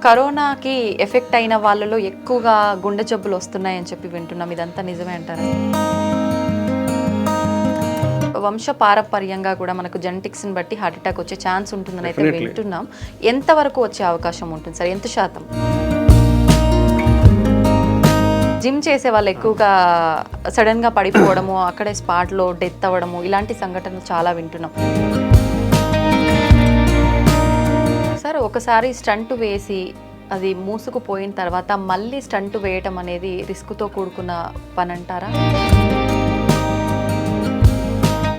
కరోనాకి ఎఫెక్ట్ అయిన వాళ్ళలో ఎక్కువగా గుండె జబ్బులు వస్తున్నాయని చెప్పి వింటున్నాం. ఇదంతా నిజమే అంటారా? వంశ పారపర్యంగా కూడా మనకు జెనెటిక్స్ని బట్టి హార్ట్ అటాక్ వచ్చే ఛాన్స్ ఉంటుందని అయితే వింటున్నాం. ఎంతవరకు వచ్చే అవకాశం ఉంటుంది సార్? ఎంత శాతం? జిమ్ చేసే వాళ్ళు ఎక్కువగా సడన్గా పడిపోవడము, అక్కడే స్పాట్లో డెత్ అవ్వడము, ఇలాంటి సంఘటనలు చాలా వింటున్నాం. సార్, ఒకసారి స్టంట్ వేసి అది మూసుకుపోయిన తర్వాత మళ్ళీ స్టంట్ వేయటం అనేది రిస్క్తో కూడుకున్న పని అంటారా?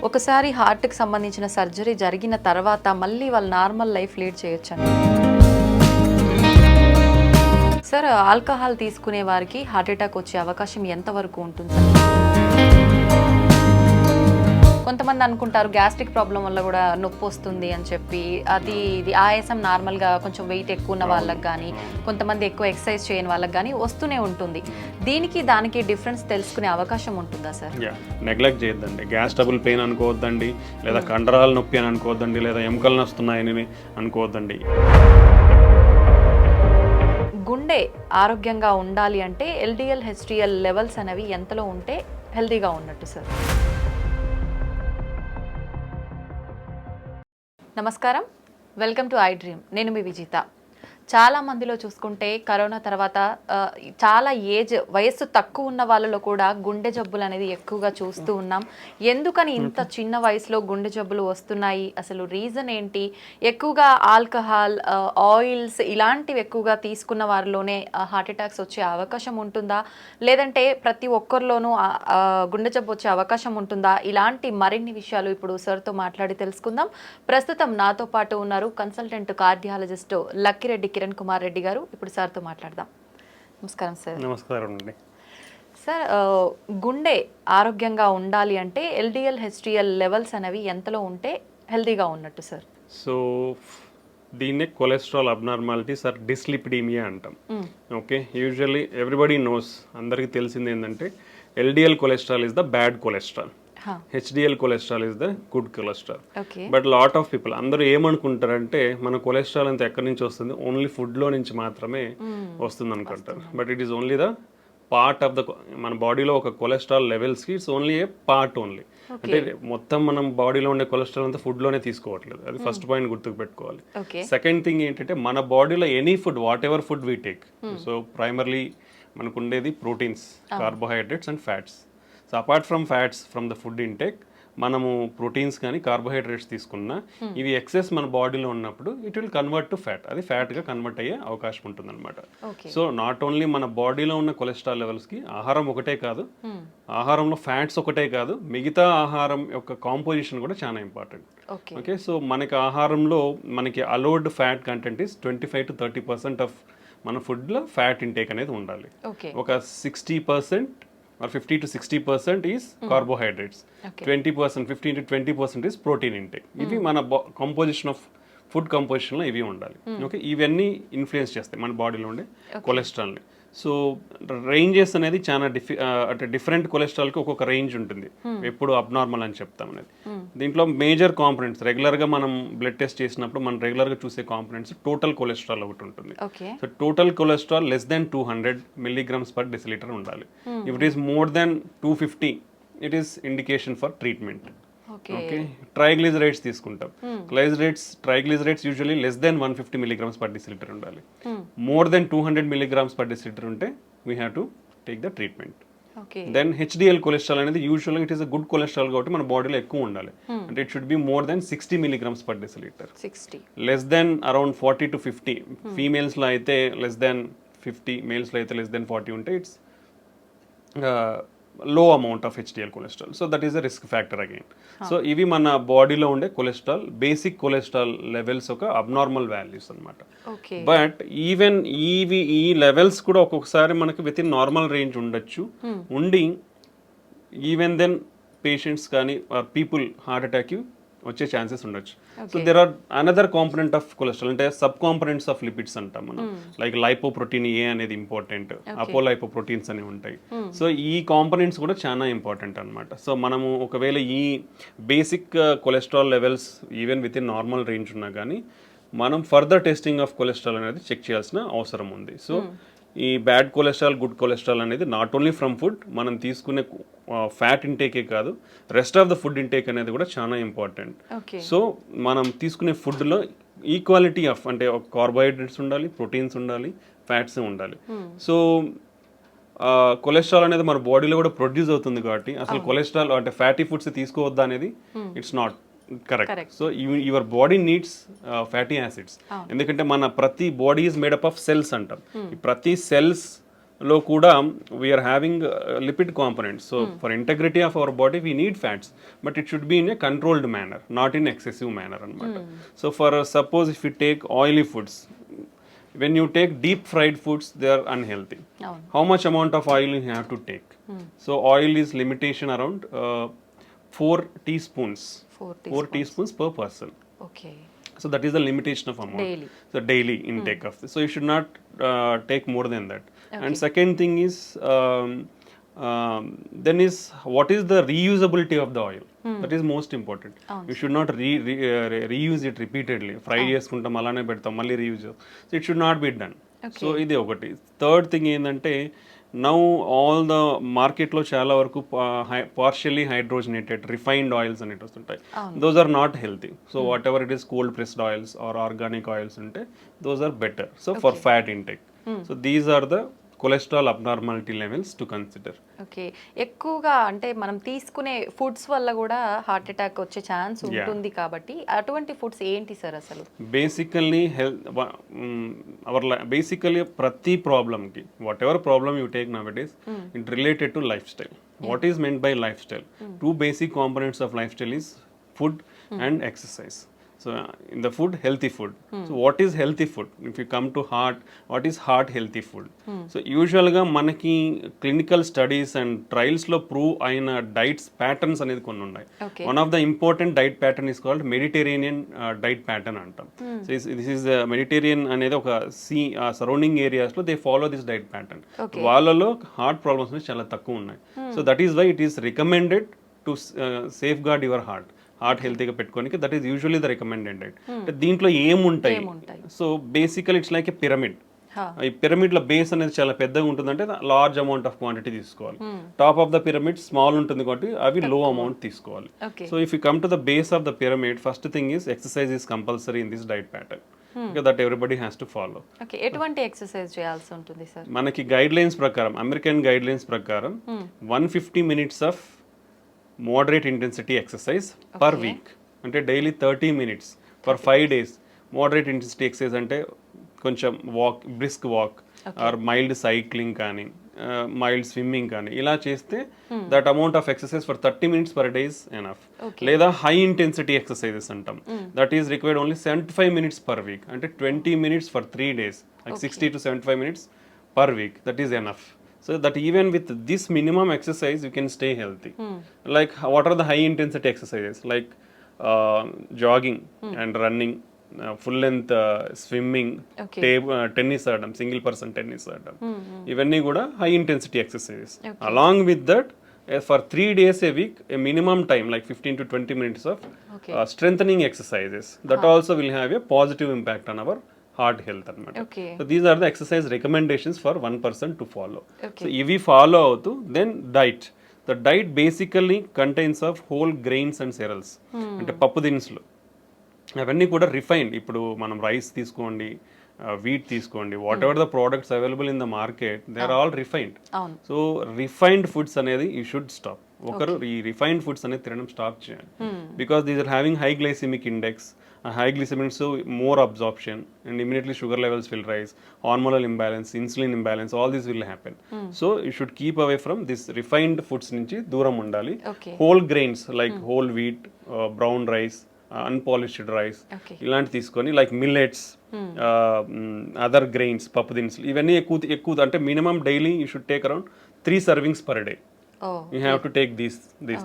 ఒకసారి హార్ట్కి సంబంధించిన సర్జరీ జరిగిన తర్వాత మళ్ళీ వాళ్ళు నార్మల్ లైఫ్ లీడ్ చేయొచ్చండి. సార్, ఆల్కహాల్ తీసుకునే వారికి హార్ట్ అటాక్ వచ్చే అవకాశం ఎంతవరకు ఉంటుంది సార్? కొంతమంది అనుకుంటారు గ్యాస్ట్రిక్ ప్రాబ్లం వల్ల కూడా నొప్పి వస్తుంది అని చెప్పి. ఇది ఆయాసం నార్మల్గా కొంచెం వెయిట్ ఎక్కువ ఉన్న వాళ్ళకి కానీ, కొంతమంది ఎక్కువ ఎక్సర్సైజ్ చేయని వాళ్ళకి కానీ వస్తూనే ఉంటుంది. దీనికి దానికి డిఫరెన్స్ తెలుసుకునే అవకాశం ఉంటుందా సార్? నెగ్లెక్ట్ చేయొద్దండి. గ్యాస్ ట్రబుల్ పెయిన్ అనుకోవద్దండి, లేదా కండరాల నొప్పి అని అనుకోవద్దండి, లేదా ఎముకలు నొస్తున్నాయని అనుకోవద్దండి. గుండె ఆరోగ్యంగా ఉండాలి అంటే ఎల్డిఎల్ హెచ్డిఎల్ లెవెల్స్ అనేవి ఎంతలో ఉంటే హెల్తీగా ఉన్నట్టు సార్? నమస్కారం, వెల్కమ్ టు ఐ డ్రీమ్. నేను మీ విజిత. చాలా మందిలో చూసుకుంటే కరోనా తర్వాత చాలా వయస్సు తక్కువ ఉన్న వాళ్ళలో కూడా గుండె జబ్బులు అనేది ఎక్కువగా చూస్తూ ఉన్నాం. ఎందుకని ఇంత చిన్న వయసులో గుండె జబ్బులు వస్తున్నాయి? అసలు రీజన్ ఏంటి? ఎక్కువగా ఆల్కహాల్, ఆయిల్స్ ఇలాంటివి ఎక్కువగా తీసుకున్న వారిలోనే హార్ట్ అటాక్స్ వచ్చే అవకాశం ఉంటుందా? లేదంటే ప్రతి ఒక్కరిలోనూ గుండె జబ్బు వచ్చే అవకాశం ఉంటుందా? ఇలాంటి మరిన్ని విషయాలు ఇప్పుడు సార్తో మాట్లాడి తెలుసుకుందాం. ప్రస్తుతం నాతో పాటు ఉన్నారు కన్సల్టెంట్ కార్డియాలజిస్ట్ లక్కిరెడ్డి కిరణ్ కుమార్ రెడ్డి గారు. ఇప్పుడు సార్తో మాట్లాడదాం. నమస్కారం సార్. నమస్కారం అండి. సార్, గుండె ఆరోగ్యంగా ఉండాలి అంటే ఎల్డిఎల్ హెచ్డిఎల్ లెవెల్స్ అనేవి ఎంతలో ఉంటే హెల్తీగా ఉన్నట్టు సార్? సో దీన్నే కొలెస్ట్రాల్ అబ్నార్మాలిటీస్ ఆర్ డిస్లిపిడీమియా అంటాం. ఓకే, యూజువల్లీ ఎవ్రీబడి నోస్, అందరికీ తెలిసింది ఏంటంటే LDL cholesterol is the bad cholesterol, HDL cholesterol is the good cholesterol. But lot of people అందరూ ఏమనుకుంటారంటే మన కొలెస్ట్రాల్ అంతా ఎక్కడి నుంచి వస్తుంది, ఓన్లీ ఫుడ్లో నుంచి మాత్రమే వస్తుంది అనుకుంటారు. But it is only the part of the మన బాడీలో ఒక కొలెస్ట్రాల్ లెవెల్స్కి it's only a part only. అంటే మొత్తం మనం బాడీలో ఉండే కొలెస్ట్రాల్ అంతా ఫుడ్లోనే తీసుకోవట్లేదు. అది ఫస్ట్ పాయింట్ గుర్తుకు పెట్టుకోవాలి. సెకండ్ థింగ్ ఏంటంటే మన బాడీలో any food, what ever food we take, so primarily మనకు ఉండేది proteins, carbohydrates and fats. So apart from fats from the food intake, మనము ప్రోటీన్స్ కానీ కార్బోహైడ్రేట్స్ తీసుకున్నా ఇవి ఎక్సెస్ మన బాడీలో ఉన్నప్పుడు it will convert to fat. అది ఫ్యాట్గా కన్వర్ట్ అయ్యే అవకాశం ఉంటుంది అనమాట. సో నాట్ ఓన్లీ మన బాడీలో ఉన్న కొలెస్ట్రాల్ లెవెల్స్కి ఆహారం ఒకటే కాదు, ఆహారంలో ఫ్యాట్స్ ఒకటే కాదు, మిగతా ఆహారం యొక్క కాంపోజిషన్ కూడా చాలా ఇంపార్టెంట్. ఓకే, సో మనకి ఆహారంలో మనకి allowed fat content is 25 to 30% of మన ఫుడ్లో ఫ్యాట్ ఇంటేక్ అనేది ఉండాలి. ఒక 60% or 50 to 60% is carbohydrates. 20%, 15 to 20% is protein intake. ఇవి మన కంపోజిషన్ ఆఫ్ ఫుడ్ కంపోజిషన్లో ఇవి ఉండాలి. ఓకే, ఇవన్నీ ఇన్ఫ్లుయెన్స్ చేస్తాయి మన బాడీలో ఉండే కొలెస్ట్రాల్ని. సో రేంజెస్ అనేది చాలా అంటే డిఫరెంట్ కొలెస్ట్రాల్కి ఒక్కొక్క రేంజ్ ఉంటుంది. ఎప్పుడు అబ్నార్మల్ అని చెప్తాం అనేది. దీంట్లో మేజర్ కాంపనెంట్స్ రెగ్యులర్గా మనం బ్లడ్ టెస్ట్ చేసినప్పుడు మనం రెగ్యులర్గా చూసే కాంపనెంట్స్ టోటల్ కొలెస్ట్రాల్ ఒకటి ఉంటుంది. So total cholesterol less than 200 milligrams per deciliter ఉండాలి. If it is more than 250 it is indication for treatment. Okay, triglycerides తీసుకుంటాం. Triglycerides usually less than 150 milligrams per deciliter ఉండాలి. More than 200 milligrams per deciliter ఉంటే we have to take the treatment. Then HDL cholesterol అనేది యూజువల్గా it is a good cholesterol కాబట్టి మన బాడీలో ఎక్కువ ఉండాలి. అంటే it should be more than 60 milligrams per deciliter. Less than around 40 to 50. ఫీమేల్స్లో అయితే లెస్ దెన్ 50, మేల్స్లో అయితే లెస్ దెన్ 40 ఉంటే it's low amount of HDL cholesterol. So that is a risk factor again. So ఇవి మన బాడీలో ఉండే కొలెస్ట్రాల్, బేసిక్ కొలెస్ట్రాల్ లెవెల్స్ ఒక abnormal values అనమాట. బట్ ఈవెన్ ఈ లెవెల్స్ కూడా ఒక్కొక్కసారి మనకి విత్ ఇన్ నార్మల్ రేంజ్ ఉండొచ్చు. ఉండి ఈవెన్ దెన్ పేషెంట్స్ కానీ పీపుల్ హార్ట్ అటాక్ వచ్చే ఛాన్సెస్ ఉండొచ్చు. So there are another component of cholesterol, అంటే సబ్ కాంపనెంట్స్ ఆఫ్ లిపిడ్స్ అంటాం మనం. లైక్ లైపోప్రోటీన్ ఏ అనేది ఇంపార్టెంట్, అపోలైపోప్రోటీన్స్ అనేవి ఉంటాయి. సో ఈ కాంపనెంట్స్ కూడా చాలా ఇంపార్టెంట్ అనమాట. సో మనము ఒకవేళ ఈ basic cholesterol levels even with in normal range ఉన్నా కానీ మనం ఫర్దర్ టెస్టింగ్ ఆఫ్ కొలెస్ట్రాల్ అనేది చెక్ చేయాల్సిన అవసరం ఉంది. సో ఈ బ్యాడ్ కొలెస్ట్రాల్ గుడ్ కొలెస్ట్రాల్ అనేది నాట్ ఓన్లీ ఫ్రమ్ ఫుడ్, మనం తీసుకునే ఫ్యాట్ ఇంటేకే కాదు, rest of the food intake అనేది కూడా చాలా ఇంపార్టెంట్. ఓకే. సో మనం తీసుకునే ఫుడ్లో ఈక్వాలిటీ ఆఫ్ అంటే కార్బోహైడ్రేట్స్ ఉండాలి, ప్రోటీన్స్ ఉండాలి, ఫ్యాట్స్ ఉండాలి. సో కొలెస్ట్రాల్ అనేది మన బాడీలో కూడా ప్రొడ్యూస్ అవుతుంది కాబట్టి అసలు కొలెస్ట్రాల్ అంటే ఫ్యాటీ ఫుడ్స్ తీసుకోవద్దా అనేది it's not correct. So your body needs fatty acids, ఎందుకంటే మన ప్రతి body is made up of cells అంటాం. ఈ ప్రతి సెల్స్ లో కూడా we are having lipid components. So for integrity of our body we need fats, but it should be in a controlled manner, not in excessive manner అనమాట. So for suppose if you take oily foods, when you take deep fried foods, they are unhealthy. How much amount of oil you have to take? So oil is limitation around 4 teaspoons. 4 teaspoons per person. Okay. So that is the limitation of amount. Daily. So daily intake of this. So you should not take more than that. And second thing is then is what is the reusability of the oil? That is most important. You should not reuse it repeatedly. Fry చేసుకుంటాం అలానే పెడతాం మళ్ళీ reuse. So it should not be done. So ఇది ఒకటి. Third thing ఏంటంటే now all the మార్కెట్లో చాలా వరకు పార్షియల్లీ హైడ్రోజనేటెడ్ రిఫైన్డ్ ఆయిల్స్ అనేవి వస్తుంటాయి. Those are not healthy. So whatever it is cold pressed oils or organic oils ఉంటే those are better. So for fat intake. So these are the cholesterol abnormality levels to consider. Okay. ఎక్కువగా అంటే మనం తీసుకునే foods వల్ల కూడా heart attack వచ్చే chance ఉంటుంది కాబట్టి అటువంటి ఫుడ్స్ ఏంటి సార్ అసలు? బేసికల్లీ బేసికల్లీ ప్రతి ప్రాబ్లమ్కి whatever problem you take now it is it related to lifestyle. What is meant by lifestyle? 2 basic components of lifestyle is food and exercise. So in the food, healthy food. So what is healthy food? If you come to heart, what is heart healthy food? So usually ga manaki clinical studies and trials lo prove aina diets patterns anedi konni unnai. One of the important diet pattern is called Mediterranean diet pattern antam. So this is Mediterranean anedi oka sea surrounding areas lo they follow this diet pattern. Vallalo heart problems ne chala takku unnai. So that is why it is recommended to safeguard your heart. Heart హెల్తీగా పెట్టుకోనికి that is usually the recommended diet. అంటే దీంట్లో ఏముంటాయి? So బేసికల్ it's like A pyramid. ఈ పిరమిడ్ల base అనేది చాలా పెద్దగా ఉంటుందంటే లార్జ్ అమౌంట్ ఆఫ్ క్వాంటిటీ తీసుకోవాలి. Top of the pyramid small ఉంటుంది కాబట్టి అవి లో అమౌంట్ తీసుకోవాలి. So if you come to the base of the pyramid, first thing is exercise is compulsory in this diet pattern. That everybody has to follow. ఎటువంటి exercise చేయాల్సి ఉంటుంది sir? మనకి guide lines ప్రకారం, అమెరికన్ గైడ్ లైన్స్ ప్రకారం 150 minutes of moderate intensity exercise per week. అంటే daily 30 minutes for 5 days. Moderate intensity exercise అంటే కొంచెం walk, brisk walk are mild cycling కానీ మైల్డ్ స్విమ్మింగ్ కానీ ఇలా చేస్తే that amount of exercise for 30 minutes per day is enough. లేదా high intensity exercises అంటాం. That is required only 75 minutes per week. అంటే 20 minutes for 3 days, like 60 to 75 minutes per week. That is enough. So that even with this minimum exercise, you can stay healthy. Like what are the high intensity exercises? Like jogging and running, full length swimming, tennis ఆడడం, single person tennis ఆడడం, ఇవన్నీ కూడా high intensity exercises. Along with that, for 3 days a week, a minimum time like 15 to 20 minutes of strengthening exercises. That also will have a positive impact on our heart health anamata. So these are the exercise recommendations for one person to follow. So if we follow out, then diet. The diet basically contains of whole grains and cereals. అంటే పప్పు దినుసులు అవన్నీ కూడా refined. ఇప్పుడు మనం rice తీసుకోండి, wheat తీసుకోండి, whatever the products available in the market, they are all refined. So refined foods అనేది యూ షుడ్ స్టాప్. ఒకరు ఈ రిఫైన్డ్ ఫుడ్స్ అనేది తినడం స్టాప్ చేయాలి. Because these are having high glycemic index. High glycemic, so more absorption and immediately sugar levels will rise, hormonal imbalance, insulin imbalance, all this will happen. So you should keep away from this refined foods nunchi dooram undali. Whole grains like whole wheat, brown rice, unpolished rice, ilanti తీసుకొని like millets, other grains, పప్పు దినుసులు ఇవన్నీ ఎక్కువ అంటే minimum daily you should take around 3 servings per day. You have to take these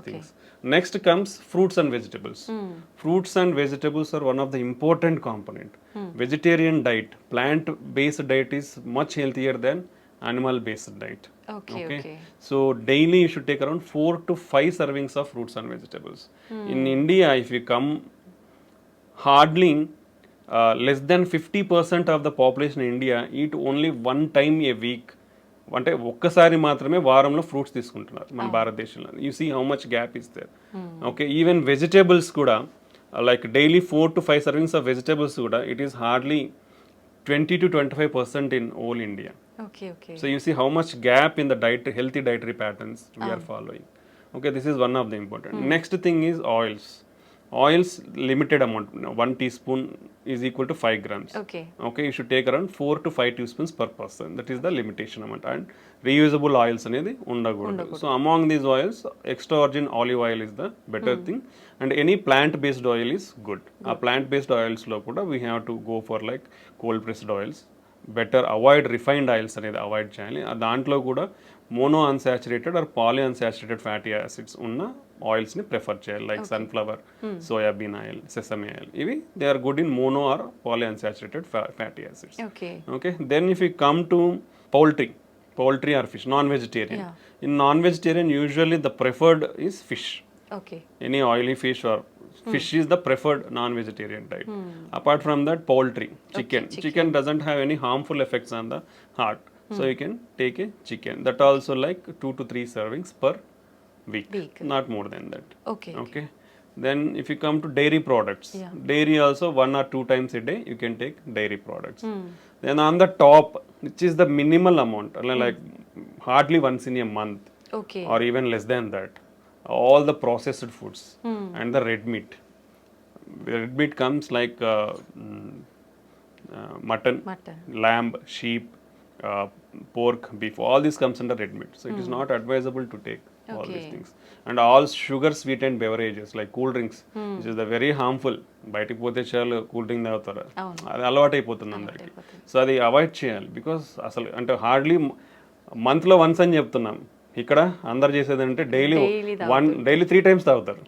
things. Next comes fruits and vegetables. Fruits and vegetables are one of the important component. Vegetarian diet, plant-based diet is much healthier than animal-based diet. Okay. So daily you should take around 4 to 5 servings of fruits and vegetables. In India, if you come, hardly less than 50% of the population in India eat only one time a week. అంటే ఒక్కసారి మాత్రమే వారంలో fruits తీసుకుంటున్నారు మన భారతదేశంలో. You see how much gap is there. Okay, even vegetables కూడా like daily 4 to 5 servings of vegetables కూడా it is hardly 20 to 25% in all India. Okay. So you see how much gap in the diet, healthy dietary patterns we are following. Okay, this is one of the important. Next thing is oils. Oils, limited amount. 1 teaspoon is equal to 5 grams. Okay, you should take around 4 to 5 teaspoons per person. That is the limitation amount. And reusable oils అనేది ఉండకూడదు. So among these oils, extra virgin olive oil is the better thing. And any plant-based oil is good. ఆ plant-based oils లో కూడా we have to go for like cold-pressed oils. Better avoid refined oils అనేది avoid చేయాలి. దాంట్లో కూడా mono unsaturated or poly unsaturated fatty acids ఉన్న ఆయిల్స్ని prefer చేయాలి, like sunflower, soybean oil, sesame oil. ఇవి they are good in mono or poly unsaturated fatty acids. Okay, then if you come to poultry or fish, non vegetarian. In non vegetarian usually the preferred is fish. Any oily fish or fish is the preferred non-vegetarian diet. Apart from that, poultry, chicken doesn't have any harmful effects on the heart, so you can take a chicken. That also like 2 to 3 servings per week, not more than that. Okay. Then if you come to dairy products, dairy also 1 or 2 times a day you can take dairy products. Then on the top, which is the minimal amount, like hardly once in a month, or even less than that, all the processed foods and the red meat. The red meat comes like mutton, lamb, sheep, pork, beef. All this comes under red meat. So it is not advisable to take all these things. And all sugar sweetened beverages like cool drinks, which is the very harmful. బయటికి పోతే చాలు cool drink తాగుతారు, అది అలవాటు అయిపోతుంది అందరికి. So అది avoid చేయాలి. బికాస్ అసలు అంటే హార్డ్లీ మంత్లో వన్స్ అని చెప్తున్నాం, ఇక్కడ అందరు చేసేది అంటే డైలీ 3 times తాగుతారు.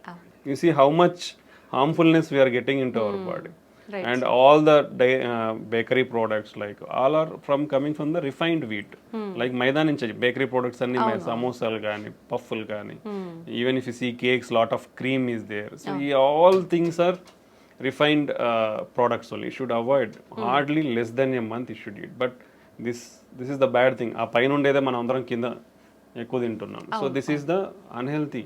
You see how much harmfulness we are getting into our body. And all the bakery products like all are coming from the refined wheat. Like maida నుంచి బేకరీ ప్రోడక్ట్స్ అన్ని, సమోసాలు కానీ, పఫ్ఫులు కానీ, even if you see cakes, lot of cream is there. So ఈ all things are refined products only. You should avoid hardly less than a month you should eat. But this is the bad thing. ఆ పైన ఉండేదే మనం అందరం కింద ఎక్కువ తింటున్నాం. So this is the unhealthy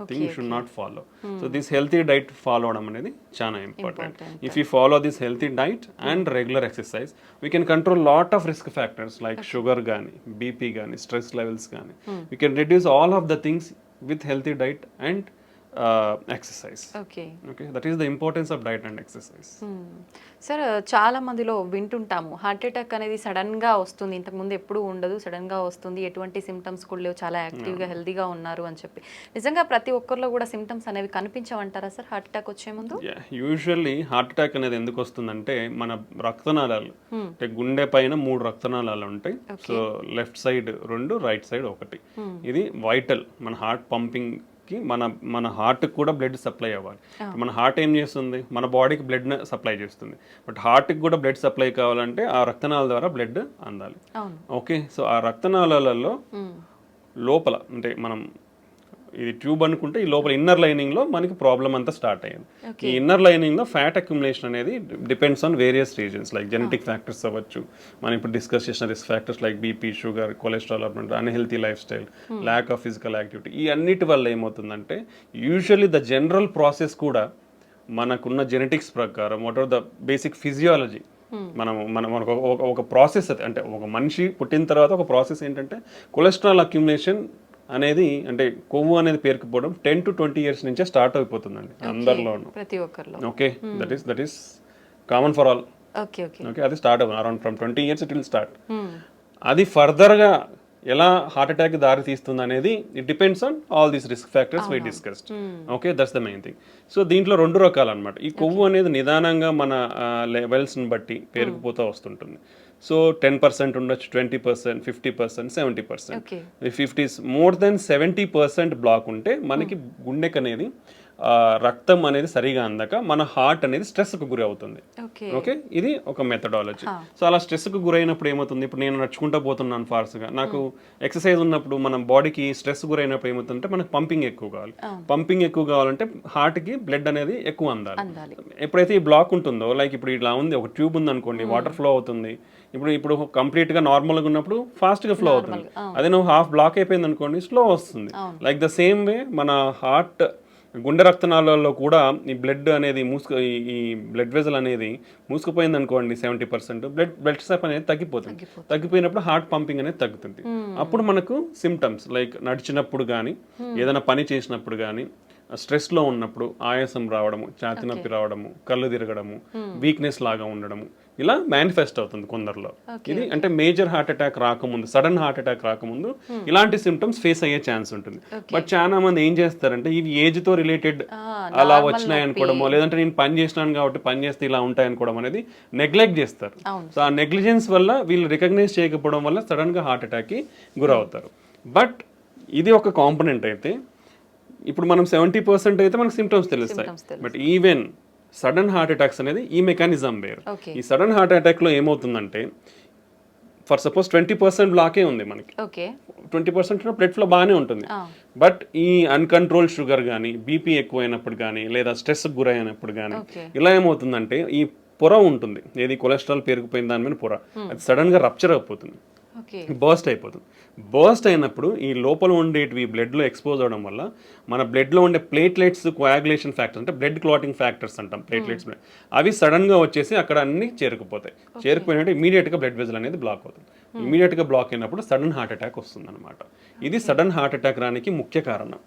thing you should not follow. So this healthy diet follow అవడం అనేది చాలా important. If you follow this healthy diet and regular exercise, we can control lot of risk factors like sugar కానీ, BP కానీ, stress levels కానీ. We can reduce all of the things with healthy diet and exercise. Okay, that is the importance of diet and exercise. Sir, చాలా మందిలో వింటుంటాము heart attack అనేది sudden గా వస్తుంది, ఇంతకుముందు ఎప్పుడు ఉండదు, సడన్ గా వస్తుంది, ఎటువంటి సిమ్టమ్స్ కూడా లేవు, చాలా యాక్టివ్గా హెల్తీగా ఉన్నారు అని చెప్పి. నిజంగా ప్రతి ఒక్కరిలో కూడా సిమ్టమ్స్ అనేవి కనిపించవంటారా సార్ హార్ట్ అటాక్ వచ్చే ముందు? యూజువల్లీ హార్ట్ అటాక్ అనేది ఎందుకు వస్తుందంటే మన రక్తనాళాలు, అంటే గుండె పైన 3 రక్తనాళాలు ఉంటాయి. So left side 2, right side 1. ఇది వైటల్, మన హార్ట్ పంపింగ్ కి మన హార్ట్ కూడా బ్లడ్ సప్లై అవ్వాలి. మన హార్ట్ ఏం చేస్తుంది, మన బాడీకి బ్లడ్ సప్లై చేస్తుంది. బట్ హార్ట్కి కూడా బ్లడ్ సప్లై కావాలంటే ఆ రక్తనాళాల ద్వారా బ్లడ్ అందాలి. ఓకే, సో ఆ రక్తనాళాలలో లోపల అంటే మనం ఇది ట్యూబ్ అనుకుంటే ఈ లోపల ఇన్నర్ లైనింగ్ లో మనకి ప్రాబ్లం అంతా స్టార్ట్ అయ్యింది. ఈ ఇన్నర్ లైనింగ్ లో ఫ్యాట్ అక్యుములేషన్ అనేది depends on various reasons like genetic factors అవ్వచ్చు, మనం ఇప్పుడు డిస్కస్ చేసిన risk factors like BP, sugar, cholesterol, unhealthy life style, lack of physical activity. ఈ అన్నిటి వల్ల ఏమవుతుందంటే యూజువల్లీ ద జనరల్ ప్రాసెస్ కూడా మనకున్న జెనెటిక్స్ ప్రకారం what are the basic physiology, మనకు ఒక ప్రాసెస్ అంటే ఒక మనిషి పుట్టిన తర్వాత ఒక ప్రాసెస్ ఏంటంటే కొలెస్ట్రాల్ అక్యుములేషన్ అనేది, అంటే కొవ్వు అనేది పేరుకుపోవడం 10 to 20 years నుంచే స్టార్ట్ అయిపోతుందండి అందరిలోనూ, ప్రతి ఒక్కరిలో. Okay, that is common for all. Okay, అది స్టార్ట్ అవ్వాలి around from 20 years it will start. అది ఫర్దర్గా ఎలా హార్ట్ అటాక్ దారి తీస్తుంది అనేది it depends on all these risk factors we discussed. Okay, that's the main thing. So దీంట్లో 2 రకాలు అనమాట. ఈ కొవ్వు అనేది నిదానంగా మన లెవెల్స్ని బట్టి పేరుకుపోతూ వస్తుంటుంది. సో 10% ఉండొచ్చు, 20%, 50%, 70%. If it is more than 70% block ఉంటే మనకి గుండెకి అనేది రక్తం అనేది సరిగా అందక మన హార్ట్ అనేది స్ట్రెస్కు గురి అవుతుంది. ఓకే ఓకే, ఇది ఒక మెథడాలజీ. సో అలా స్ట్రెస్కు గురైనప్పుడు ఏమవుతుంది, ఇప్పుడు నేను నడుచుకుంటూ పోతున్నాను ఫాస్ట్గా, నాకు ఎక్సర్సైజ్ ఉన్నప్పుడు మన బాడీకి స్ట్రెస్ గురైనప్పుడు ఏమవుతుందంటే మనకు పంపింగ్ ఎక్కువ కావాలి. పంపింగ్ ఎక్కువ కావాలంటే హార్ట్కి బ్లడ్ అనేది ఎక్కువ అందాలి. ఎప్పుడైతే ఈ బ్లాక్ ఉంటుందో, లైక్ ఇప్పుడు ఇలా ఉంది, ఒక ట్యూబ్ ఉంది అనుకోండి, వాటర్ ఫ్లో అవుతుంది, ఇప్పుడు కంప్లీట్గా నార్మల్గా ఉన్నప్పుడు ఫాస్ట్గా ఫ్లో అవుతుంది. అదే నువ్వు హాఫ్ బ్లాక్ అయిపోయింది అనుకోండి, స్లో వస్తుంది. లైక్ ద సేమ్ వే మన హార్ట్ గుండె రక్తనాళాల్లో కూడా ఈ బ్లడ్ అనేది ఈ బ్లడ్ వెజల్ అనేది మూసుకుపోయింది అనుకోండి 70%, బ్లడ్ సప్ అనేది తగ్గిపోతుంది. తగ్గిపోయినప్పుడు హార్ట్ పంపింగ్ అనేది తగ్గుతుంది. అప్పుడు మనకు సిమ్టమ్స్ లైక్ నడిచినప్పుడు కానీ, ఏదైనా పని చేసినప్పుడు కానీ, స్ట్రెస్లో ఉన్నప్పుడు ఆయాసం రావడము, ఛాతీ నొప్పి రావడము, కళ్ళు తిరగడము, వీక్నెస్ లాగా ఉండడము, ఇలా మేనిఫెస్ట్ అవుతుంది కొందరిలో. ఇది అంటే మేజర్ హార్ట్ అటాక్ రాకముందు, సడన్ హార్ట్ అటాక్ రాకముందు ఇలాంటి సిమ్టమ్స్ ఫేస్ అయ్యే ఛాన్స్ ఉంటుంది. బట్ చాలా మంది ఏం చేస్తారంటే ఇవి ఏజ్ తో రిలేటెడ్ అలా వచ్చినాయి అనుకోవడమో, లేదంటే నేను పని చేసినాను కాబట్టి పని చేస్తే ఇలా ఉంటాయి అనుకోవడం అనేది నెగ్లెక్ట్ చేస్తారు. సో ఆ నెగ్లిజెన్స్ వల్ల వీళ్ళు రికగ్నైజ్ చేయకపోవడం వల్ల సడన్ గా హార్ట్ అటాక్ కి గురవుతారు. బట్ ఇది ఒక కాంపోనెంట్ అయితే, ఇప్పుడు మనం 70% అయితే మనకు సిమ్టమ్స్ తెలుస్తాయి. But even sudden heart attacks అనేది ఈ మెకానిజం వేరు. ఈ సడన్ హార్ట్ అటాక్ లో ఏమవుతుందంటే, ఫర్ సపోజ్ 20% బ్లాకే ఉంది మనకి, 20% బ్లడ్ ఫ్లో బాగానే ఉంటుంది. బట్ ఈ అన్కంట్రోల్ షుగర్ కానీ, బీపీ ఎక్కువైనప్పుడు కానీ, లేదా స్ట్రెస్ గురైనప్పుడు కానీ, ఇలా ఏమవుతుందంటే ఈ పొర ఉంటుంది, ఏది కొలెస్ట్రాల్ పెరిగిపోయిన దాని మీద పొర, అది సడన్ గా రప్చర్ అయిపోతుంది, బర్స్ట్ అయిపోతుంది. బర్స్ట్ అయినప్పుడు ఈ లోపల ఉండేటివి బ్లడ్లో ఎక్స్పోజ్ అవడం వల్ల మన బ్లడ్లో ఉండే ప్లేట్లెట్స్ కోయాగులేషన్ ఫ్యాక్టర్స్, అంటే బ్లడ్ క్లాటింగ్ ఫ్యాక్టర్స్ అంటాం, ప్లేట్లెట్స్, అవి సడన్గా వచ్చేసి అక్కడ అన్ని చేరుకుపోతాయి. చేరుకుపోయినట్టు ఇమీడియట్గా బ్లడ్ వెజల్ అనేది బ్లాక్ అవుతుంది. ఇమీడియట్గా బ్లాక్ అయినప్పుడు సడన్ హార్ట్ అటాక్ వస్తుంది అనమాట. ఇది సడన్ హార్ట్ అటాక్ రానికి ముఖ్య కారణం.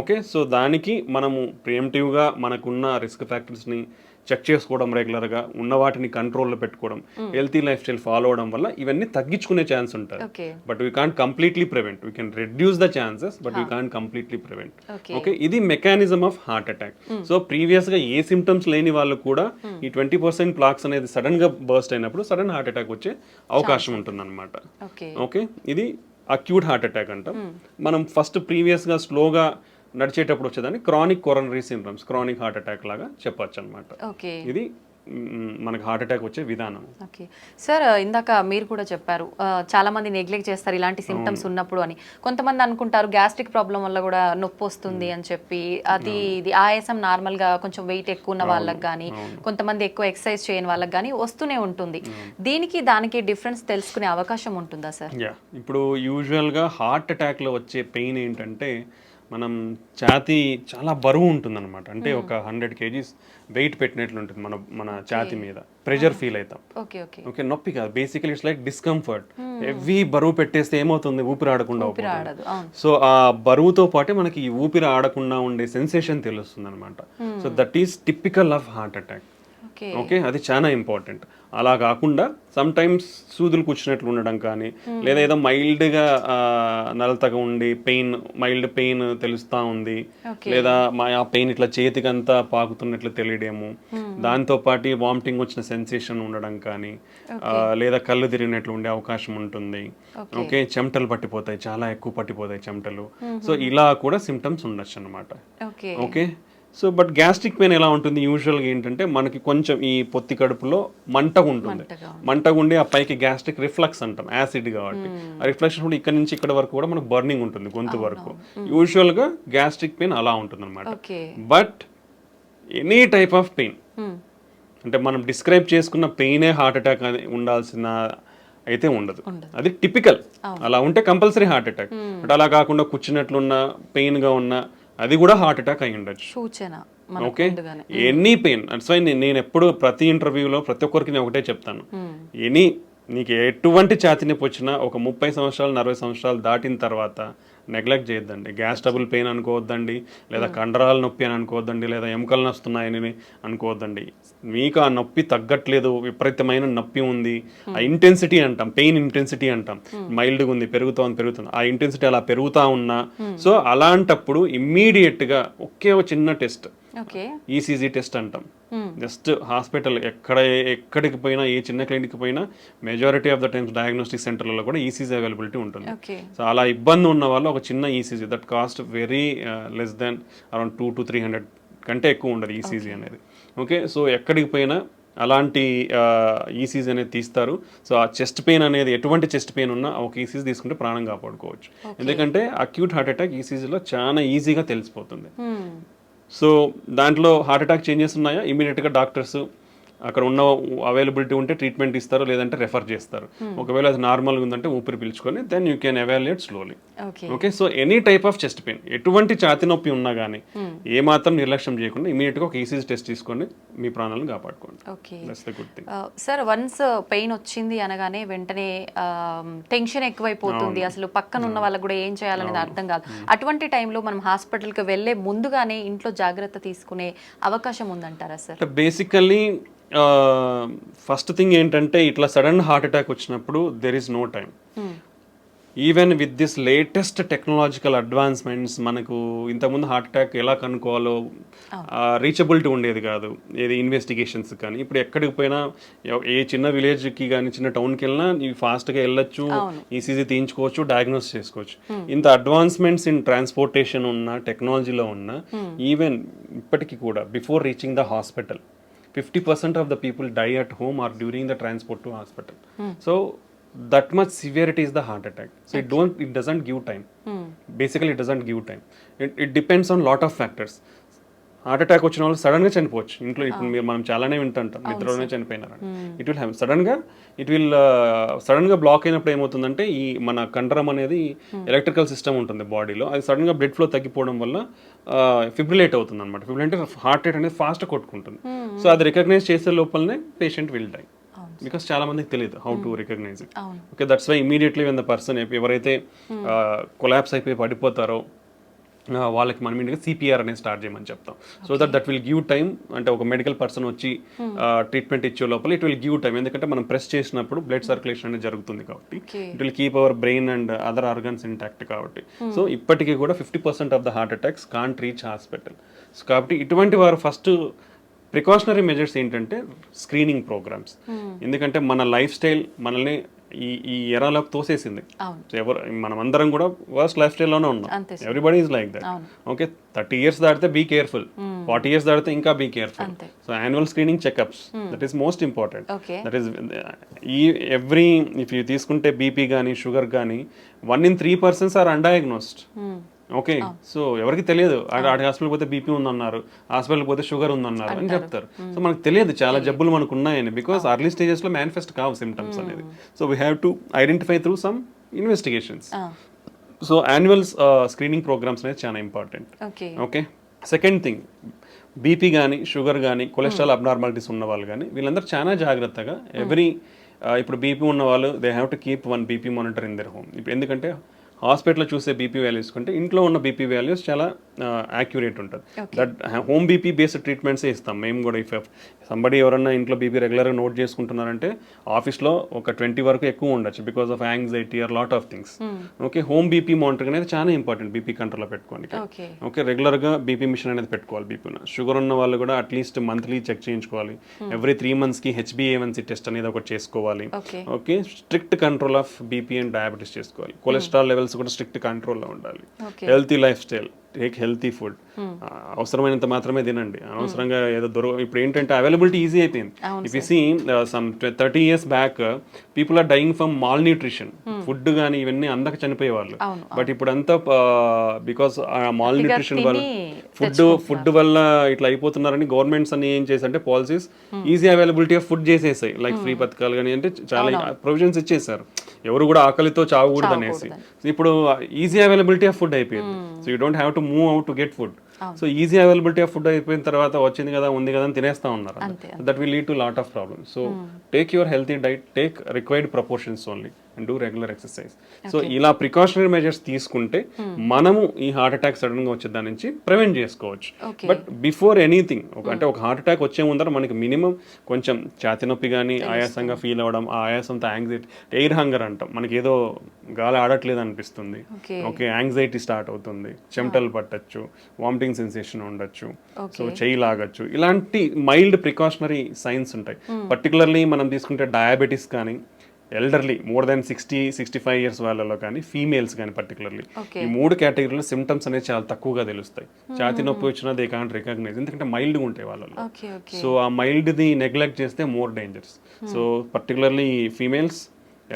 ఓకే, సో దానికి మనము ప్రియంటివ్గా మనకున్న రిస్క్ ఫ్యాక్టర్స్ని చెక్ చేసుకోవడం, రెగ్యులర్గా ఉన్న వాటిని కంట్రోల్లో పెట్టుకోవడం, హెల్తీ లైఫ్ స్టైల్ ఫాలో అవడం వల్ల ఇవన్నీ తగ్గించుకునే ఛాన్స్ ఉంటుంది. But we can't completely prevent, we can reduce the chances, but we can't completely prevent. Okay, ఇది mechanism of heart attack. So ప్రీవియస్గా ఏ సిమ్టమ్స్ లేని వాళ్ళు కూడా ఈ 20% ప్లాక్స్ అనేది సడన్ గా బర్స్ట్ అయినప్పుడు సడన్ హార్ట్ అటాక్ వచ్చే అవకాశం ఉంటుంది అనమాట. ఓకే, ఇది అక్యూట్ హార్ట్ అటాక్ అంటాం. మనం ఫస్ట్ ప్రీవియస్గా స్లోగా నడిచేటప్పుడు వచ్చేదాన్ని chronic coronary syndromes, chronic heart attack లాగా చెప్పొచ్చు అనమాట. ఇది మనకు హార్ట్ అటాక్ వచ్చే విధానం. ఓకే సార్, ఇందాక మీరు కూడా చెప్పారు చాలా మంది నెగ్లెక్ట్ చేస్తారు ఇలాంటి సిమ్టమ్స్ ఉన్నప్పుడు అని. కొంతమంది అనుకుంటారు గ్యాస్ట్రిక్ ప్రాబ్లం వల్ల కూడా నొప్పి వస్తుంది అని చెప్పి, అది ఇది ఆయాసం నార్మల్గా కొంచెం వెయిట్ ఎక్కువ ఉన్న వాళ్ళకి కానీ, కొంతమంది ఎక్కువ ఎక్సర్సైజ్ చేయని వాళ్ళకి కానీ వస్తూనే ఉంటుంది. దీనికి దానికి డిఫరెన్స్ తెలుసుకునే అవకాశం ఉంటుందా సార్? ఇప్పుడు యూజువల్గా హార్ట్ అటాక్లో వచ్చే పెయిన్ ఏంటంటే, మనం ఛాతీ చాలా బరువు ఉంటుంది అనమాట. అంటే ఒక 100 kgs వెయిట్ పెట్టినట్లు ఉంటుంది మన ఛాతీ మీద, ప్రెషర్ ఫీల్ అవుతాం. ఓకే, నొప్పి కాదు, basically it's like discomfort. Heavy బరువు పెట్టేస్తే ఏమవుతుంది, ఊపిరి ఆడకుండా అవుతుంది. సో ఆ బరువుతో పాటే మనకి ఈ ఊపిరి ఆడకుండా ఉండే సెన్సేషన్ తెలుస్తుంది అనమాట. So that is typical of heart attack. Okay, అది చాలా ఇంపార్టెంట్. అలా కాకుండా సమ్ టైమ్స్ సూదులు కూర్చున్నట్లు ఉండడం కానీ, లేదా ఏదో మైల్డ్గా నలతగా ఉండి మైల్డ్ పెయిన్ తెలుస్తూ ఉంది, లేదా ఆ పెయిన్ ఇట్లా చేతికంతా పాకుతున్నట్లు తెలియడము, దాంతో పాటు వామిటింగ్ వచ్చిన సెన్సేషన్ ఉండడం కానీ, లేదా కళ్ళు తిరిగినట్లు ఉండే అవకాశం ఉంటుంది. ఓకే, చెమటలు పట్టిపోతాయి, చాలా ఎక్కువ పట్టిపోతాయి చెమటలు. సో ఇలా కూడా సిమ్టమ్స్ ఉండొచ్చు అనమాట. Okay, so but gastric pain ఎలా ఉంటుంది, యూజువల్గా ఏంటంటే మనకి కొంచెం ఈ పొత్తి కడుపులో మంటగా ఉంటుంది, మంటగా ఉండి ఆ పైకి గ్యాస్ట్రిక్ రిఫ్లక్స్ అంటాం, యాసిడ్ కాబట్టి ఆ రిఫ్లక్స్ కూడా ఇక్కడ నుంచి ఇక్కడ వరకు కూడా మనకు బర్నింగ్ ఉంటుంది గొంతు వరకు. యూజువల్గా గ్యాస్ట్రిక్ పెయిన్ అలా ఉంటుంది అనమాట. But any type of pain, అంటే మనం డిస్క్రైబ్ చేసుకున్న పెయినే హార్ట్ అటాక్ అని ఉండాల్సిన అయితే ఉండదు, అది టిపికల్. అలా ఉంటే కంపల్సరీ హార్ట్ అటాక్. బట్ అలా కాకుండా కూర్చున్నట్లున్న పెయిన్గా ఉన్న అది కూడా హార్ట్ అటాక్ అయి ఉండొచ్చు. Okay, any pain. That's why నేను ఎప్పుడు ప్రతి ఇంటర్వ్యూలో ప్రతి ఒక్కరికి నేను ఒకటే చెప్తాను, నీకు ఎటువంటి ఛాతీ నొప్పి వచ్చినా ఒక 30 సంవత్సరాలు 40 సంవత్సరాలు దాటిన తర్వాత నెగ్లెక్ట్ చేయొద్దండి. గ్యాస్ ట్రబుల్ పెయిన్ అనుకోవద్దండి, లేదా కండరాల నొప్పి అని అనుకోవద్దండి, లేదా ఎముకలు నొస్తున్నాయని అనుకోవద్దండి. మీకు ఆ నొప్పి తగ్గట్లేదు, విపరీతమైన నొప్పి ఉంది, ఆ ఇంటెన్సిటీ అంటాం, పెయిన్ ఇంటెన్సిటీ అంటాం, మైల్డ్గా ఉంది, పెరుగుతుంది, ఆ ఇంటెన్సిటీ అలా పెరుగుతూ ఉన్నా, సో అలాంటప్పుడు ఇమ్మీడియట్గా ఒకే చిన్న టెస్ట్, ఓకే. ఈసీజీ టెస్ట్ అంటాం. జస్ట్ హాస్పిటల్ ఎక్కడికి పోయినా, ఏ చిన్న క్లినిక్ పోయినా majority of the times diagnostic సెంటర్లలో కూడా ఈసీజీ అవైలబిలిటీ ఉంటుంది. ఓకే. సో అలా ఇబ్బంది ఉన్న వాళ్ళు ఒక చిన్న ECG that cost very less than around 200 to 300 కంటే ఎక్కువ ఉండదు ఈసీజీ అనేది. ఓకే, సో ఎక్కడికి పోయినా అలాంటి ఈసీజీ అనేది తీస్తారు. సో ఆ చెస్ట్ పెయిన్ అనేది ఎటువంటి చెస్ట్ పెయిన్ ఉన్నా ఒక ఈసీజీ తీసుకుంటే ప్రాణం కాపాడుకోవచ్చు. ఎందుకంటే అక్యూట్ హార్ట్ అటాక్ ఈసీజీలో చాలా ఈజీగా తెలిసిపోతుంది. సో దాంట్లో హార్ట్ అటాక్ చేంజెస్ ఉన్నాయా, ఇమీడియట్గా డాక్టర్స్ అక్కడ ఉన్న అవైలబిలిటీ ఉంటే ట్రీట్మెంట్ ఇస్తారు, లేదంటే రెఫర్ చేస్తారు. ఒకవేళ అది నార్మల్గా ఉందంటే ఊపిరి పీల్చుకొని then you can evaluate slowly. Okay, so any type of chest pain, ఎటువంటి ఛాతి నొప్పి ఉన్నా కానీ ఏ మాత్రం నిర్లక్ష్యం చేయకుండా ఇమీడియట్గా ఒక ఈసీజీ టెస్ట్ తీసుకొని మీ ప్రాణాలను కాపాడుకోండి. Okay, that's the good thing. Sir, once pain వచ్చింది అనగానే వెంటనే టెన్షన్ ఎక్కువైపోతుంది, అసలు పక్కన ఉన్న వాళ్ళకి కూడా ఏం చేయాలనేది అర్థం కాదు. అటువంటి టైంలో మనం హాస్పిటల్కి వెళ్ళే ముందుగానే ఇంట్లో జాగ్రత్త తీసుకునే అవకాశం ఉందంటారా సార్? బేసికల్లీ ఫస్ట్ థింగ్ ఏంటంటే ఇట్లా సడన్ హార్ట్ అటాక్ వచ్చినప్పుడు there is no time. Even with this latest technological advancements మనకు ఇంతకుముందు హార్ట్ అటాక్ ఎలా కనుక్కోవాలో రీచబిలిటీ ఉండేది కాదు, ఏది ఇన్వెస్టిగేషన్స్ కానీ. ఇప్పుడు ఎక్కడికి పోయినా ఏ చిన్న విలేజ్కి కానీ చిన్న టౌన్కి వెళ్ళినా ఇవి ఫాస్ట్గా వెళ్ళొచ్చు, ఈసీజీ తీయించుకోవచ్చు, డయాగ్నోస్ చేసుకోవచ్చు. ఇంత అడ్వాన్స్మెంట్స్ ఇన్ ట్రాన్స్పోర్టేషన్ ఉన్న, టెక్నాలజీలో ఉన్న, ఈవెన్ ఇప్పటికీ కూడా before reaching the hospital 50% of the people die at home or during the transport to hospital. So that much severity is the heart attack. So it doesn't give time. Basically it doesn't give time. It depends on lot of factors. Heart attack వచ్చిన వాళ్ళు సడన్గా చనిపోవచ్చు. ఇంట్లో ఇప్పుడు మనం చాలానే వింటుంటాం, నిద్రలోనే చనిపోయినారు. ఇట్ విల్ హ్యావ్ సడన్గా బ్లాక్ అయినప్పుడు ఏమవుతుందంటే ఈ మన కండరం అనేది ఎలక్ట్రికల్ సిస్టమ్ ఉంటుంది బాడీలో, అది సడన్గా బ్లడ్ ఫ్లో తగ్గిపోవడం వల్ల ఫిబ్రిలేట్ అవుతుంది అనమాట. ఫిబ్రిలేట్ అంటే హార్ట్ రేట్ అనేది ఫాస్ట్ కొట్టుకుంటుంది. సో అది రికగ్నైజ్ చేసే లోపలనే పేషెంట్ విల్ డై, బికాస్ చాలా మందికి తెలియదు how to recognise it. Okay, that's why immediately when the person ఎవరైతే కొలాప్స్ అయిపోయి పడిపోతారో వాళ్ళకి మనం ఇంటికి సిపిఆర్ అనేది స్టార్ట్ చేయమని చెప్తాం. So that will give time. అంటే ఒక మెడికల్ పర్సన్ వచ్చి ట్రీట్మెంట్ ఇచ్చే లోపల ఇట్ విల్ గివ్ టైమ్. ఎందుకంటే మనం ప్రెస్ చేసినప్పుడు బ్లడ్ సర్క్యులేషన్ అనేది జరుగుతుంది కాబట్టి it will keep our brain and other organs intact కాబట్టి. సో ఇప్పటికీ కూడా 50% of the heart attacks can't reach hospital. So కాబట్టి ఇటువంటి వారు ఫస్ట్ ప్రికాషనరీ మెజర్స్ ఏంటంటే స్క్రీనింగ్ ప్రోగ్రామ్స్. ఎందుకంటే మన లైఫ్ స్టైల్ మనల్ని ఈ ఎరాలోకి తోసేసింది. మనమందరం కూడా వర్స్ట్ లైఫ్ స్టైల్లోనే ఉన్నాం. Everybody is like that. Okay, 30 years దాటితే బీ కేర్ఫుల్, 40 years దాటితే ఇంకా be careful. So annual screening checkups, that is most important. That is if you తీసుకుంటే బీపీ కానీ షుగర్ కానీ 1 in 3 persons are undiagnosed. Okay, so ఎవరికి తెలియదు, ఆడి hospital పోతే బీపీ ఉందన్నారు, హాస్పిటల్ పోతే షుగర్ ఉందన్నారు అని చెప్తారు. సో మనకు తెలియదు చాలా జబ్బులు మనకు ఉన్నాయని, బికాస్ అర్లీ స్టేజెస్ లో మేనిఫెస్ట్ కావు సిమ్టమ్స్ అనేది. So we have to identify through some investigations. So annual screening programmes అనేది చాలా important. Okay, second thing, BP కానీ షుగర్ కానీ కొలెస్ట్రాల్ అబ్నార్మాలిటీస్ ఉన్న వాళ్ళు కానీ వీళ్ళందరూ చాలా జాగ్రత్తగా ఇప్పుడు బీపీ ఉన్న వాళ్ళు they have to keep 1 BP monitor in their home. ఇప్పుడు ఎందుకంటే హాస్పిటల్లో చూసే బీపీ వాల్యూస్ కంటే ఇంట్లో ఉన్న బీపీ వాల్యూస్ చాలా యాక్యురేట్ ఉంటుంది. దట్ హోమ్ బీపీ బేస్డ్ ట్రీట్మెంట్సే ఇస్తాం మేము కూడా. ఇఫ్ సంబడి ఎవరన్నా ఇంట్లో బీపీ రెగ్యులర్గా నోట్ చేసుకుంటున్నారంటే ఆఫీస్లో ఒక 20 వరకు ఎక్కువ ఉండొచ్చు because of anxiety are lot of things. Okay, home BP monitoring అనేది చాలా ఇంపార్టెంట్ బీపీ కంట్రోల్లో పెట్టుకోండి. ఓకే, రెగ్యులర్గా బీపీ మిషన్ అనేది పెట్టుకోవాలి. బీపీ షుగర్ ఉన్న వాళ్ళు కూడా అట్లీస్ట్ మంత్లీ చెక్ చేయించుకోవాలి. ఎవ్రీ 3 monthsకి HbA1c టెస్ట్ అనేది ఒకటి చేసుకోవాలి. Okay, strict control of BP and diabetes చేసుకోవాలి. కొలెస్ట్రాల్ లెవెల్స్ కూడా స్ట్రిక్ట్ కంట్రోల్లో ఉండాలి. Healthy life style, take healthy food. అవసరమైనంత మాత్రమే తినండి, అనవసరంగా ఏదో ఇప్పుడు ఏంటంటే అవైలబిలిటీ ఈజీ అయిపోయింది. If you see some 30 years back people are dying from malnutrition. Food కానీ ఇవన్నీ అందక చనిపోయేవాళ్ళు. బట్ ఇప్పుడు అంతా బికాస్ మాల్ న్యూట్రిషన్ వల్ల ఫుడ్ వల్ల ఇట్లా అయిపోతున్నారని గవర్నమెంట్స్ అన్ని ఏం చేశారంటే policies easy availability of food చేసేసాయి. లైక్ ఫ్రీ పథకాలు కానీ అంటే చాలా ప్రొవిజన్స్ ఇచ్చేసారు, ఎవరు కూడా ఆకలితో చావకూడదు అనేసి. ఇప్పుడు ఈజీ అవైలబిలిటీ ఆఫ్ ఫుడ్ అయిపోయింది. So you don't have to move out to get food. So easy availability of food అయిపోయిన తర్వాత వచ్చింది కదా ఉంది కదా అని తినేస్తా ఉన్నారు. That will lead to lot of problems. So take your healthy diet, take required proportions only. And do regular exercise. So ఇలా ప్రికాషనరీ మెజర్స్ తీసుకుంటే మనము ఈ హార్ట్ అటాక్ సడన్ గా వచ్చే దాని నుంచి ప్రివెంట్ చేసుకోవచ్చు. బట్ బిఫోర్ ఎనీథింగ్ అంటే ఒక హార్ట్ అటాక్ వచ్చే ముందర మనకి మినిమం కొంచెం ఛాతి నొప్పి కానీ ఆయాసంగా ఫీల్ అవ్వడం, ఆ ఆయాసంతో యాంగ్జైటీ, ఎయిర్ హంగర్ అంటాం, మనకి ఏదో గాలి ఆడట్లేదు అనిపిస్తుంది, ఓకే యాంగ్జైటీ స్టార్ట్ అవుతుంది, చెమటలు పట్టచ్చు, వామిటింగ్ సెన్సేషన్ ఉండొచ్చు, సో చెయ్యి లాగచ్చు, ఇలాంటి మైల్డ్ ప్రికాషనరీ సైన్స్ ఉంటాయి. పర్టికులర్లీ మనం తీసుకుంటే డయాబెటీస్ కానీ, ఎల్డర్లీ మోర్ దాన్ 60-65 ఇయర్స్ వాళ్ళలో కానీ, ఫీమేల్స్ కానీ పర్టికులర్లీ ఈ 3 కేటగిరీలో సిమ్టమ్స్ అనేది చాలా తక్కువగా తెలుస్తాయి. ఛాతీ నొప్పి వచ్చినా దే కాంట్ రికగ్నైజ్, ఎందుకంటే మైల్డ్గా ఉంటాయి వాళ్ళలో. సో ఆ మైల్డ్ది నెగ్లెక్ట్ చేస్తే more dangers. So particularly females,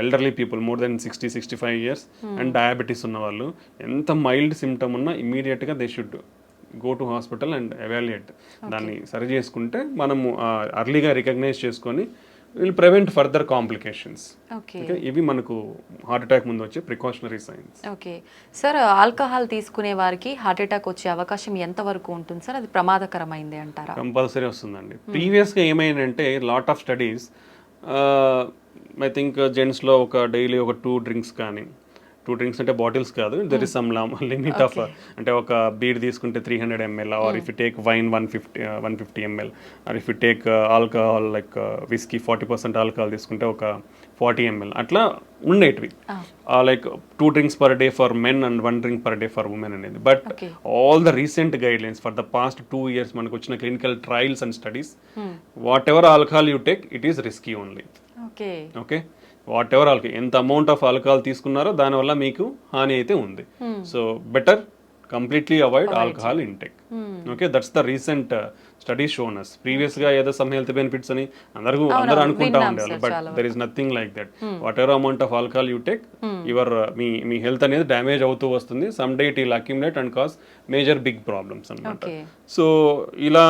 elderly people more than 60-65 years and diabetes ఉన్న వాళ్ళు ఎంత మైల్డ్ సిమ్టమ్ ఉన్నా ఇమీడియట్గా they should go to hospital and evaluate. దాన్ని సరి చేసుకుంటే మనము అర్లీగా రికగ్నైజ్ చేసుకొని విల్ ప్రివెంట్ ఫర్దర్ కాంప్లికేషన్స్. ఇవి మనకు హార్ట్ అటాక్ ముందు వచ్చే precautionary science. Okay sir, alcohol తీసుకునే వారికి హార్ట్ అటాక్ వచ్చే అవకాశం ఎంత వరకు ఉంటుంది సార్? అది ప్రమాదకరమైంది అంటారా? కంపల్సరీ వస్తుందండి. ప్రీవియస్గా ఏమైందంటే lot of studies, I think జెంట్స్లో ఒక డైలీ ఒక 2 డ్రింక్స్ కానీ, 2 డ్రింక్స్ అంటే బాటిల్స్ కాదు, there is some limit of, అంటే ఒక బీర్ తీసుకుంటే 300 ml, or if you take wine 150 ml, or if you take alcohol like whisky 40% alcohol తీసుకుంటే ఒక 40 ml, అట్లా ఉండేటివి. Like 2 drinks per day for men and 1 drink per day for women అనేది. But all the recent guidelines for the past 2 years మనకు వచ్చిన clinical trials and studies, what ever alcohol you take it is risky only. Okay, whatever alcohol, ఎంత amount of alcohol తీసుకున్నారో దానివల్ల మీకు హాని అయితే ఉంది. So better completely avoid alcohol intake. Okay, that's the recent study shown us. Previous గా ఏదో some health benefits అని అందరూ అనుకుంటా ఉండేవాళ్ళు, but there is nothing like that. Whatever amount of alcohol you take, your మీ health అనేది damage అవుతూ వస్తుంది. Some day it will accumulate and cause major big problems అన్నమాట. సో ఇలా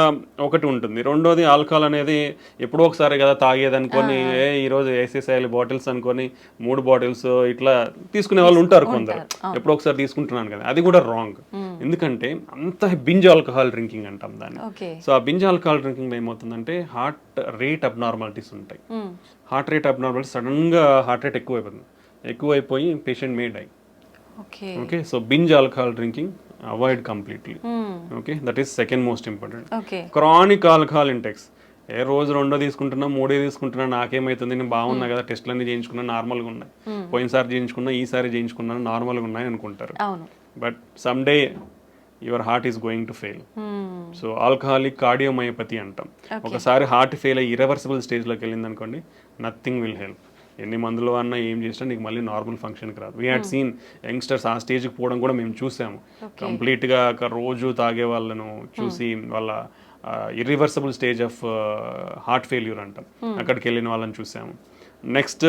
ఒకటి ఉంటుంది. రెండోది, ఆల్కహాల్ అనేది ఎప్పుడో ఒకసారి కదా తాగేది అనుకొని, ఈరోజు వేసేసేయాలి బాటిల్స్ అనుకొని 3 బాటిల్స్ ఇట్లా తీసుకునే వాళ్ళు ఉంటారు కొందరు. ఎప్పుడో ఒకసారి తీసుకుంటున్నాను కదా, అది కూడా రాంగ్. ఎందుకంటే అంత బింజ్ ఆల్కహాల్ డ్రింకింగ్ అంటాం దాన్ని. సో ఆ బింజ్ ఆల్కహాల్ డ్రింకింగ్ లో ఏమవుతుందంటే హార్ట్ రేట్ అబ్నార్మాలిటీస్ ఉంటాయి. హార్ట్ రేట్ అబ్నార్మాలిటీస్, సడన్ గా హార్ట్ రేట్ ఎక్కువైపోయి patient may die. Okay, so binge alcohol drinking avoid completely. Okay, that is second most important. Chronic alcohol intakes, రోజు 2 తీసుకుంటున్నా, 3 తీసుకుంటున్నా, నాకేమైతుంది, నేను బాగున్నా కదా, టెస్ట్లన్నీ చేయించుకున్నా నార్మల్గా ఉన్నాయి, పోయినసారి చేయించుకున్నా, ఈసారి చేయించుకున్నాను నార్మల్గా ఉన్నాయి అనుకుంటారు. But some day your heart is going to fail. So alcoholic cardiomyopathy అంటాం. ఒకసారి హార్ట్ ఫెయిల్ అయ్యి ఇర్రివర్సిబుల్ స్టేజ్లోకి వెళ్ళింది అనుకోండి, నథింగ్ విల్ హెల్ప్. ఎన్ని మందులు అన్నా ఏం చేసినా నీకు మళ్ళీ నార్మల్ ఫంక్షన్కి రాదు. వీ హ్యాడ్ సీన్ యంగ్స్టర్స్ ఆ స్టేజ్కి పోవడం కూడా మేము చూసాము. కంప్లీట్గా రోజు తాగే వాళ్ళను చూసి వాళ్ళ irreversible stage of heart failure అంటాం, అక్కడికి వెళ్ళిన వాళ్ళని చూసాము. నెక్స్ట్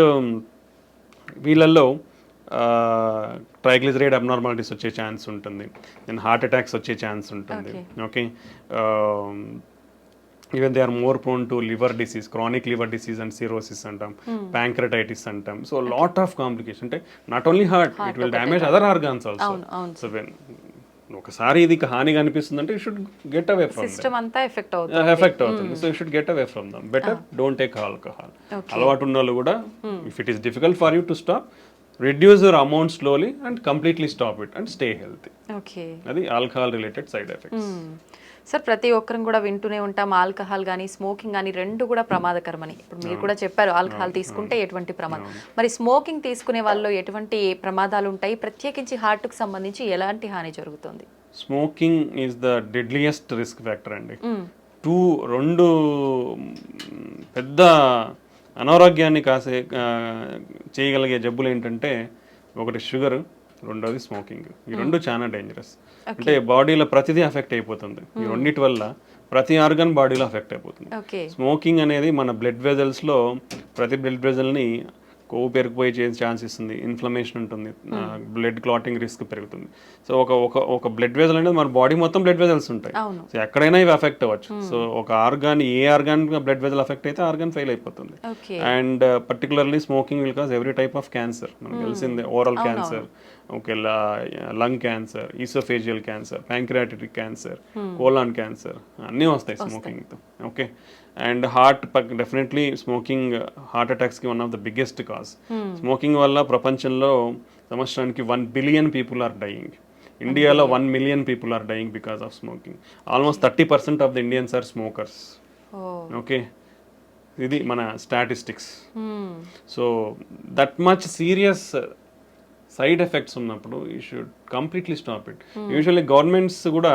వీళ్ళల్లో ట్రైగ్లిజరైడ్ అబ్నార్మాలిటీస్ వచ్చే ఛాన్స్ ఉంటుంది, దెన్ హార్ట్ అటాక్స్ వచ్చే ఛాన్స్ ఉంటుంది. Okay, even they are more prone to liver disease, chronic liver disease and cirrhosis అంటాం, ప్యాంక్రటైటిస్ అంటాం. సో లాట్ ఆఫ్ కాంప్లికేషన్, అంటే not only heart, it will damage other organs also. So when ఒకసారి ఇది హానిగా అనిపిస్తుంది అంటే you should get away from effect అవుతుంది. So you should get away from them. Better don't take alcohol. అలవాటు ఉన్న వాళ్ళు కూడా, if it is difficult for you to stop, reduce your amount slowly and completely stop it and stay healthy. Okay, అది alcohol related side effects. Sir, ప్రతి ఒక్కరం కూడా వింటూనే ఉంటాం ఆల్కహాల్ కానీ స్మోకింగ్ కానీ 2 కూడా ప్రమాదకరమని. ఇప్పుడు మీరు కూడా చెప్పారు ఆల్కహాల్ తీసుకుంటే ఎటువంటి ప్రమాదం, మరి స్మోకింగ్ తీసుకునే వాళ్ళు ఎటువంటి ప్రమాదాలు ఉంటాయి, ప్రత్యేకించి హార్ట్కి సంబంధించి ఎలాంటి హాని జరుగుతుంది? Smoking is the deadliest risk factor అండి. 2 పెద్ద అనారోగ్యాన్ని చేయగలిగే జబ్బులు ఏంటంటే, ఒకటి షుగర్, రెండోది స్మోకింగ్. ఈ 2 చాలా డేంజరస్. అంటే బాడీలో ప్రతిదీ అఫెక్ట్ అయిపోతుంది. ఈ 2 వల్ల ప్రతి ఆర్గన్ బాడీలో అఫెక్ట్ అయిపోతుంది. స్మోకింగ్ అనేది మన బ్లడ్ వెజల్స్లో ప్రతి బ్లడ్ వెజల్ని కొవ్వు పెరిగిపోయే ఛాన్స్ ఇస్తుంది, ఇన్ఫ్లమేషన్ ఉంటుంది, బ్లడ్ క్లాటింగ్ రిస్క్ పెరుగుతుంది. సో ఒక బ్లడ్ వెజల్ అనేది మన బాడీ మొత్తం బ్లడ్ వెజల్స్ ఉంటాయి. సో ఎక్కడైనా ఇవి అఫెక్ట్ అవ్వచ్చు. సో ఒక ఆర్గాన్, ఏ ఆర్గాన్ బ్లడ్ వెజల్ అఫెక్ట్ అయితే ఆర్గాన్ ఫెయిల్ అయిపోతుంది. And particularly smoking will cause every type of cancer. మనకు తెలిసిందే, oral cancer, okay, lung cancer, esophageal cancer, pancreatic cancer, colon cancer, అన్నీ వస్తాయి స్మోకింగ్తో. Okay, and definitely smoking heart అటాక్స్కి one of the biggest cause. Smoking వల్ల ప్రపంచంలో సంవత్సరానికి 1 billion people are dying. ఇండియాలో 1 million people are dying because of smoking. Almost 30% of the Indians are smokers. Okay, ఇది మన statistics. So that much serious side effects ఉన్నప్పుడు you should completely stop it. Usually governments కూడా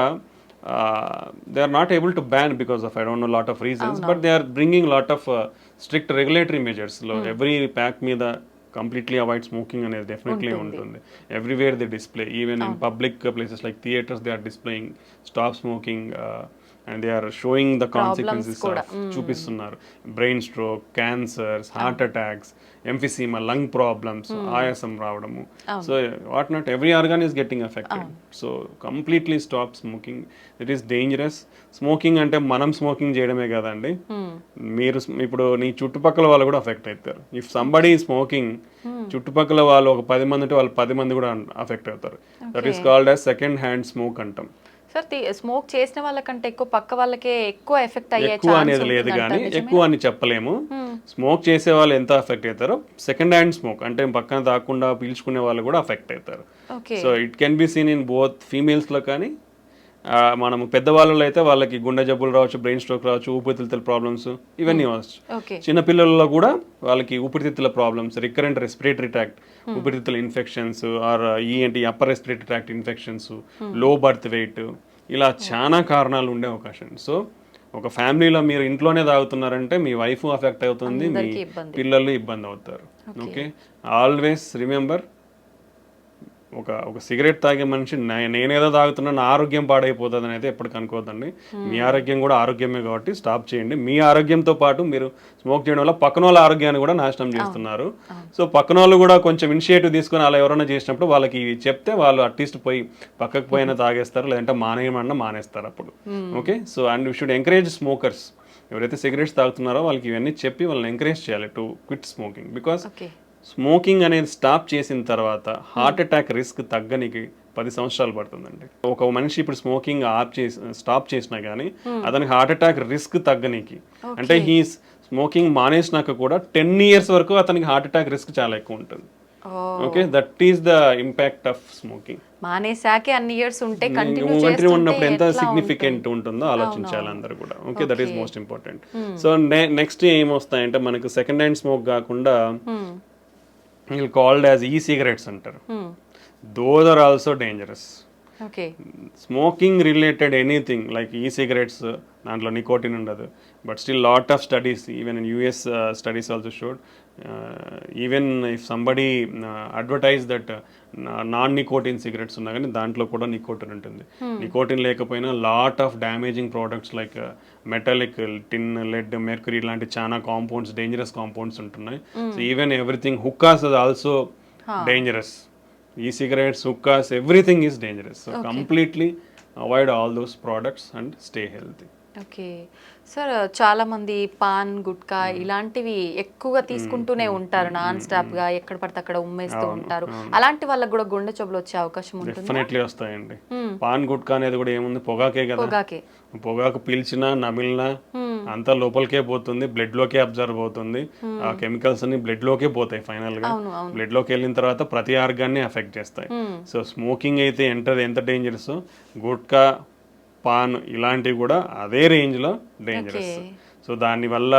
they are not able to ban because of I don't know lot of reasons, but they are bringing lot of strict regulatory measures. Every pack మీద completely avoid smoking అనేది definitely ఉంటుంది. Everywhere they display, even in public places like theaters they are displaying stop smoking and they are showing the consequences of చూపిస్తున్నారు. Brain stroke, cancers, heart attacks, emphysema, lung problems, ఆయాసం రావడము. So what not every organ is getting affected. So completely stop smoking. It is dangerous. Smoking అంటే మనం smoking చేయడమే కదండి, మీరు ఇప్పుడు నీ చుట్టుపక్కల వాళ్ళు కూడా అఫెక్ట్ అవుతారు. ఇఫ్ సంబడీ స్మోకింగ్, చుట్టుపక్కల వాళ్ళు ఒక 10 మంది ఉంటే వాళ్ళు 10 మంది కూడా అఫెక్ట్ అవుతారు. That is called as second hand smoke అంటాం. సార్ స్మోక్ చేసిన వాళ్ళకంటే ఎక్కువ పక్క వాళ్ళకే ఎక్కువ ఎఫెక్ట్ అయ్యే ఎక్కువ అనేది లేదు కానీ ఎక్కువ అని చెప్పలేము. స్మోక్ చేసే వాళ్ళు ఎంత ఎఫెక్ట్ అవుతారో సెకండ్ హ్యాండ్ స్మోక్ అంటే పక్కన తాకుండా పీల్చుకునే వాళ్ళు కూడా అఫెక్ట్ అవుతారు. So it can be seen in both females లో కానీ మనము పెద్దవాళ్ళలో అయితే వాళ్ళకి గుండె జబ్బులు రావచ్చు, బ్రెయిన్ స్ట్రోక్ రావచ్చు, ఊపిరితిత్తుల ప్రాబ్లమ్స్ ఇవన్నీ వచ్చు. చిన్నపిల్లల్లో కూడా ఇలా ఊపిరితిత్తుల ప్రాబ్లమ్స్, రికరెంట్ రెస్పిరేటరీ ట్రాక్ట్ ఊపిరితిత్తుల infections or upper respiratory tract infections, low birth weight, ఇలా చాలా కారణాలు ఉండే అవకాశం. సో ఒక ఫ్యామిలీలో మీరు ఇంట్లోనే తాగుతున్నారంటే మీ వైఫ్ అఫెక్ట్ అవుతుంది, మీ పిల్లలు ఇబ్బంది అవుతారు. ఓకే, ఆల్వేస్ రిమెంబర్, ఒక సిగరెట్ తాగే మనిషి నేనేదో తాగుతున్నా నా ఆరోగ్యం పాడైపోతుంది అని అయితే ఎప్పటికి అనుకోవద్దండి. మీ ఆరోగ్యం కూడా ఆరోగ్యమే కాబట్టి స్టాప్ చేయండి. మీ ఆరోగ్యంతో పాటు మీరు స్మోక్ చేయడం వల్ల పక్కన వాళ్ళ ఆరోగ్యాన్ని కూడా నాశనం చేస్తున్నారు. సో పక్కన వాళ్ళు కూడా కొంచెం ఇనిషియేటివ్ తీసుకొని అలా ఎవరైనా చేసినప్పుడు వాళ్ళకి చెప్తే వాళ్ళు అట్లీస్ట్ పోయి పక్కకు పోయినా తాగేస్తారు, లేదంటే మానేయమన్నా మానేస్తారు అప్పుడు. Okay, so and you should encourage smokers. ఎవరైతే సిగరెట్స్ తాగుతున్నారో వాళ్ళకి ఇవన్నీ చెప్పి వాళ్ళని ఎంకరేజ్ చేయాలి to quit smoking. Because smoking అనేది స్టాప్ చేసిన తర్వాత హార్ట్ అటాక్ రిస్క్ తగ్గనికి 10 సంవత్సరాలు పడుతుందండి. ఒక మనిషి ఇప్పుడు స్మోకింగ్ స్టాప్ చేసినా కానీ అతనికి హార్ట్ అటాక్ రిస్క్ తగ్గనికి, అంటే ఈ స్మోకింగ్ మానేసినాక కూడా 10 years వరకు అతనికి హార్ట్ అటాక్ రిస్క్ చాలా ఎక్కువ ఉంటుంది. Okay, that is the impact of smoking. మానేసాకే అన్ని ఇయర్స్ ఉంటే కంటిన్యూ ఉన్నప్పుడు ఎంత సిగ్నిఫికెంట్ ఉంటుందో ఆలోచించాలి అందరూ కూడా. Okay, that is most important. So next ఏమొస్తాయంటే మనకు సెకండ్ హ్యాండ్ స్మోక్ కాకుండా called as e-cigarettes అంటారు. Those are also dangerous. Okay. Smoking related anything like e-cigarettes, దాంట్లో నికోటిన్ ఉండదు. But still lot of studies, even in US studies also showed, even if somebody advertise that non-nicotine cigarettes ఉన్నా కానీ దాంట్లో కూడా nicotine ఉంటుంది. Nicotine లేకపోయినా lot of damaging products like metallic, tin, lead, mercury ఇలాంటి చాలా కాంపౌండ్స్, డేంజరస్ కాంపౌండ్స్ ఉంటున్నాయి. So even everything, hookahs is also dangerous. E-cigarettes, hookahs, everything is dangerous. So completely avoid all those products and stay healthy. Okay sir, చాలా మంది pan, gutka ఇలాంటివి ఎక్కువగా తీసుకుంటూనే ఉంటారు non stop గా, ఎక్కడ పడితే అక్కడ ఉమ్మేస్తూ ఉంటారు. అలాంటి వాళ్ళకి కూడా గుండె జబ్బులు వచ్చే అవకాశం ఉంటుంది. డెఫినెట్లీ వస్తాయండి. పాన్, గుట్కా అనేది కూడా ఏముంది, పొగాకే కదా. పొగాకు పీల్చినా నమిలినా అంతా లోపలికే పోతుంది, బ్లడ్ లోకే అబ్జర్వ్ అవుతుంది. ఆ కెమికల్స్ అన్ని బ్లడ్ లోకే పోతాయి. ఫైనల్ గా బ్లడ్ లోకి వెళ్ళిన తర్వాత ప్రతి ఆర్గాన్ని ఎఫెక్ట్ చేస్తాయి. సో స్మోకింగ్ అయితే ఎంత డేంజరస్, గుట్కా, పాన్ ఇలాంటివి కూడా అదే రేంజ్లో డేంజరస్. సో దానివల్ల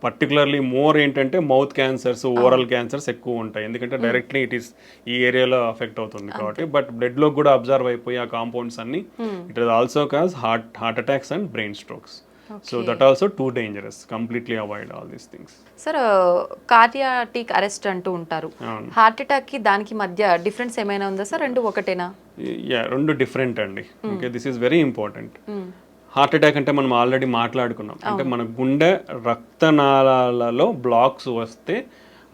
పర్టికులర్లీ మోర్ ఏంటంటే మౌత్ క్యాన్సర్స్, ఓరల్ క్యాన్సర్స్ ఎక్కువ ఉంటాయి. ఎందుకంటే డైరెక్ట్లీ ఇట్ ఈస్ ఈ ఏరియాలో అఫెక్ట్ అవుతుంది కాబట్టి. బట్ బ్లడ్లో కూడా అబ్జర్వ్ అయిపోయి ఆ కాంపౌండ్స్ అన్ని it is also cause heart attacks and brain strokes. So that also too dangerous. Completely avoid all these things. Sir, cardiac arrest అంటూ ఉంటారు. హార్ట్ అటాక్ కి దానికి మధ్య డిఫరెన్స్ ఏమైనా ఉందా సార్? రెండు ఒకటేనా? రెండు డిఫరెంట్ అండి. Okay, this is very important. Heart attack అంటే మనం ఆల్రెడీ మాట్లాడుకున్నాం. అంటే మన గుండె రక్తనాళాలలో బ్లాక్స్ వస్తే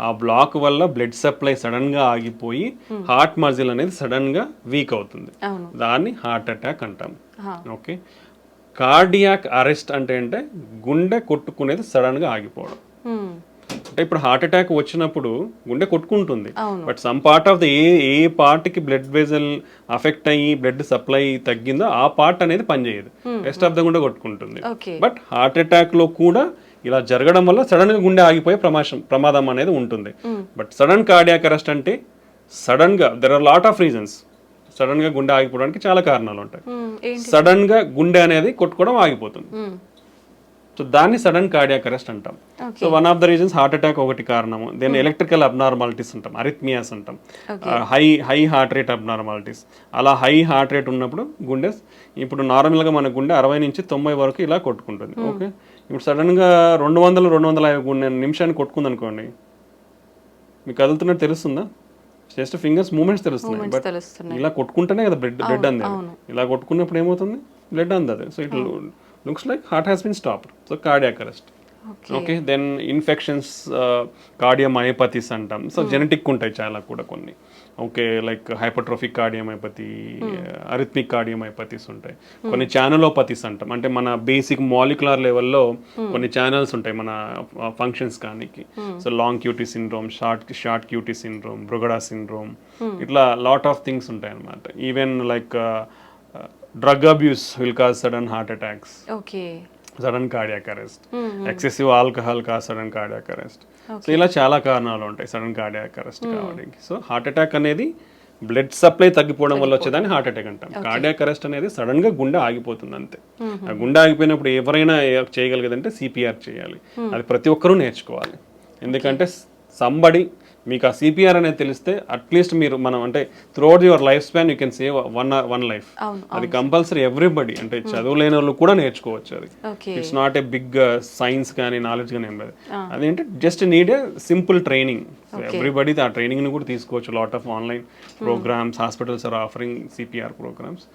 ఆ బ్లాక్ వల్ల బ్లడ్ సప్లై సడన్ గా ఆగిపోయి హార్ట్ మజిల్ అనేది సడన్ గా వీక్ అవుతుంది. దాన్ని హార్ట్ అటాక్ అంటాం. ఓకే, కార్డియాక్ అరెస్ట్ అంటే గుండె కొట్టుకునేది సడన్ గా ఆగిపోవడం. అంటే ఇప్పుడు హార్ట్ అటాక్ వచ్చినప్పుడు గుండె కొట్టుకుంటుంది, అవును. But some part of the ఏ పార్ట్కి బ్లడ్ వెజల్ అఫెక్ట్ అయ్యి బ్లడ్ సప్లై తగ్గిందో ఆ పార్ట్ అనేది పనిచేయదు, రెస్ట్ ఆఫ్ ద గుండె కొట్టుకుంటుంది. ఓకే. బట్ హార్ట్ అటాక్ లో కూడా ఇలా జరగడం వల్ల సడన్ గా గుండె ఆగిపోయే ప్రమాదం అనేది ఉంటుంది. బట్ సడన్ కార్డియాక్ అరెస్ట్ అంటే సడన్ గా there are lot of reasons. Sudden గా గుండె ఆగిపోవడానికి చాలా కారణాలు ఉంటాయి. ఏంటి? సడన్ గా గుండె అనేది కొట్టుకోవడం ఆగిపోతుంది, సో దాన్ని సడన్ కార్డియాక్ అరెస్ట్ అంటాం. So one of the reasons heart attack ఒకటి కారణము. దెన్ ఎలక్ట్రికల్ అబ్నార్మాలిటీస్ అంటాం, అరిథ్మియాస్ అంటాం, హై హార్ట్ రేట్ అబ్నార్మాలిటీస్. అలా హై హార్ట్ రేట్ ఉన్నప్పుడు గుండె ఇప్పుడు నార్మల్గా మన గుండె 60 నుంచి 90 వరకు ఇలా కొట్టుకుంటుంది. ఓకే, ఇప్పుడు సడన్గా 200-250 నిమిషాన్ని కొట్టుకుంది అనుకోండి, మీకు కదులుతున్నట్టు తెలుస్తుందా? జస్ట్ ఫింగర్స్ మూమెంట్స్ తెలుస్తున్నాయి, బట్ ఇలా కొట్టుకుంటేనే కదా బ్లడ్ అందేది. ఇలా కొట్టుకున్నప్పుడు ఏమవుతుంది, బ్లడ్ అందదు. So it looks like heart has been stopped. So cardiac arrest. Okay, then infections, cardiomyopathies అంటాం. సో జెనెటిక్ ఉంటాయి చాలా కూడా కొన్ని. Okay, like hypertrophic cardiomyopathy, arrhythmic cardiomyopathies ఉంటాయి. కొన్ని ఛానలోపతీస్ అంటాం, అంటే మన బేసిక్ మాలిక్యులర్ లెవెల్లో కొన్ని ఛానల్స్ ఉంటాయి మన ఫంక్షన్స్ కానీ. So long QT syndrome, short QT syndrome, Brugada syndrome, ఇట్లా లాట్ ఆఫ్ థింగ్స్ ఉంటాయి అన్నమాట. Even like drug abuse will cause sudden heart attacks, sudden cardiac arrest, excessive alcohol cause sudden cardiac arrest. So ఇలా చాలా కారణాలు ఉంటాయి sudden cardiac arrest కావడానికి. So heart attack అనేది blood supply తగ్గిపోవడం వల్ల వచ్చేదాన్ని హార్ట్ అటాక్ అంటాం. కార్డియాక్ అరెస్ట్ అనేది సడన్ గా గుండె ఆగిపోతుంది అంతే. ఆ గుండె ఆగిపోయినప్పుడు ఎవరైనా చేయగలిగేదంటే సిపిఆర్ చేయాలి. అది ప్రతి ఒక్కరూ నేర్చుకోవాలి. ఎందుకంటే సంబడి మీకు ఆ సిపిఆర్ అనేది తెలిస్తే అట్లీస్ట్ మీరు మనం అంటే throughout your life span you can save one life. అది కంపల్సరీ ఎవ్రీబడి, అంటే చదువులేని వాళ్ళు కూడా నేర్చుకోవచ్చు. అది it's not a big science కానీ నాలెడ్జ్ కానీ ఏం లేదు. అదేంటే just need a simple training. Everybody ఆ ట్రైనింగ్ ని కూడా తీసుకోవచ్చు. Lot of online programmes, hospitals are offering CPR programmes.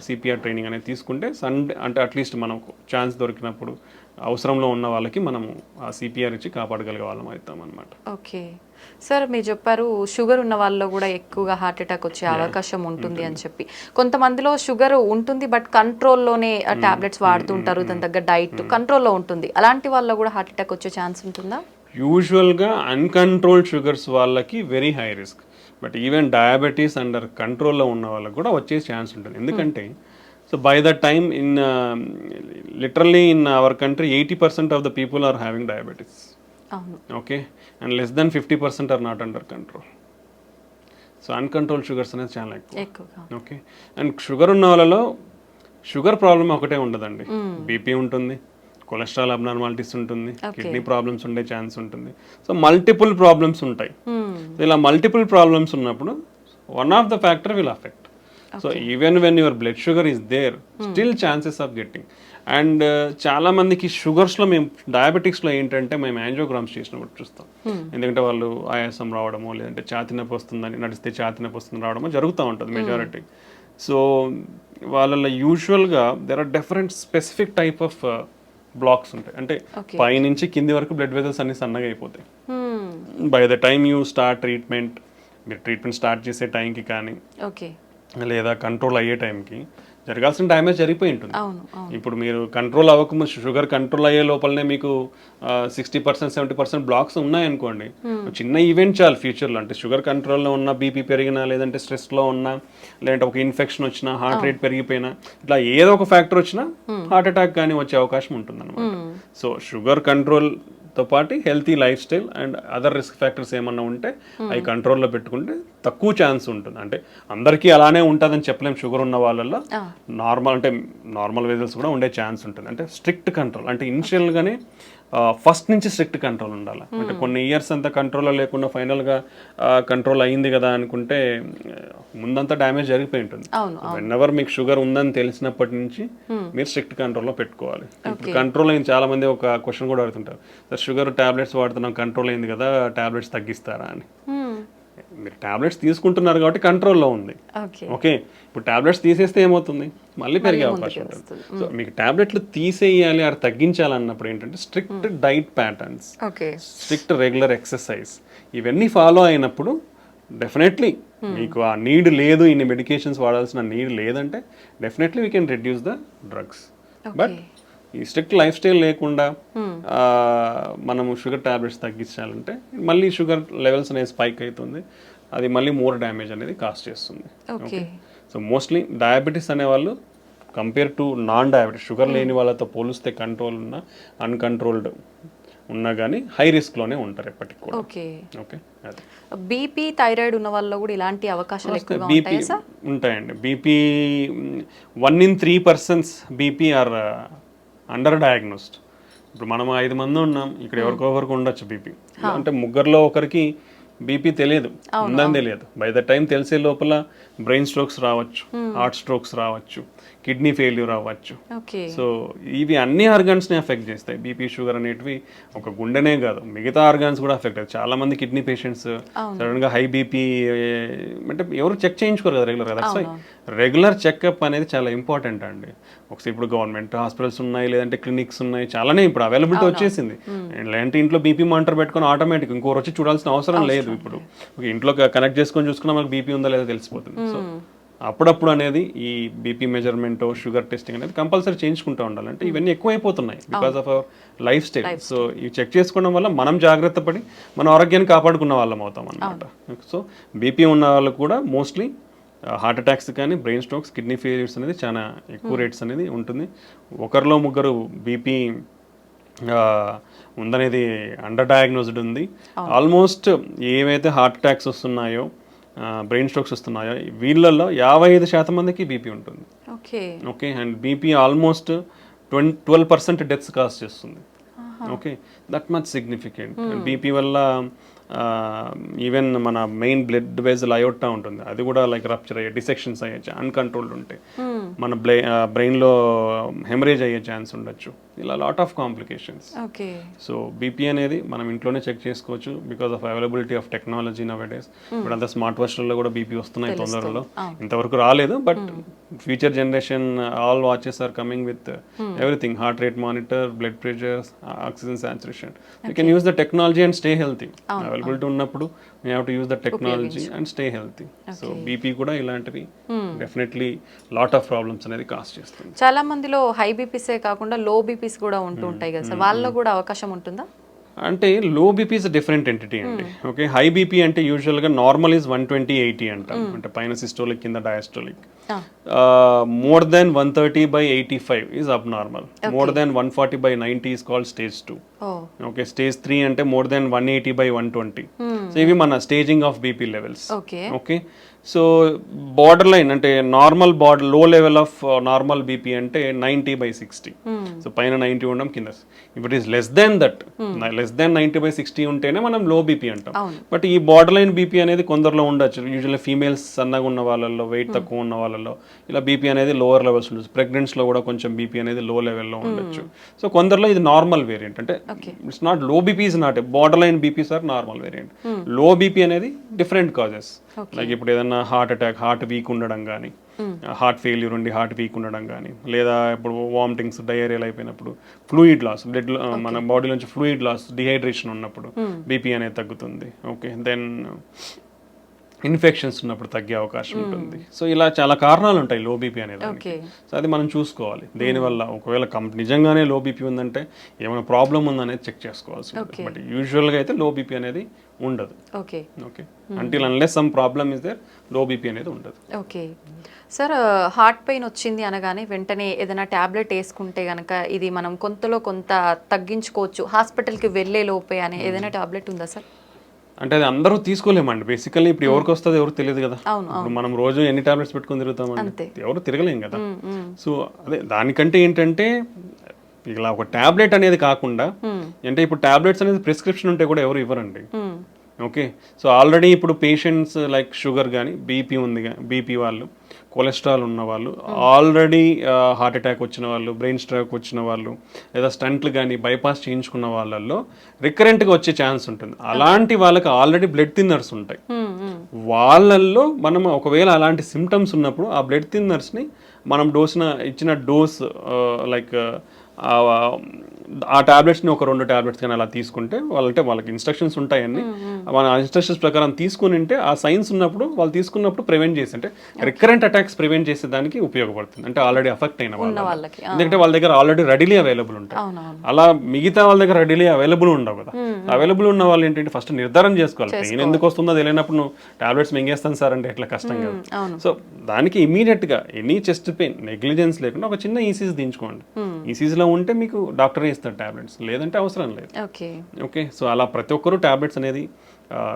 CPR training అనేది తీసుకుంటే అంటే అట్లీస్ట్ మనకు ఛాన్స్ దొరికినప్పుడు అవసరంలో ఉన్న వాళ్ళకి మనము ఆ సిపిఆర్ ఇచ్చి కాపాడగలిగే వాళ్ళం అవుతాం అనమాట. ఓకే సార్, మీరు చెప్పారు షుగర్ ఉన్న వాళ్ళలో కూడా ఎక్కువగా హార్ట్ అటాక్ వచ్చే అవకాశం ఉంటుంది అని చెప్పి. కొంతమందిలో షుగర్ ఉంటుంది బట్ కంట్రోల్లోనే టాబ్లెట్స్ వాడుతుంటారు, దాని దగ్గర డైట్ కంట్రోల్లో ఉంటుంది. అలాంటి వాళ్ళలో కూడా హార్ట్ అటాక్ వచ్చే ఛాన్స్ ఉంటుందా? యూజువల్గా అన్కంట్రోల్డ్ షుగర్స్ వాళ్ళకి very high risk. But even diabetes under కంట్రోల్లో ఉన్న వాళ్ళకి కూడా వచ్చే ఛాన్స్ ఉంటుంది. ఎందుకంటే so by the time literally in our country 80% of the people are having diabetes. Okay, and less than 50% are not under control. So uncontrol sugars అనేది చాలా ఎక్కువ. ఓకే, అండ్ షుగర్ ఉన్న వాళ్ళలో షుగర్ ప్రాబ్లమ్ ఒకటే ఉండదండి, BP ఉంటుంది, cholesterol abnormalities ఉంటుంది, kidney problems ఉండే ఛాన్స్ ఉంటుంది. సో మల్టిపుల్ ప్రాబ్లమ్స్ ఉంటాయి. ఇలా మల్టిపుల్ ప్రాబ్లమ్స్ ఉన్నప్పుడు one of the factor will affect. So even when your blood sugar is there, still chances of getting. And చాలా మందికి షుగర్స్లో మేము డయాబెటిక్స్లో ఏంటంటే మేము యాంజియోగ్రామ్స్ చేసినప్పుడు చూస్తాం. ఎందుకంటే వాళ్ళు ఆయాసం రావడమో లేదంటే ఛాతీ నొప్పి వస్తుందని నడిస్తే ఛాతీ నొప్పి వస్తుంది రావడమో జరుగుతూ ఉంటుంది మెజారిటీ. సో వాళ్ళలో యూజువల్గా there are different specific type of blocks ఉంటాయి. అంటే పైనుంచి కింది వరకు బ్లడ్ వెజల్స్ అన్ని సన్నగా అయిపోతాయి. By the time you start treatment, మీరు ట్రీట్మెంట్ స్టార్ట్ చేసే టైంకి కానీ లేదా కంట్రోల్ అయ్యే టైంకి జరగాల్సిన డ్యామేజ్ జరిగిపోయి ఉంటుంది. ఇప్పుడు మీరు కంట్రోల్ అవ్వకముందు షుగర్ కంట్రోల్ అయ్యే లోపలనే మీకు 60% 70% బ్లాక్స్ ఉన్నాయనుకోండి, చిన్న ఈవెంట్ చాలు ఫ్యూచర్లో. అంటే షుగర్ కంట్రోల్లో ఉన్న, బీపీ పెరిగినా, లేదంటే స్ట్రెస్లో ఉన్నా, లేదంటే ఒక ఇన్ఫెక్షన్ వచ్చినా, హార్ట్ రేట్ పెరిగిపోయినా, ఇట్లా ఏదో ఒక ఫ్యాక్టర్ వచ్చినా హార్ట్ అటాక్ కానీ వచ్చే అవకాశం ఉంటుంది అనమాట. సో షుగర్ కంట్రోల్తో పాటు healthy life style and other risk factors ఏమన్నా ఉంటే అవి కంట్రోల్లో పెట్టుకుంటే తక్కువ ఛాన్స్ ఉంటుంది. అంటే అందరికీ అలానే ఉంటుందని చెప్పలేము. షుగర్ ఉన్న వాళ్ళల్లో నార్మల్ వెజల్స్ కూడా ఉండే ఛాన్స్ ఉంటుంది. అంటే స్ట్రిక్ట్ కంట్రోల్, అంటే ఇనిషియల్గానే ఫస్ట్ నుంచి స్ట్రిక్ట్ కంట్రోల్ ఉండాలి. అంటే కొన్ని ఇయర్స్ అంతా కంట్రోల్లో లేకుండా ఫైనల్గా కంట్రోల్ అయ్యింది కదా అనుకుంటే ముందంతా డ్యామేజ్ జరిగిపోయి ఉంటుంది. వెన్నెవర్ మీకు షుగర్ ఉందని తెలిసినప్పటి నుంచి మీరు స్ట్రిక్ట్ కంట్రోల్లో పెట్టుకోవాలి. ఇప్పుడు కంట్రోల్ అయింది, చాలా మంది ఒక క్వశ్చన్ కూడా అడుగుతుంటారు, సార్ షుగర్ టాబ్లెట్స్ వాడుతున్నాం, కంట్రోల్ అయింది కదా, టాబ్లెట్స్ తగ్గిస్తారా అని. మీరు టాబ్లెట్స్ తీసుకుంటున్నారు కాబట్టి కంట్రోల్లో ఉంది. ఓకే, ఇప్పుడు టాబ్లెట్స్ తీసేస్తే ఏమవుతుంది, మళ్ళీ పెరిగే అవకాశం ఉంటుంది. సో మీకు టాబ్లెట్లు తీసేయాలి అది తగ్గించాలన్నప్పుడు ఏంటంటే strict diet patterns, strict regular exercise, ఇవన్నీ ఫాలో అయినప్పుడు డెఫినెట్లీ మీకు ఆ నీడ్ లేదు, ఇన్ని మెడికేషన్స్ వాడాల్సిన నీడ్ లేదంటే definitely we can reduce the drugs. But ఈ స్ట్రిక్ట్ లైఫ్ స్టైల్ లేకుండా మనము షుగర్ టాబ్లెట్స్ తగ్గించాలంటే మళ్ళీ షుగర్ లెవెల్స్ అనేది స్పైక్ అవుతుంది, అది మళ్ళీ మోర్ డ్యామేజ్ అనేది కాస్ట్ చేస్తుంది. ఓకే, సో మోస్ట్లీ డయాబెటీస్ అనేవాళ్ళు compare to non diabetes sugar లేని వాళ్ళతో పోలిస్తే కంట్రోల్ ఉన్న అన్కంట్రోల్డ్ ఉన్నా కానీ హై రిస్క్లోనే ఉంటారు ఎప్పటికి కూడా. ఓకే ఓకే, అదే బీపీ థైరాయిడ్ ఉన్న వాళ్ళలో కూడా ఇలాంటి అవకాశాలు ఎక్కువగా బీపీ ఉంటాయా సార్? ఉంటాయండి. BP 1 in 3 persons BP or under diagnosed. ఇప్పుడు మనం 5 మంది ఉన్నాం, ఇక్కడ ఎవరికొకరికి ఉండొచ్చు బీపీ, అంటే ముగ్గురులో ఒకరికి బీపీ తెలియదు, ఉందని తెలియదు. బై ద టైం తెలిసే లోపల బ్రెయిన్ స్ట్రోక్స్ రావచ్చు, హార్ట్ స్ట్రోక్స్ రావచ్చు, కిడ్నీ ఫెయిల్యూర్ అవ్వచ్చు. సో ఇవి అన్ని ఆర్గాన్స్ని ఎఫెక్ట్ చేస్తాయి. బీపీ షుగర్ అనేటివి ఒక గుండెనే కాదు, మిగతా ఆర్గాన్స్ కూడా ఎఫెక్ట్ అవుతాయి. చాలా మంది కిడ్నీ పేషెంట్స్ సడన్గా హై బీపీ అంటే ఎవరు చెక్ చేయించుకోరు కదా రెగ్యులర్గా. దట్స్ వై రెగ్యులర్ చెకప్ అనేది చాలా ఇంపార్టెంట్ అండి. ఒకసారి ఇప్పుడు గవర్నమెంట్ హాస్పిటల్స్ ఉన్నాయి, లేదంటే క్లినిక్స్ ఉన్నాయి, చాలానే ఇప్పుడు అవైలబిలిటీ వచ్చేసింది. లేదంటే ఇంట్లో బీపీ మానిటర్ పెట్టుకొని ఆటోమేటిక్ ఇంకోరు వచ్చి చూడాల్సిన అవసరం లేదు. ఇప్పుడు ఇంట్లో కనెక్ట్ చేసుకొని చూసుకున్నా మనకు బీపీ ఉందా లేదా తెలిసిపోతుంది. సో అప్పుడప్పుడు అనేది ఈ బీపీ మెజర్మెంట్, షుగర్ టెస్టింగ్ అనేది కంపల్సరీ చేయించుకుంటూ ఉండాలి. అంటే ఇవన్నీ ఎక్కువైపోతున్నాయి because of our life style. So ఇవి చెక్ చేసుకోవడం వల్ల మనం జాగ్రత్త పడి మన ఆరోగ్యాన్ని కాపాడుకున్న వాళ్ళం అవుతాం అన్నమాట. సో బీపీ ఉన్న వాళ్ళు కూడా మోస్ట్లీ హార్ట్ అటాక్స్ కానీ, బ్రెయిన్ స్ట్రోక్స్, కిడ్నీ ఫెయిల్యూర్స్ అనేది చాలా ఎక్కువ రేట్స్ అనేది ఉంటుంది. ఒకరిలో ముగ్గురు బీపీ ఉందనేది అండర్ డయాగ్నోస్డ్ ఉంది. ఆల్మోస్ట్ ఏవైతే హార్ట్ అటాక్స్ వస్తున్నాయో, బ్రెయిన్ స్ట్రోక్స్ వస్తున్నాయో వీళ్ళల్లో 55% మందికి బీపీ ఉంటుంది. Okay, and BP almost 12% deaths cost చేస్తుంది. Okay, that much significant. BP వల్ల ఈవెన్ మన మెయిన్ బ్లడ్ వెజల్ అయోటా ఉంటుంది, అది కూడా లైక్ రప్చర్ అయ్యే, డిసెక్షన్స్ అయ్యే అన్కంట్రోల్డ్ ఉంటాయి, మన బ్రెయిన్లో హెమరేజ్ అయ్యే ఛాన్స్ ఉండొచ్చు, ఇలా lot of complications. So BP అనేది మనం ఇంట్లోనే చెక్ చేసుకోవచ్చు because of availability of technology nowadays. ఇప్పుడు అంతా స్మార్ట్ వాచ్లలో కూడా బీపీ వస్తున్నాయి తొందరలో, ఇంతవరకు రాలేదు, but future generation all watches are coming with everything, heart rate monitor, blood pressure, oxygen saturation. You can use the technology and stay healthy. Availability ఉన్నప్పుడు we have to use the technology and stay healthy. So BP కూడా ఇలాంటివి definitely lot of problems అనేది cost చేస్తుంది. చాలా మందిలో high బీపీసే కాకుండా లో BPs కూడా ఉంటుంటాయి కదా సార్, వాళ్ళలో కూడా అవకాశం ఉంటుందా? అంటే లో బీపీ ఇస్ డిఫరెంట్ ఎంటిటీ అండి. ఓకే, హై బీపీ అంటే యూజువల్గా నార్మల్ ఈజ్ 120/80 అంటాం, అంటే పైన సిస్టోలిక్ కింద డయాస్టోలిక్. మోర్ దెన్ 130/85 ఈజ్ అబ్ normal. More than 140/90 is called stage 2. Okay, stage 3 అంటే మోర్ దెన్ 180/120. సో ఇవి మన staging of BP levels. Okay, so border line అంటే నార్మల్ లో లెవెల్ ఆఫ్ నార్మల్ బీపీ అంటే 90/60. సో పైన 90 ఉండడం, కింద if it is less than that, less than 90/60 ఉంటేనే మనం లో బీపీ అంటాం. బట్ ఈ బార్డర్ లైన్ బీపీ అనేది కొందరిలో ఉండొచ్చు. యూజువల్లీ ఫీమేల్స్ సన్నగా ఉన్న వాళ్ళల్లో, వెయిట్ తక్కువ ఉన్న వాళ్ళలో ఇలా బీపీ అనేది లోవర్ లెవెల్స్ ఉండొచ్చు. ప్రెగ్నెంట్స్లో కూడా కొంచెం బీపీ అనేది లో లెవెల్లో ఉండొచ్చు. సో కొందరిలో ఇది నార్మల్ వేరియంట్, అంటే it's not low BP is not border line BPs are normal variant. Low BP అనేది డిఫరెంట్ కాజెస్, లైక్ ఇప్పుడు ఏదన్నా హార్ట్ అటాక్, హార్ట్ వీక్ ఉండడం కానీ, హార్ట్ ఫెయిల్యూర్ ఉండి హార్ట్ వీక్ ఉండడం కానీ, లేదా ఇప్పుడు వామిటింగ్స్, డయేరియల్ అయిపోయినప్పుడు, ఫ్లూయిడ్ లాస్, బ్లడ్ మన బాడీ నుంచి ఫ్లూయిడ్ లాస్, డిహైడ్రేషన్ ఉన్నప్పుడు బీపీ అనేది తగ్గుతుంది. ఓకే, దెన్ ఇన్ఫెక్షన్స్ ఉన్నప్పుడు తగ్గే అవకాశం ఉంటుంది. సో ఇలా చాలా కారణాలు ఉంటాయి లో బీపీ అనేది. సో అది మనం చూసుకోవాలి దేనివల్ల. ఒకవేళ నిజంగానే లో బీపీ ఉందంటే ఏమైనా ప్రాబ్లం ఉందనేది చెక్ చేసుకోవాల్సి ఉంటుంది. బట్ యూజువల్గా అయితే లో బీపీ అనేది ఉండదు. Okay, until unless some problem is there, low BP అనేది ఉండదు. ఓకే సార్, హార్ట్ పెయిన్ వచ్చింది అనగానే వెంటనే ఏదైనా ట్యాబ్లెట్ వేసుకుంటే కనుక ఇది మనం కొంతలో కొంత తగ్గించుకోవచ్చు హాస్పిటల్కి వెళ్ళే లోపే అనే ఏదైనా ట్యాబ్లెట్ ఉందా సార్? అంటే అది అందరూ తీసుకోలేమండి బేసికల్లీ. ఇప్పుడు ఎవరికి వస్తుంది ఎవరు తెలియదు కదా. ఇప్పుడు మనం రోజు ఎన్ని టాబ్లెట్స్ పెట్టుకొని తిరుగుతామండి, ఎవరు తిరగలేం కదా. సో అదే దానికంటే ఏంటంటే ఇలా ఒక టాబ్లెట్ అనేది కాకుండా, అంటే ఇప్పుడు టాబ్లెట్స్ అనేది ప్రిస్క్రిప్షన్ ఉంటే కూడా ఎవరు ఇవ్వరండి. ఓకే, సో ఆల్రెడీ ఇప్పుడు పేషెంట్స్ లైక్ షుగర్ కానీ, బీపీ ఉంది, బీపీ వాళ్ళు, కొలెస్ట్రాల్ ఉన్న వాళ్ళు, ఆల్రెడీ హార్ట్ అటాక్ వచ్చిన వాళ్ళు, బ్రెయిన్ స్ట్రోక్ వచ్చిన వాళ్ళు, లేదా స్టంట్లు కానీ బైపాస్ చేయించుకున్న వాళ్ళల్లో రికరెంట్గా వచ్చే ఛాన్స్ ఉంటుంది. అలాంటి వాళ్ళకి ఆల్రెడీ బ్లడ్ థిన్నర్స్ ఉంటాయి. వాళ్ళల్లో మనం ఒకవేళ అలాంటి సిమ్టమ్స్ ఉన్నప్పుడు ఆ బ్లడ్ థిన్నర్స్ని మనం ఇచ్చిన డోస్ లైక్ ఆ టాబ్లెట్స్ని ఒక 2 టాబ్లెట్స్ కానీ అలా తీసుకుంటే వాళ్ళకి ఇన్స్ట్రక్షన్స్ ఉంటాయని మన ఇన్స్ట్రక్షన్స్ ప్రకారం తీసుకుని ఉంటే ఆ సైన్స్ ఉన్నప్పుడు వాళ్ళు తీసుకున్నప్పుడు ప్రివెంట్ చేసి అంటే రికరెంట్ అటాక్స్ ప్రివెంట్ చేసేదానికి ఉపయోగపడుతుంది. అంటే ఆల్రెడీ అఫెక్ట్ అయిన వాళ్ళకి ఎందుకంటే వాళ్ళ దగ్గర ఆల్రెడీ రెడీలీ అవైలబుల్ ఉంటాయి. అలా మిగతా వాళ్ళ దగ్గర రెడీలీ అవైలబుల్ ఉండవు కదా. అవైలబుల్ ఉన్న వాళ్ళు ఏంటంటే ఫస్ట్ నిర్ధారణ చేసుకోవాలి. పెయిన్ ఎందుకు వస్తుందో తెలియనప్పుడు నువ్వు టాబ్లెట్స్ మింగేస్తాను సార్ అంటే ఎట్లా కష్టం కదా. సో దానికి ఇమీడియట్ గా ఎనీ చెస్ట్ పెయిన్ నెగ్లిజెన్స్ లేకుండా ఒక చిన్న ఈసీజీ దించుకోండి. ఈసీజీలో ఉంటే మీకు డాక్టరే ఇస్తారు టాబ్లెట్స్, లేదంటే అవసరం లేదు. ఓకే, సో అలా ప్రతి ఒక్కరు టాబ్లెట్స్ అనేది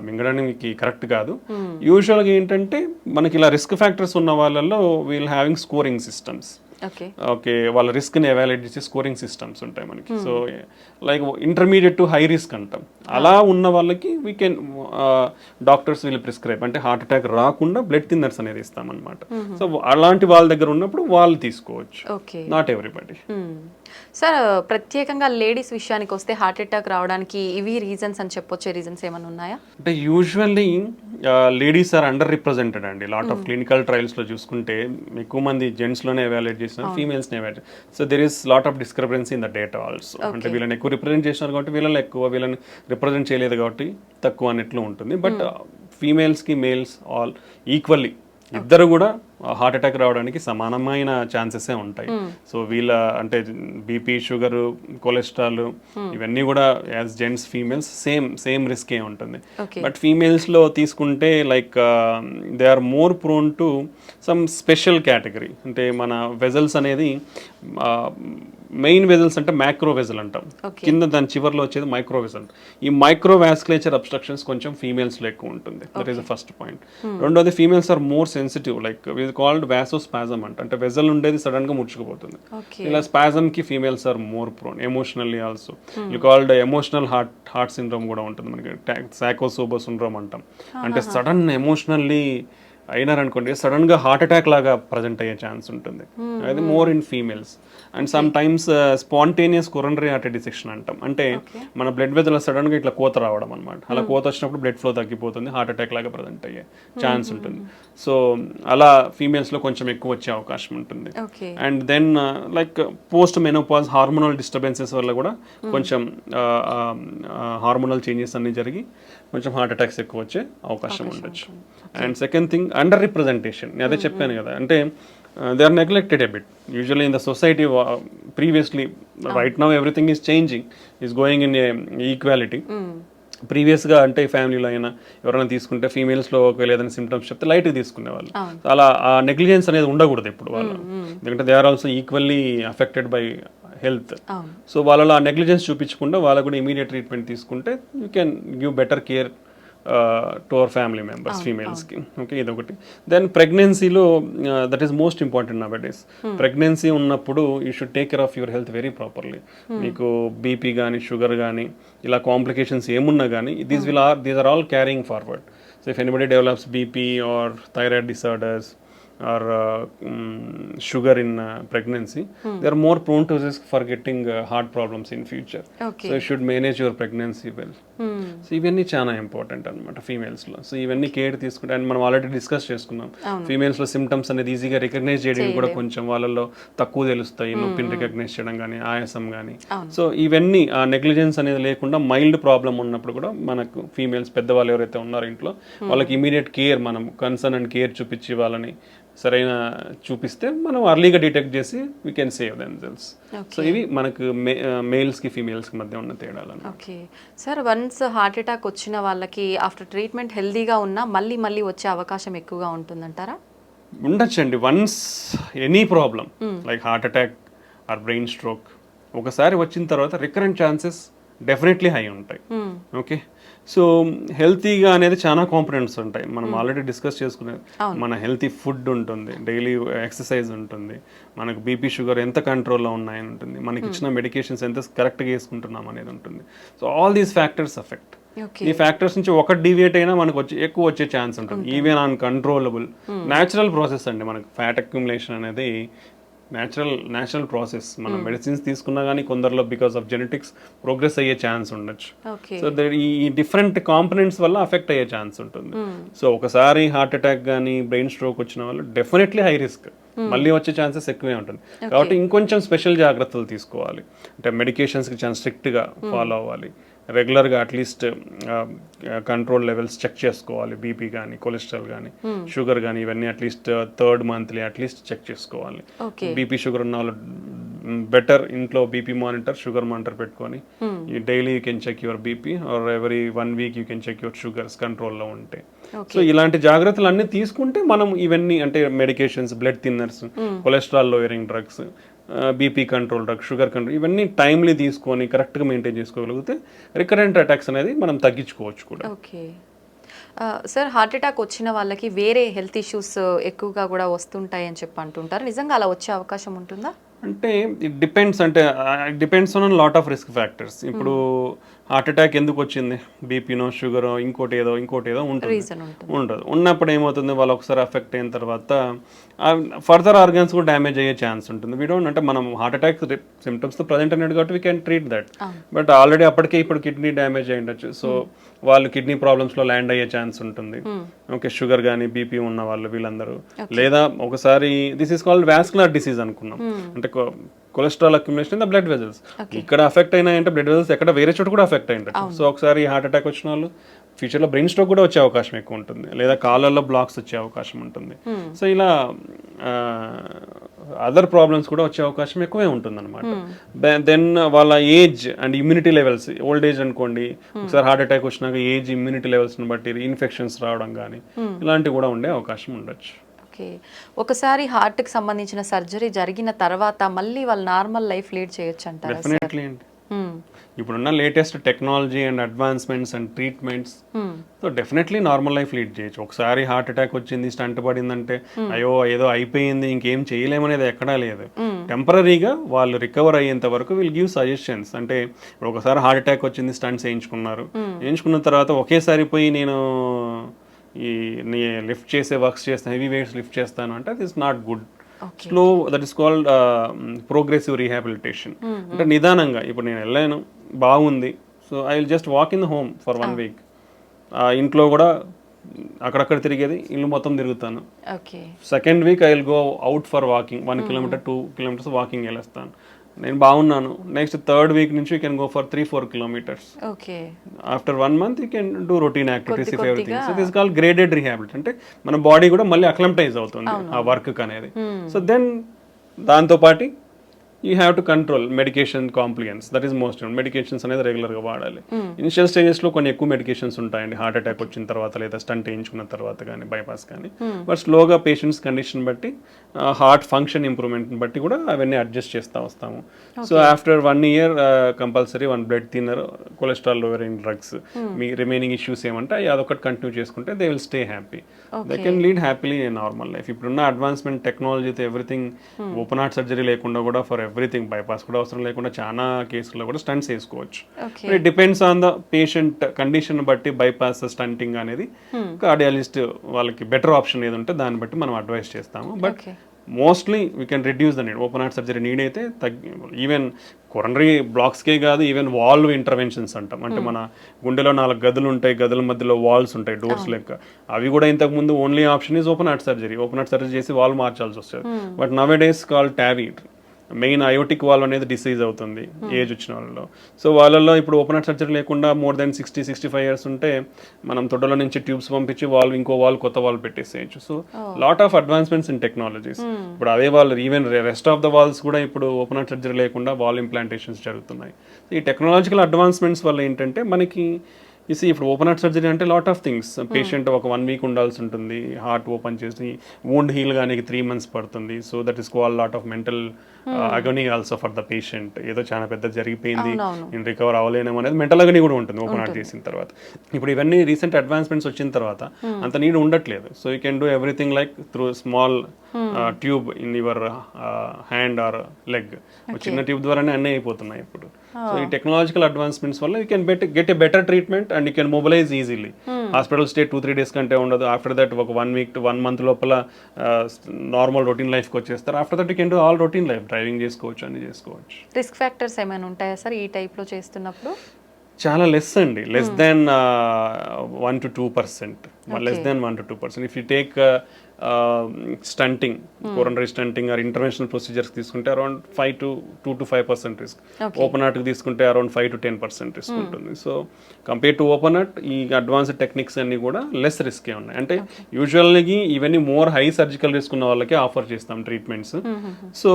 మింగడానికి కరెక్ట్ కాదు. యూజువల్గా ఏంటంటే మనకి ఇలా రిస్క్ ఫ్యాక్టర్స్ ఉన్న వాళ్ళల్లో we'll having scoring systems. Okay, వాళ్ళ రిస్క్ని ఎవాల్యుయేట్ చేసే స్కోరింగ్ సిస్టమ్స్ ఉంటాయి మనకి. So like intermediate to high risk అంటాం. అలా ఉన్న వాళ్ళకి వీ కెన్ డాక్టర్స్ వీళ్ళు ప్రిస్క్రైబ్ అంటే హార్ట్ అటాక్ రాకుండా బ్లడ్ థిన్నర్స్ అనేది ఇస్తామన్నమాట. సో అలాంటి వాళ్ళ దగ్గర ఉన్నప్పుడు వాళ్ళు తీసుకోవచ్చు, నాట్ ఎవ్రీబడి. సార్, ప్రత్యేకంగా లేడీస్ విషయానికి వస్తే హార్ట్ అటాక్ రావడానికి ఇవి రీజన్స్ అని చెప్పొచ్చే రీజన్స్ ఏమైనా ఉన్నాయా? అంటే usually ladies are under represented అండి. లాట్ ఆఫ్ క్లినికల్ ట్రయల్స్లో చూసుకుంటే ఎక్కువ మంది జెంట్స్లోనే ఎవాల్యుయేట్ చేసినారు, ఫీమేల్స్ని evaluate. So there is lot of discrepancy in the data also. అంటే వీళ్ళని ఎక్కువ రిప్రజెంట్ చేసినారు కాబట్టి వీళ్ళని రిప్రజెంట్ చేయలేదు కాబట్టి తక్కువ అన్నట్లు ఉంటుంది. బట్ ఫీమేల్స్కి మేల్స్ ఆల్ ఈక్వల్లీ ఇద్దరు కూడా హార్ట్ అటాక్ రావడానికి సమానమైన ఛాన్సెసే ఉంటాయి. సో వీళ్ళ అంటే బీపీ, షుగర్, కొలెస్ట్రాల్ ఇవన్నీ కూడా యాజ్ జెంట్స్ ఫీమేల్స్ సేమ్ రిస్కే ఉంటుంది. బట్ ఫీమేల్స్లో తీసుకుంటే like they are more prone to some special category. అంటే మన వెజల్స్ అనేది మెయిన్ వెజల్స్ అంటే మ్యాక్రో వెజల్ అంటాం, కింద దాని చివర్లో వచ్చేది మైక్రో వెజల్. ఈ మైక్రో వాస్కులేచర్ అబ్స్ట్రక్షన్స్ కొంచెం ఫీమేల్స్లో ఎక్కువ ఉంటుంది. That is the first point. రెండోది females are more sensitive, like called vasospasm అంటే వెజల్ ఉండేది సడన్ గా ముడుచుకుపోతుంది. ఇలా స్పాజమ్ కి females are more prone. Emotionally also called emotional heart syndrome కూడా ఉంటుంది మనకి, సాకోసోబో సిండ్రోమ్ అంటాం. అంటే సడన్ ఎమోషనల్లీ అయినారనుకోండి సడన్ గా హార్ట్ అటాక్ లాగా ప్రజెంట్ అయ్యే ఛాన్స్ ఉంటుంది. అది more in females. And some times spontaneous coronary artery dissection అంటాం. అంటే మన బ్లడ్ వెజల్ సడన్ గా ఇట్లా కోత రావడం అనమాట. అలా కోత వచ్చినప్పుడు బ్లడ్ ఫ్లో తగ్గిపోతుంది, హార్ట్ అటాక్ లాగా ప్రజెంట్ అయ్యే ఛాన్స్ ఉంటుంది. సో అలా ఫీమేల్స్ లో కొంచెం ఎక్కువ వచ్చే అవకాశం ఉంటుంది. And then like post menopause hormonal disturbances వల్ల కూడా కొంచెం హార్మోనల్ చేంజెస్ అన్ని జరిగి కొంచెం హార్ట్ అటాక్స్ ఎక్కువ వచ్చే అవకాశం ఉండొచ్చు. And second thing under representation. నేను అదే చెప్పాను కదా, అంటే they are neglected a bit usually in the society. Previously, right now everything is changing, is going in a equality. ప్రీవియస్గా అంటే ఫ్యామిలీలో అయినా ఎవరైనా తీసుకుంటే ఫీమేల్స్లో ఒకవేళ ఏదైనా సిమ్టమ్స్ చెప్తే లైట్గా తీసుకునేవాళ్ళు. అలా ఆ నెగ్లిజెన్స్ అనేది ఉండకూడదు ఇప్పుడు వాళ్ళు, ఎందుకంటే they are also equally affected by health. So వాళ్ళలో ఆ నెగ్లిజెన్స్ చూపించకుండా వాళ్ళకు కూడా ఇమీడియట్ ట్రీట్మెంట్ తీసుకుంటే you can give better care to our family members ఫీమేల్స్కి. ఓకే, ఇదొకటి. దెన్ ప్రెగ్నెన్సీలో that is most important now days. Pregnancy ఉన్నప్పుడు you should take care of your health very properly. మీకు బీపీ కానీ షుగర్ కానీ ఇలా complications ఏమున్నా కానీ these are all carrying forward. So if anybody develops BP or thyroid disorders or sugar in pregnancy, they are more prone to risk for getting heart problems in future. So you should manage your pregnancy well. So ఇవన్నీ చాలా important అనమాట ఫీమేల్స్లో. So ఇవన్నీ care తీసుకుంటే, and మనం already discuss చేసుకున్నాం ఫీమేల్స్లో symptoms అనేది ఈజీగా recognise చేయడం కూడా కొంచెం వాళ్ళలో తక్కువ తెలుస్తాయి, నొప్పిని రికగ్నైజ్ చేయడం కానీ ఆయాసం కానీ. సో ఇవన్నీ ఆ నెగ్లిజెన్స్ అనేది లేకుండా మైల్డ్ ప్రాబ్లం ఉన్నప్పుడు కూడా మనకు ఫీమేల్స్ పెద్దవాళ్ళు ఎవరైతే ఉన్నారో ఇంట్లో వాళ్ళకి ఇమీడియట్ కేర్, మనం కన్సర్న్ అండ్ కేర్ చూపించి వాళ్ళని సరైన చూపిస్తే మనం అర్లీగా డిటెక్ట్ చేసి we can save themselves. So ఇవి మనకు మేల్స్కి ఫీమేల్స్కి మధ్య ఉన్న తేడాలు. Okay sir, once heart attack వచ్చిన వాళ్ళకి ఆఫ్టర్ ట్రీట్మెంట్ హెల్దీగా ఉన్నా మళ్ళీ మళ్ళీ వచ్చే అవకాశం ఎక్కువగా ఉంటుందంటారా? ఉండొచ్చండి. Once any problem like heart attack or brain stroke ఒకసారి వచ్చిన తర్వాత రికరెంట్ ఛాన్సెస్ డెఫినెట్లీ హై ఉంటాయి. ఓకే, సో హెల్తీగా అనేది చాలా కాంపోనెంట్స్ ఉంటాయి. మనం ఆల్రెడీ డిస్కస్ చేసుకునేది మన హెల్తీ ఫుడ్ ఉంటుంది, డైలీ ఎక్సర్సైజ్ ఉంటుంది, మనకు బీపీ షుగర్ ఎంత కంట్రోల్లో ఉన్నాయని ఉంటుంది, మనకి ఇచ్చిన మెడికేషన్స్ ఎంత కరెక్ట్గా వేసుకుంటున్నాం అనేది ఉంటుంది. So all these factors affect. ఈ ఫ్యాక్టర్స్ నుంచి ఒకటి డివియేట్ అయినా మనకు ఎక్కువ వచ్చే ఛాన్స్ ఉంటుంది. ఈవెన్ అన్కంట్రోలబుల్ న్యాచురల్ ప్రాసెస్ అండి. మనకు ఫ్యాట్ అక్యుములేషన్ అనేది న్యాచురల్ ప్రాసెస్. మనం మెడిసిన్స్ తీసుకున్నా కానీ కొందరిలో బికాస్ ఆఫ్ జెనెటిక్స్ ప్రోగ్రెస్ అయ్యే ఛాన్స్ ఉండొచ్చు. ఓకే. సో ఈ డిఫరెంట్ కాంపనెంట్స్ వల్ల అఫెక్ట్ అయ్యే ఛాన్స్ ఉంటుంది. సో ఒకసారి హార్ట్ అటాక్ కానీ బ్రెయిన్ స్ట్రోక్ వచ్చిన వాళ్ళు డెఫినెట్లీ హై రిస్క్, మళ్ళీ వచ్చే ఛాన్సెస్ ఎక్కువే ఉంటుంది. కాబట్టి ఇంకొంచెం స్పెషల్ జాగ్రత్తలు తీసుకోవాలి. అంటే మెడికేషన్స్కి చాలా స్ట్రిక్ట్గా ఫాలో అవ్వాలి. రెగ్యులర్గా అట్లీస్ట్ కంట్రోల్ లెవెల్స్ చెక్ చేసుకోవాలి. బీపీ కానీ కొలెస్ట్రాల్ కానీ షుగర్ కానీ ఇవన్నీ at least 3rd monthly at least check చేసుకోవాలి. బీపీ షుగర్ ఉన్న వాళ్ళు బెటర్ ఇంట్లో బీపీ మానిటర్, షుగర్ మానిటర్ పెట్టుకొని daily you can check your BP or every 1 week you can check your sugars కంట్రోల్లో ఉంటే. సో ఇలాంటి జాగ్రత్తలు అన్నీ తీసుకుంటే మనం ఇవన్నీ అంటే medications, blood thinners, cholesterol lowering drugs, BP control drugs, sugar control ఇవన్నీ టైమ్లీ తీసుకొని కరెక్ట్గా మెయింటైన్ చేసుకోగలిగితే రికరెంట్ అటాక్స్ అనేది మనం తగ్గించుకోవచ్చు కూడా. ఓకే సార్, హార్ట్ అటాక్ వచ్చిన వాళ్ళకి వేరే హెల్త్ ఇష్యూస్ ఎక్కువగా కూడా వస్తుంటాయి అని చెప్పి అంటుంటారు. నిజంగా అలా వచ్చే అవకాశం ఉంటుందా? అంటే ఇట్ డిపెండ్స్. అంటే it depends on lot of risk factors. ఇప్పుడు హార్ట్ అటాక్ ఎందుకు వచ్చింది, బీపీనో షుగరో ఇంకోటి ఏదో ఉంటుంది, ఉండదు. ఉన్నప్పుడు ఏమవుతుంది, వాళ్ళు ఒకసారి అఫెక్ట్ అయిన తర్వాత ఫర్దర్ ఆర్గన్స్ కూడా డ్యామేజ్ అయ్యే ఛాన్స్ ఉంటుంది. వీ డోంట్ అంటే మనం హార్ట్ అటాక్ సిమ్టమ్స్తో ప్రజెంట్ అనేది కాబట్టి we can treat that. But already అప్పటికే ఇప్పుడు కిడ్నీ డ్యామేజ్ అయి ఉండొచ్చు. సో వాళ్ళు కిడ్నీ ప్రాబ్లమ్స్లో ల్యాండ్ అయ్యే ఛాన్స్ ఉంటుంది. ఓకే, షుగర్ కానీ బీపీ ఉన్న వాళ్ళు వీళ్ళందరూ. లేదా ఒకసారి this is called vascular disease అనుకున్నాం. అంటే cholesterol accumulation in the blood vessels. ఇక్కడ అఫెక్ట్ అయినాయంటే బ్లడ్ వెజల్స్ ఎక్కడ వేరే చోట కూడా అఫెక్ట్ అయ్యింటారు. సో ఒకసారి హార్ట్ అటాక్ వచ్చిన వాళ్ళు ఫ్యూచర్లో బ్రెయిన్ స్ట్రోక్ కూడా వచ్చే అవకాశం ఎక్కువ ఉంటుంది, లేదా కాళ్ళల్లో బ్లాక్స్ వచ్చే అవకాశం ఉంటుంది. సో ఇలా అదర్ ప్రాబ్లమ్స్ కూడా వచ్చే అవకాశం ఎక్కువే ఉంటుంది అనమాట. దెన్ వాళ్ళ age and immunity levels, old age అనుకోండి, ఒకసారి హార్ట్ అటాక్ వచ్చినాక ఏజ్, ఇమ్యూనిటీ లెవెల్స్ని బట్టి ఇన్ఫెక్షన్స్ రావడం కానీ ఇలాంటివి కూడా ఉండే అవకాశం ఉండొచ్చు. ఓకే, ఒకసారి హార్ట్కి సంబంధించిన సర్జరీ జరిగిన తర్వాత మళ్ళీ వాళ్ళు నార్మల్ లైఫ్ లీడ్ చేయొచ్చు అంటారా? డెఫినెట్లీ అండి. ఇప్పుడున్న latest technology and advancements and treatments, so definitely normal life lead చేయొచ్చు. ఒకసారి హార్ట్ అటాక్ వచ్చింది, స్టంట్ పడిందంటే అయ్యో ఏదో అయిపోయింది ఇంకేం చేయలేమనేది ఎక్కడా లేదు. టెంపరీగా వాళ్ళు రికవర్ అయ్యేంత వరకు వీళ్ళు గివ్ సజెషన్స్. అంటే ఇప్పుడు ఒకసారి హార్ట్ అటాక్ వచ్చింది, స్టంట్స్ వేయించుకున్న తర్వాత ఒకేసారి పోయి నేను లిఫ్ట్ చేసే వర్క్స్ చేస్తాను, హెవీ వెయిట్స్ లిఫ్ట్ చేస్తాను అంటే అది is not good. Slow, that is called progressive rehabilitation. అంటే నిదానంగా ఇప్పుడు నేను వెళ్ళాను, బాగుంది, so I will just walk in the home for 1 week. ఇంట్లో కూడా అక్కడక్కడ తిరిగేది, ఇల్లు మొత్తం తిరుగుతాను. Second week I will go out for walking, 1 kilometre 2 kilometres walking వెళ్ళేస్తాను. నేను బాగున్నాను. నెక్స్ట్ 3rd వీక్ నుంచి you can go for 3-4 kilometres. After 1 month you can do routine activities if everything. So this called graded rehabilitation. అంటే మన body కూడా మళ్ళీ acclimatise అవుతుంది ఆ వర్క్ అనేది. సో దెన్ దాంతోపాటు you have to control medication compliance. That is most medications అనేది రెగ్యులర్గా వాడాలి. ఇనిషియల్ స్టేజెస్లో కొన్ని ఎక్కువ మెడికేషన్స్ ఉంటాయండి, హార్ట్ అటాక్ వచ్చిన తర్వాత లేదా స్టంట్ వేయించుకున్న తర్వాత కానీ, బైపాస్ కానీ. బట్ స్లోగా పేషెంట్స్ కండిషన్ బట్టి, హార్ట్ ఫంక్షన్ ఇంప్రూవ్మెంట్ని బట్టి కూడా అవన్నీ అడ్జస్ట్ చేస్తూ వస్తాము. So after 1 year compulsory 1 blood thinner, cholesterol lowering drugs, మీ రిమైనింగ్ ఇష్యూస్ ఏమంటే అదొకటి కంటిన్యూ చేసుకుంటే they will stay happy. They can lead happily a normal life. ఇప్పుడున్న అడ్వాన్స్మెంట్ టెక్నాలజీతో ఎవ్రీథింగ్, ఓపెన్ హార్ట్ సర్జరీ లేకుండా కూడా ఫర్ ఎవ్రీథింగ్, బైపాస్ కూడా అవసరం లేకుండా చాలా కేసుల్లో కూడా స్టంట్స్ వేసుకోవచ్చు. It depends on the patient condition బట్టి బైపాస్, స్టంటింగ్ అనేది కార్డియాలజిస్ట్ వాళ్ళకి బెటర్ ఆప్షన్ ఏది ఉంటే దాన్ని బట్టి మనం అడ్వైస్ చేస్తాము. But mostly we can reduce the need. Open heart surgery need అయితే ఈవెన్ కొరనరీ బ్లాక్స్కే కాదు, ఈవెన్ వాల్వ్ ఇంటర్వెన్షన్స్ అంటాం. అంటే మన గుండెలో 4 గదులు ఉంటాయి, గదుల మధ్యలో వాల్స్ ఉంటాయి, డోర్స్ లెక్క. అవి కూడా ఇంతకు ముందు only option is open heart surgery. Open heart surgery చేసి వాల్ మార్చాల్సి వస్తుంది. But now A days call Tavy. Main aortic valve అనేది డిసీజ్ అవుతుంది ఏజ్ వచ్చిన వాళ్ళలో. సో వాళ్ళల్లో ఇప్పుడు ఓపెన్ హార్ట్ సర్జరీ లేకుండా మోర్ దెన్ 60-65 ఇయర్స్ ఉంటే మనం తొడలో నుంచి ట్యూబ్స్ పంపించి వాల్వ్, ఇంకో వాల్వ్, కొత్త వాల్వ్ పెట్టేసేయచ్చు. So lot of advancements in technologies. ఇప్పుడు అదే వాళ్ళు even rest of the valves కూడా ఇప్పుడు ఓపెన్ హార్ట్ సర్జరీ లేకుండా వాల్వ్ ఇంప్లాంటేషన్స్ జరుగుతున్నాయి. ఈ టెక్నాలజికల్ అడ్వాన్స్మెంట్స్ వల్ల ఏంటంటే మనకి ఇప్పుడు ఓపెన్ హార్ట్ సర్జరీ అంటే లాట్ ఆఫ్ థింగ్స్. పేషెంట్ ఒక 1 వీక్ ఉండాల్సి ఉంటుంది, హార్ట్ ఓపెన్ చేసి వూండ్ హీల్ కానీ 3 months పడుతుంది. So that is called lot of mental agony also for the patient. ఏదో చాలా పెద్ద జరిగిపోయింది, నేను రికవర్ అవ్వలేను అనేది మెంటల్ అగనీ కూడా ఉంటుంది ఓపెన్ హార్ట్ చేసిన తర్వాత. ఇప్పుడు ఇవన్నీ రీసెంట్ అడ్వాన్స్మెంట్స్ వచ్చిన తర్వాత అంత నీడ్ ఉండట్లేదు. So you can do everything like through small tube in your hand or leg. చిన్న ట్యూబ్ ద్వారానే అన్నీ అయిపోతున్నాయి ఇప్పుడు. సో ఈ టెక్నాలజికల్ అడ్వాన్స్మెంట్స్ వల్ల you can get a better treatment and you can mobilise easily. Hospital stay 2-3 days కంటే ఉండదు. After that ఒక 1 week to 1 month లోపల నార్మల్ రొటీన్ లైఫ్కి వచ్చేస్తారు. After that you can do all routine life, driving చేసుకోవచ్చు, అన్ని చేసుకోవచ్చు. రిస్క్ ఫ్యాక్టర్స్ ఏమైనా ఉంటాయా సార్ ఈ టైప్లో చేస్తున్నప్పుడు? చాలా లెస్ అండి, less than 1 to 2%, less than 1 to 2%. If you take stenting, coronary stenting or interventional procedures తీసుకుంటే అరౌండ్ 2 to 5% రిస్క్. ఓపెన్ హార్ట్కి తీసుకుంటే అరౌండ్ 5 to 10% రిస్క్ ఉంటుంది. So compare to open heart ఈ అడ్వాన్స్డ్ టెక్నిక్స్ అన్ని కూడా లెస్ రిస్కే ఉన్నాయి. అంటే యూజువల్గా ఇవన్నీ మోర్ హై సర్జికల్ రిస్క్ ఉన్న వాళ్ళకే ఆఫర్ చేస్తాం ట్రీట్మెంట్స్. సో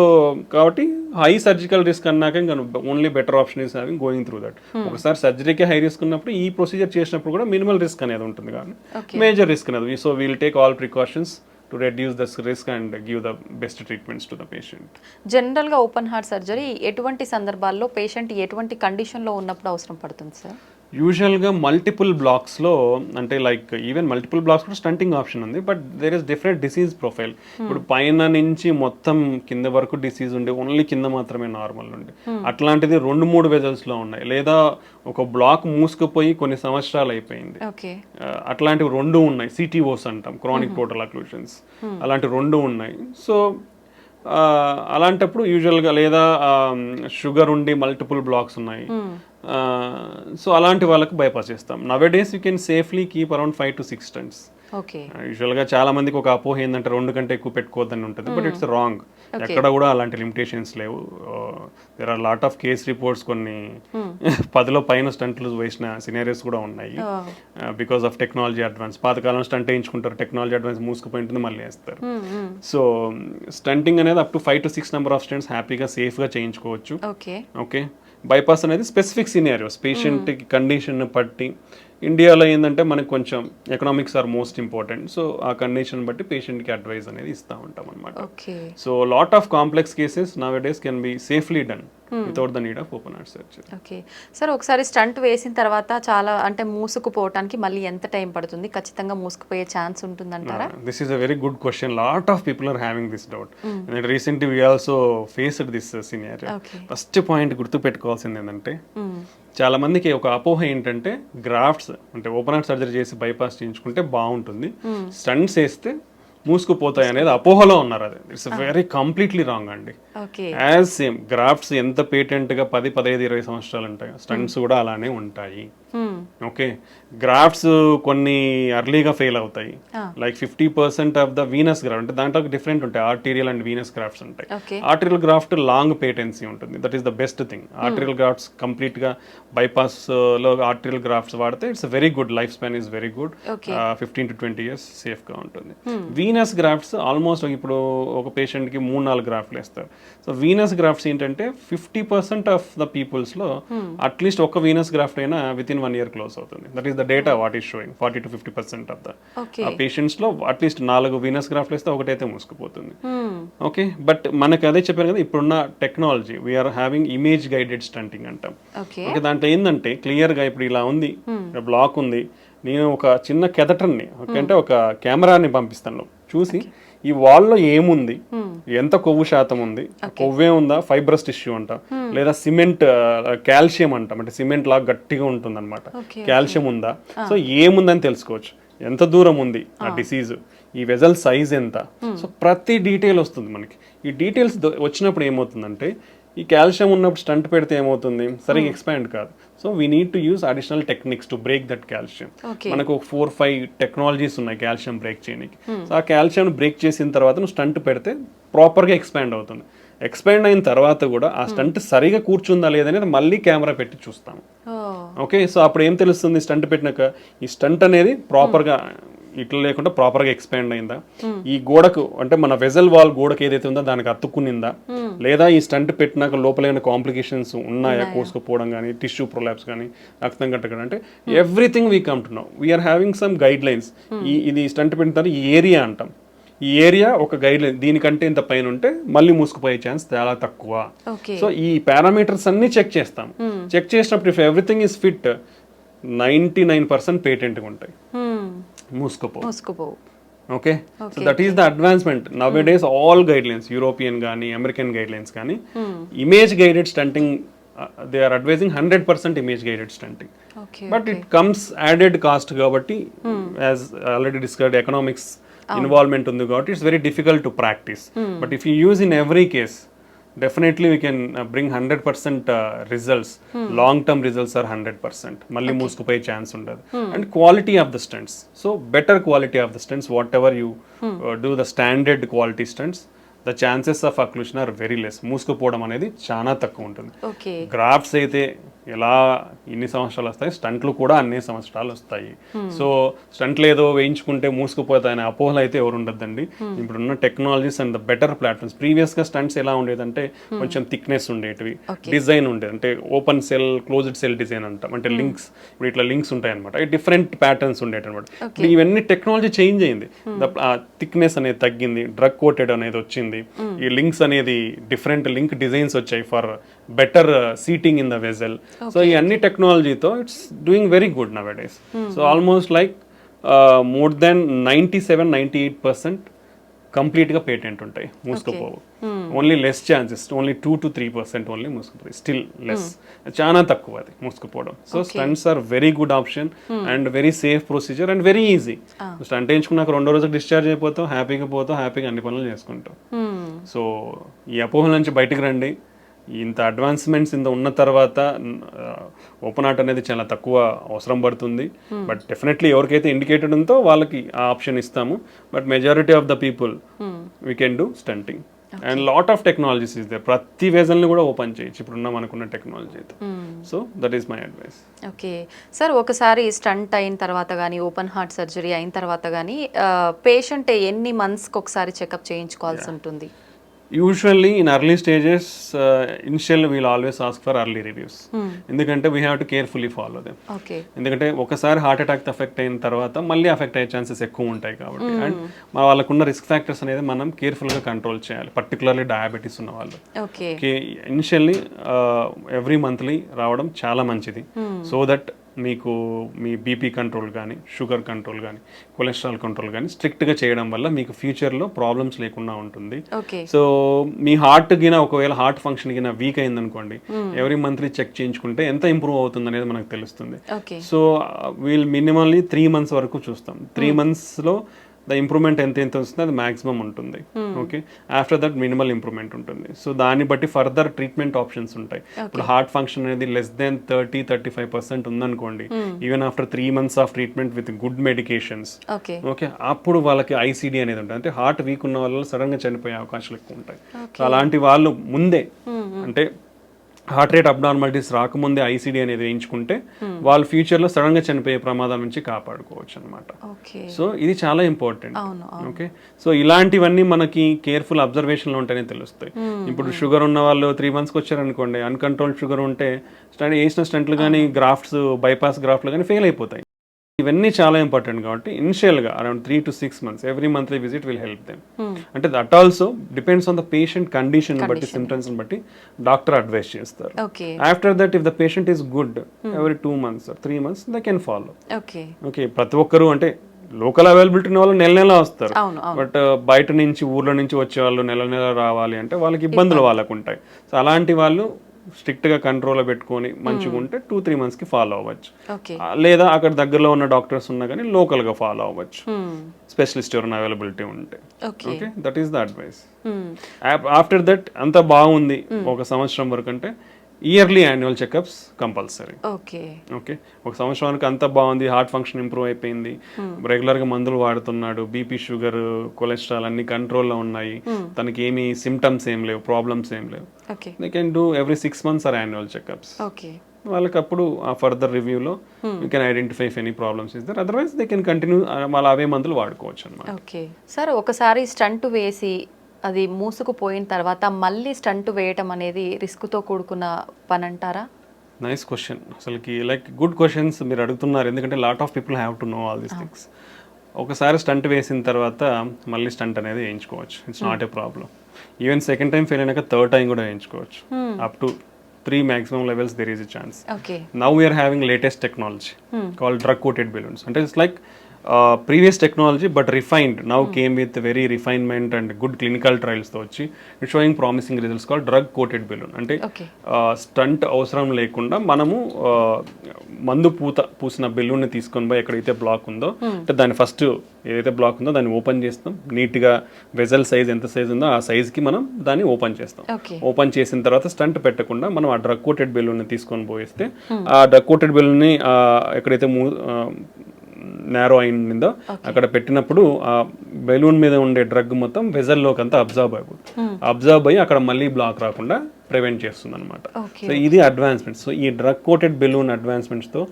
కాబట్టి హై సర్జికల్ రిస్క్ అన్నాక ఇంకా only better option is having going through that. ఒకసారి సర్జరీకి హై రిస్క్ ఉన్నప్పుడు ఈ ప్రొసీజర్ చేసినప్పుడు కూడా మినిమల్ రిస్క్ అనేది ఉంటుంది, కానీ మేజర్ రిస్క్ అనేది. So we'll take all precautions to reduce the risk and give the best treatments to the patient. జనరల్గా ఓపెన్ హార్ట్ సర్జరీ ఎటువంటి సందర్భాల్లో పేషెంట్ ఎటువంటి కండిషన్లో ఉన్నప్పుడు అవసరం పడుతుంది సార్? యూజువల్గా మల్టిపుల్ బ్లాక్స్లో, అంటే లైక్ ఈవెన్ మల్టిపుల్ బ్లాక్స్ కూడా స్టంటింగ్ ఆప్షన్ ఉంది, but there is different disease profile. ఇప్పుడు పైన నుంచి మొత్తం కింద వరకు డిసీజ్ ఉండి ఓన్లీ కింద మాత్రమే నార్మల్ ఉండి అట్లాంటిది 2-3 వెజల్స్లో ఉన్నాయి, లేదా ఒక బ్లాక్ మూసుకుపోయి కొన్ని సంవత్సరాలు అయిపోయింది, అట్లాంటివి 2 ఉన్నాయి. సిటీఓస్ అంటాం, క్రానిక్ టోటల్ అక్లూషన్స్, అలాంటి 2 ఉన్నాయి. సో అలాంటప్పుడు యూజువల్గా, లేదా షుగర్ ఉండి మల్టిపుల్ బ్లాక్స్ ఉన్నాయి, సో అలాంటి వాళ్ళకి బైపాస్ చేస్తాం. Nowadays you can safely keep around 5 to 6 stents. యూజువల్గా చాలా మందికి ఒక అపోహ ఏంటంటే 2 కంటే ఎక్కువ పెట్టుకోవద్దని ఉంటుంది, బట్ ఇట్స్ రాంగ్. ఎక్కడ కూడా అలాంటి లిమిటేషన్స్ లేవు. There are lot of case reports, కొన్ని 10లో పైన స్టంట్లు వేసిన సినారియోస్ కూడా ఉన్నాయి బికాస్ ఆఫ్ టెక్నాలజీ అడ్వాన్స్. పాతకాలం స్టంట్ వేయించుకుంటారు, టెక్నాలజీ అడ్వాన్స్ మూసుకుపోయి ఉంటుంది, మళ్ళీ వేస్తారు. సో స్టంటింగ్ అనేది up to 5 to 6 number of stents హ్యాపీగా సేఫ్గా చేయించుకోవచ్చు. ఓకే, బైపాస్ అనేది స్పెసిఫిక్ సినారియోస్, పేషెంట్ కండిషన్ బట్టి. ఇండియాలో ఏంటంటే మనకు కొంచెం economics are most important, so ఆ కండిషన్ బట్టి పేషెంట్కి అడ్వైస్ అనేది ఇస్తూ ఉంటాం అనమాట. So lot of complex cases now days can be safely done without the need of open heart surgery. Okay sir, ఒకసారి స్టంట్ వేసిన తర్వాత చాలా అంటే మూసుకుపోవటానికి మళ్ళీ ఎంత టైం పడుతుంది? ఖచ్చితంగా మూసుకుపోయే ఛాన్స్ ఉంటుందంటారా? This is a very good question. Lot of people are having this doubt. And recently we also faced this scenario. First point గుర్తు పెట్టుకోవాల్సింది ఏంటంటే, చాలా మందికి ఒక అపోహ ఏంటంటే గ్రాఫ్ట్స్ అంటే ఓపెన్ హార్ట్ సర్జరీ చేసి బైపాస్ చేయించుకుంటే బాగుంటుంది, స్టంట్స్ వేస్తే మూసుకుపోతాయి అనేది అపోహలో ఉన్నారు. అది ఇట్స్ వెరీ కంప్లీట్లీ రాంగ్ అండి. యాజ్ సేమ్ గ్రాఫ్ట్స్ ఎంత పేటెంట్ గా 10, 15, 20 సంవత్సరాలు ఉంటాయి, స్టంట్స్ కూడా అలానే ఉంటాయి. ఓకే, గ్రాఫ్ట్స్ కొన్ని అర్లీగా ఫెయిల్ అవుతాయి, like 50% of the Venus graft, అంటే దాంట్లో డిఫరెంట్ ఉంటాయి, ఆర్టీరియల్ అండ్ వీనస్ గ్రాఫ్ట్స్ ఉంటాయి. ఆర్టీరియల్ గ్రాఫ్ట్ లాంగ్ పేటెన్సీ ఉంటుంది, that is the best thing. Arterial grafts complete గా బైపాస్ లో ఆర్టీరియల్ గ్రాఫ్ట్స్ వాడితే it's very good, life span is very good, 15 to 20 years safe గా ఉంటుంది. Venus grafts almost ఇప్పుడు ఒక patient కి 3-4 గ్రాఫ్ట్లు వేస్తారు. సో వీనస్ గ్రాఫ్ట్స్ ఏంటంటే 50% ఆఫ్ ద పీపుల్స్ లో అట్లీస్ట్ ఒక వీనస్ గ్రాఫ్ట్ అయినా విత్ ఇన్ 1 year క్లోజ్ అవుతుంది. That is the data what is showing. 40 to 50% of the patients లో అట్లీస్ట్ 4 వీనస్ గ్రాఫ్ట్లు వేస్తే ఒకటైతే మూసుకుపోతుంది. ఓకే, బట్ మనకి అదే చెప్పాను కదా, ఇప్పుడున్న technology we are having image guided stunting అంటాం. ఓకే, దాంట్లో ఏంటంటే క్లియర్ గా ఇప్పుడు ఇలా ఉంది, బ్లాక్ ఉంది, నేను ఒక చిన్న కెథటర్ని అంటే ఒక కెమెరాని పంపిస్తాను, చూసి ఈ వాల్లో ఏముంది, ఎంత కొవ్వు శాతం ఉంది, కొవ్వే ఉందా, ఫైబ్రస్ టిష్యూ అంటాం, లేదా సిమెంట్ కాల్షియం అంటాం, అంటే సిమెంట్ లాగా గట్టిగా ఉంటుంది అనమాట, కాల్షియం ఉందా, సో ఏముందని తెలుసుకోవచ్చు. ఎంత దూరం ఉంది ఆ డిసీజ్, ఈ వెజల్ సైజ్ ఎంత, సో ప్రతి డీటెయిల్ వస్తుంది మనకి. ఈ డీటెయిల్స్ వచ్చినప్పుడు ఏమవుతుందంటే, ఈ కాల్షియం ఉన్నప్పుడు స్టంట్ పెడితే ఏమవుతుంది, సరిగ్గా ఎక్స్పాండ్ కాదు. So we need to use additional techniques to break that calcium. మనకు 4-5 టెక్నాలజీస్ ఉన్నాయి కాల్షియం బ్రేక్ చేయడానికి. సో ఆ కాల్షియం బ్రేక్ చేసిన తర్వాత నువ్వు స్టంట్ పెడితే ప్రాపర్గా ఎక్స్పాండ్ అవుతుంది. ఎక్స్పాండ్ అయిన తర్వాత కూడా ఆ స్టంట్ సరిగా కూర్చుందా లేదనేది మళ్ళీ కెమెరా పెట్టి చూస్తాము. ఓకే, సో అప్పుడు ఏం తెలుస్తుంది, స్టంట్ పెట్టినాక ఈ స్టంట్ అనేది ప్రాపర్గా ఇట్లా లేకుండా ప్రాపర్గా ఎక్స్పాండ్ అయిందా, ఈ గోడకు అంటే మన వెజల్ వాల్ గోడకు ఏదైతే ఉందో దానికి అతుక్కునిందా, లేదా ఈ స్టంట్ పెట్టినాక లోపల ఏమైనా కాంప్లికేషన్స్ ఉన్నాయా, కోసుకుపోవడం కానీ, టిష్యూ ప్రొలాప్స్ కానీ, రక్తం కట్టడం, అంటే everything we come to know. We're having some guidelines. ఇది స్టంట్ పెట్టిన తర్వాత ఈ ఏరియా అంటాం, ఈ ఏరియా ఒక గైడ్ లైన్, దీనికంటే ఇంత పైన ఉంటే మళ్ళీ మూసుకుపోయే ఛాన్స్ చాలా తక్కువ. సో ఈ పారామీటర్స్ అన్ని చెక్ చేస్తాం. చెక్ చేసినప్పుడు ఇఫ్ ఎవ్రీథింగ్ ఈస్ ఫిట్ 99% పేటెంట్గా ఉంటాయి, మూసుకుపోవు. Okay, so that is the advancement. Now days all guidelines, European కానీ అమెరికన్ గైడ్ లైన్స్ కానీ image guided stenting they are advising 100% image guided stenting. Okay but it comes added cost కాబట్టి, as already discussed, economics involvement ఉంది కాబట్టి it's very difficult to practise. But if you use in every case, definitely we can bring 100% results. Long term results are 100%. మళ్ళీ మూసుకుపోయే chance ఉండదు. And quality of the stents, so better quality of the stents, whatever you do the standard quality stents, the chances of occlusion are very less. మూసుకుపోవడం అనేది చాలా తక్కువ ఉంటుంది. Grafts అయితే ఎలా ఇన్ని సంవత్సరాలు వస్తాయి, స్టంట్లు కూడా అన్ని సంవత్సరాలు వస్తాయి. సో స్టంట్లు ఏదో వేయించుకుంటే మూసుకుపోతాయనే అపోహలు అయితే ఎవరు ఉండద్దండి. ఇప్పుడున్న technologies and the better platforms. ప్రీవియస్గా స్టంట్స్ ఎలా ఉండేదంటే కొంచెం థిక్నెస్ ఉండేటివి, డిజైన్ ఉండేది, అంటే open cell, closed cell design అంటాం, అంటే లింక్స్, ఇప్పుడు ఇట్లా లింక్స్ ఉంటాయి అనమాట, డిఫరెంట్ ప్యాటర్న్స్ ఉండేటి అనమాట. ఇప్పుడు ఇవన్నీ టెక్నాలజీ చేంజ్ అయింది, థిక్నెస్ అనేది తగ్గింది, డ్రగ్ కోటెడ్ అనేది వచ్చింది, ఈ లింక్స్ అనేది డిఫరెంట్ లింక్ డిజైన్స్ వచ్చాయి for better seating in the vessel. So ఈ అన్ని టెక్నాలజీతో it's doing very good now days. So almost like more than 97-98% కంప్లీట్గా పేటెంట్ ఉంటాయి, మూసుకుపోవు. Only less chances, only 2-3% only మూసుకుపోయి, స్టిల్ లెస్, చాలా తక్కువ అది మూసుకుపోవడం. So stents are very good option and very safe procedure and very easy. Stent వేయించుకున్నాక 2 రోజులకు డిశ్చార్జ్ అయిపోతాం, హ్యాపీగా పోతాం, హ్యాపీగా అన్ని పనులు చేసుకుంటాం. సో ఈ అపోహల నుంచి బయటకు రండి. ఇంత అడ్వాన్స్మెంట్స్ ఇంత ఉన్న తర్వాత ఓపెన్ హార్ట్ అనేది చాలా తక్కువ అవసరం పడుతుంది. బట్ డెఫినెట్లీ ఎవరికైతే ఇండికేటెడ్ ఉందో వాళ్ళకి ఆ ఆప్షన్ ఇస్తాము. But majority of the people we can do stunting and lot of technologies is they. ప్రతి వేజల్ని కూడా ఓపెన్ చేయొచ్చు ఇప్పుడున్న మనకున్న టెక్నాలజీ అయితే. So that is my advice. Okay sir, ఒకసారి స్టంట్ అయిన తర్వాత కానీ, ఓపెన్ హార్ట్ సర్జరీ అయిన తర్వాత కానీ పేషెంట్ ఎన్ని మంత్స్కి ఒకసారి చెకప్ చేయించుకోవాల్సి ఉంటుంది? Usually in early stages, initially we'll always ask for early reviews. ఎందుకంటే we have to carefully follow them. ఎందుకంటే ఒకసారి హార్ట్ అటాక్ ఎఫెక్ట్ అయిన తర్వాత మళ్ళీ ఎఫెక్ట్ అయ్యే ఛాన్సెస్ ఎక్కువ ఉంటాయి కాబట్టి, అండ్ వాళ్ళకున్న రిస్క్ ఫ్యాక్టర్స్ అనేది మనం కేర్ఫుల్గా కంట్రోల్ చేయాలి, పర్టికులర్లీ డయాబెటీస్ ఉన్న వాళ్ళు. ఇనిషియల్లీ ఎవ్రీ మంత్లీ రావడం చాలా మంచిది, సో దట్ మీకు మీ బీపీ కంట్రోల్ కానీ, షుగర్ కంట్రోల్ కానీ, కొలెస్ట్రాల్ కంట్రోల్ కానీ స్ట్రిక్ట్గా చేయడం వల్ల మీకు ఫ్యూచర్లో ప్రాబ్లమ్స్ లేకుండా ఉంటుంది. సో మీ హార్ట్ గిన ఒకవేళ హార్ట్ ఫంక్షన్ గిన వీక్ అయిందనుకోండి, ఎవ్రీ మంత్లీ చెక్ చేయించుకుంటే ఎంత ఇంప్రూవ్ అవుతుంది అనేది మనకు తెలుస్తుంది. సో వీల్ మినిమల్లీ 3 months వరకు చూస్తాం. 3 monthsలో ద ఇంప్రూవ్మెంట్ ఎంత వస్తుంది అది మాక్సిమం ఉంటుంది. Okay, after that minimal improvement ఉంటుంది. సో దాన్ని బట్టి ఫర్దర్ ట్రీట్మెంట్ ఆప్షన్స్ ఉంటాయి. ఇప్పుడు హార్ట్ ఫంక్షన్ అనేది లెస్ దెన్ 30-35% ఉందనుకోండి, even after 3 months of treatment with good medications, okay, అప్పుడు వాళ్ళకి ఐసీడీ అనేది ఉంటుంది, అంటే హార్ట్ వీక్ ఉన్న వాళ్ళు సడన్ గా చనిపోయే అవకాశాలు ఎక్కువ ఉంటాయి. సో అలాంటి వాళ్ళు ముందే, అంటే హార్ట్ రేట్ అబ్నార్మాలిటీస్ రాకముందే ఐసీడీ అనేది వేయించుకుంటే వాళ్ళు ఫ్యూచర్లో సడన్గా చనిపోయే ప్రమాదం నుంచి కాపాడుకోవచ్చు అనమాట. సో ఇది చాలా ఇంపార్టెంట్. ఓకే, సో ఇలాంటివన్నీ మనకి కేర్ఫుల్ అబ్జర్వేషన్లో ఉంటేనే తెలుస్తాయి. ఇప్పుడు షుగర్ ఉన్న వాళ్ళు 3 monthsకి వచ్చారనుకోండి, అన్కంట్రోల్డ్ షుగర్ ఉంటే వేసిన స్టంట్లు కానీ, గ్రాఫ్ట్స్, బైపాస్ గ్రాఫ్ట్లు కానీ ఫెయిల్ అయిపోతాయి. ఇవన్నీ చాలా ఇంపార్టెంట్ కాబట్టి ఇనిషియల్గా around 3 to 6 months every monthly visit will help them. అంటే that also depends on the patient condition బట్టి, సిమ్టమ్స్ బట్టి డాక్టర్ అడ్వైస్ చేస్తారు. After that if the patient is good, every 2 months or 3 months they can follow. Okay, ప్రతి ఒక్కరు అంటే local availability ఉన్న వాళ్ళు నెల వస్తారు, బట్ బయట నుంచి ఊర్లో నుంచి వచ్చే వాళ్ళు నెల రావాలి అంటే వాళ్ళకి ఇబ్బందులు వాళ్ళకు ఉంటాయి. సో అలాంటి వాళ్ళు స్ట్రిక్ట్గా కంట్రోల్లో పెట్టుకొని మంచిగా ఉంటే 2-3 monthsకి ఫాలో అవ్వచ్చు. లేదా అక్కడ దగ్గరలో ఉన్న డాక్టర్స్ ఉన్నా కానీ లోకల్గా ఫాలో అవ్వచ్చు, స్పెషలిస్ట్ ఎవరైనా అవైలబిలిటీ ఉంటే. Okay, that is the advice. After that అంతా బాగుంది 1 సంవత్సరం వరకు అంటే yearly annual checkups compulsory. Okay, ఒక సంవత్సరానికి అంతా బాగుంది, హార్ట్ ఫంక్షన్ ఇంప్రూవ్ అయిపోయింది, రెగ్యులర్గా మందులు వాడుతున్నాడు, బీపీ, షుగర్, కొలెస్ట్రాల్ అన్ని కంట్రోల్లో ఉన్నాయి, తనకి ఏమి సిమ్టమ్స్ ఏం లేవు, ప్రాబ్లమ్స్ ఏం లేవు, they can do every 6 months or annual checkups. వాళ్ళకి అప్పుడు ఆ ఫర్దర్ రివ్యూలో you can identify if any problems is there, otherwise they can continue వాళ్ళ అవే మందులు వాడుకోవచ్చు అనమాట. ఓకే సార్, ఒకసారి స్టంట్ వేసి అది మూసుకుపోయిన తర్వాత మళ్ళీ స్టంట్ వేయటం అనేది రిస్క్తో కూడుకున్న పని అంటారా? Nice question. అసలుకి లైక్ గుడ్ క్వశ్చన్స్ మీరు అడుగుతున్నారు, ఎందుకంటే lot of people have to know all these things. ఒకసారి స్టంట్ వేసిన తర్వాత మళ్ళీ స్టంట్ అనేది వేయించుకోవచ్చు, it's not a problem. Even second time fail అయినాక థర్డ్ టైం కూడా వేయించుకోవచ్చు. Up to 3 maximum levels there is a chance. Now we are having latest technology called drug coated balloons. And it's like previous technology but refined now came with very refinement and good clinical ట్రయల్స్తో వచ్చి it showing promising results call drug coated balloon. అంటే stent అవసరం లేకుండా మనము మందు పూసిన బెలూన్ని తీసుకొని పోయి ఎక్కడైతే బ్లాక్ ఉందో అంటే దాన్ని ఫస్ట్ ఏదైతే బ్లాక్ ఉందో దాన్ని ఓపెన్ చేస్తాం, నీట్గా వెజల్ సైజ్ ఎంత సైజ్ ఉందో ఆ సైజ్కి మనం దాన్ని ఓపెన్ చేస్తాం. ఓపెన్ చేసిన తర్వాత స్టంట్ పెట్టకుండా మనం ఆ డ్రగ్ కోటెడ్ బెలూన్ని తీసుకొని పోయిస్తే ఆ డ్రగ్ కోటెడ్ బెలూన్ని ఎక్కడైతే నేరో అయిందో అక్కడ పెట్టినప్పుడు ఆ బెలూన్ మీద ఉండే డ్రగ్ మొత్తం వెజల్లోకి అంతా అబ్జర్వ్ అయ్యి అక్కడ మళ్ళీ బ్లాక్ రాకుండా ప్రివెంట్ చేస్తుంది అనమాట. సో ఇది అడ్వాన్స్మెంట్. సో ఈ డ్రగ్ కోటెడ్ బెలూన్ అడ్వాన్స్మెంట్స్తో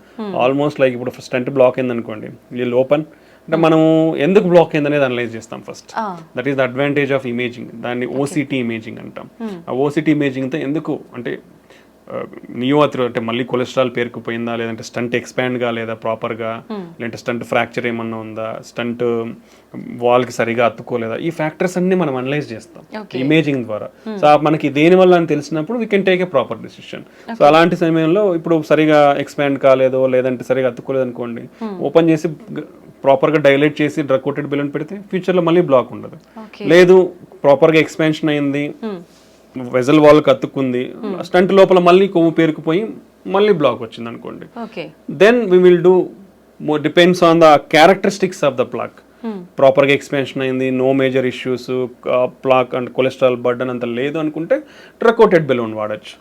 ఆల్మోస్ట్ లైక్ ఇప్పుడు స్టంట్ బ్లాక్ అయిందనుకోండి, వీళ్ళు ఓపెన్ అంటే మనం ఎందుకు బ్లాక్ అయింది అనేది అనలైజ్ చేస్తాం first. That is the advantage of imaging. దాన్ని ఓసిటీ ఇమేజింగ్ అంటాం. ఆ ఓసిటీ ఇమేజింగ్తో ఎందుకు అంటే నియోత్రు అంటే మళ్ళీ కొలెస్ట్రాల్ పేరుకుపోయిందా, లేదంటే స్టంట్ ఎక్స్పాండ్ కాలేదా ప్రాపర్గా, లేదంటే స్టంట్ ఫ్రాక్చర్ ఏమన్నా ఉందా, స్టంట్ వాల్కి సరిగా అత్తుకోలేదా, ఈ ఫ్యాక్టర్స్ అన్ని మనం అనలైజ్ చేస్తాం ఇమేజింగ్ ద్వారా. సో మనకి దేని వల్ల అని తెలిసినప్పుడు we can take a proper decision. So అలాంటి సమయంలో ఇప్పుడు సరిగా ఎక్స్పాండ్ కాలేదో లేదంటే సరిగా అత్తుకోలేదు అనుకోండి, ఓపెన్ చేసి ప్రాపర్గా డైలేట్ చేసి డ్రగ్ కోటెడ్ బెలూన్ పెడితే ఫ్యూచర్లో మళ్ళీ బ్లాక్ ఉండదు. లేదు ప్రాపర్గా ఎక్స్పాన్షన్ అయింది, వెజల్ వాల్కి అతుక్కుంది, స్టంట్ లోపల మళ్ళీ కొవ్వు పేరుకుపోయి మళ్ళీ బ్లాక్ వచ్చింది అనుకోండి, then we will do depends on the characteristics of the plaque. ప్రాపర్గా ఎక్స్పాన్షన్ అయింది, no major issues, plaque and cholesterol burden అంత లేదు అనుకుంటే డ్రగ్ కోటెడ్ బెలూన్ వాడచ్చు.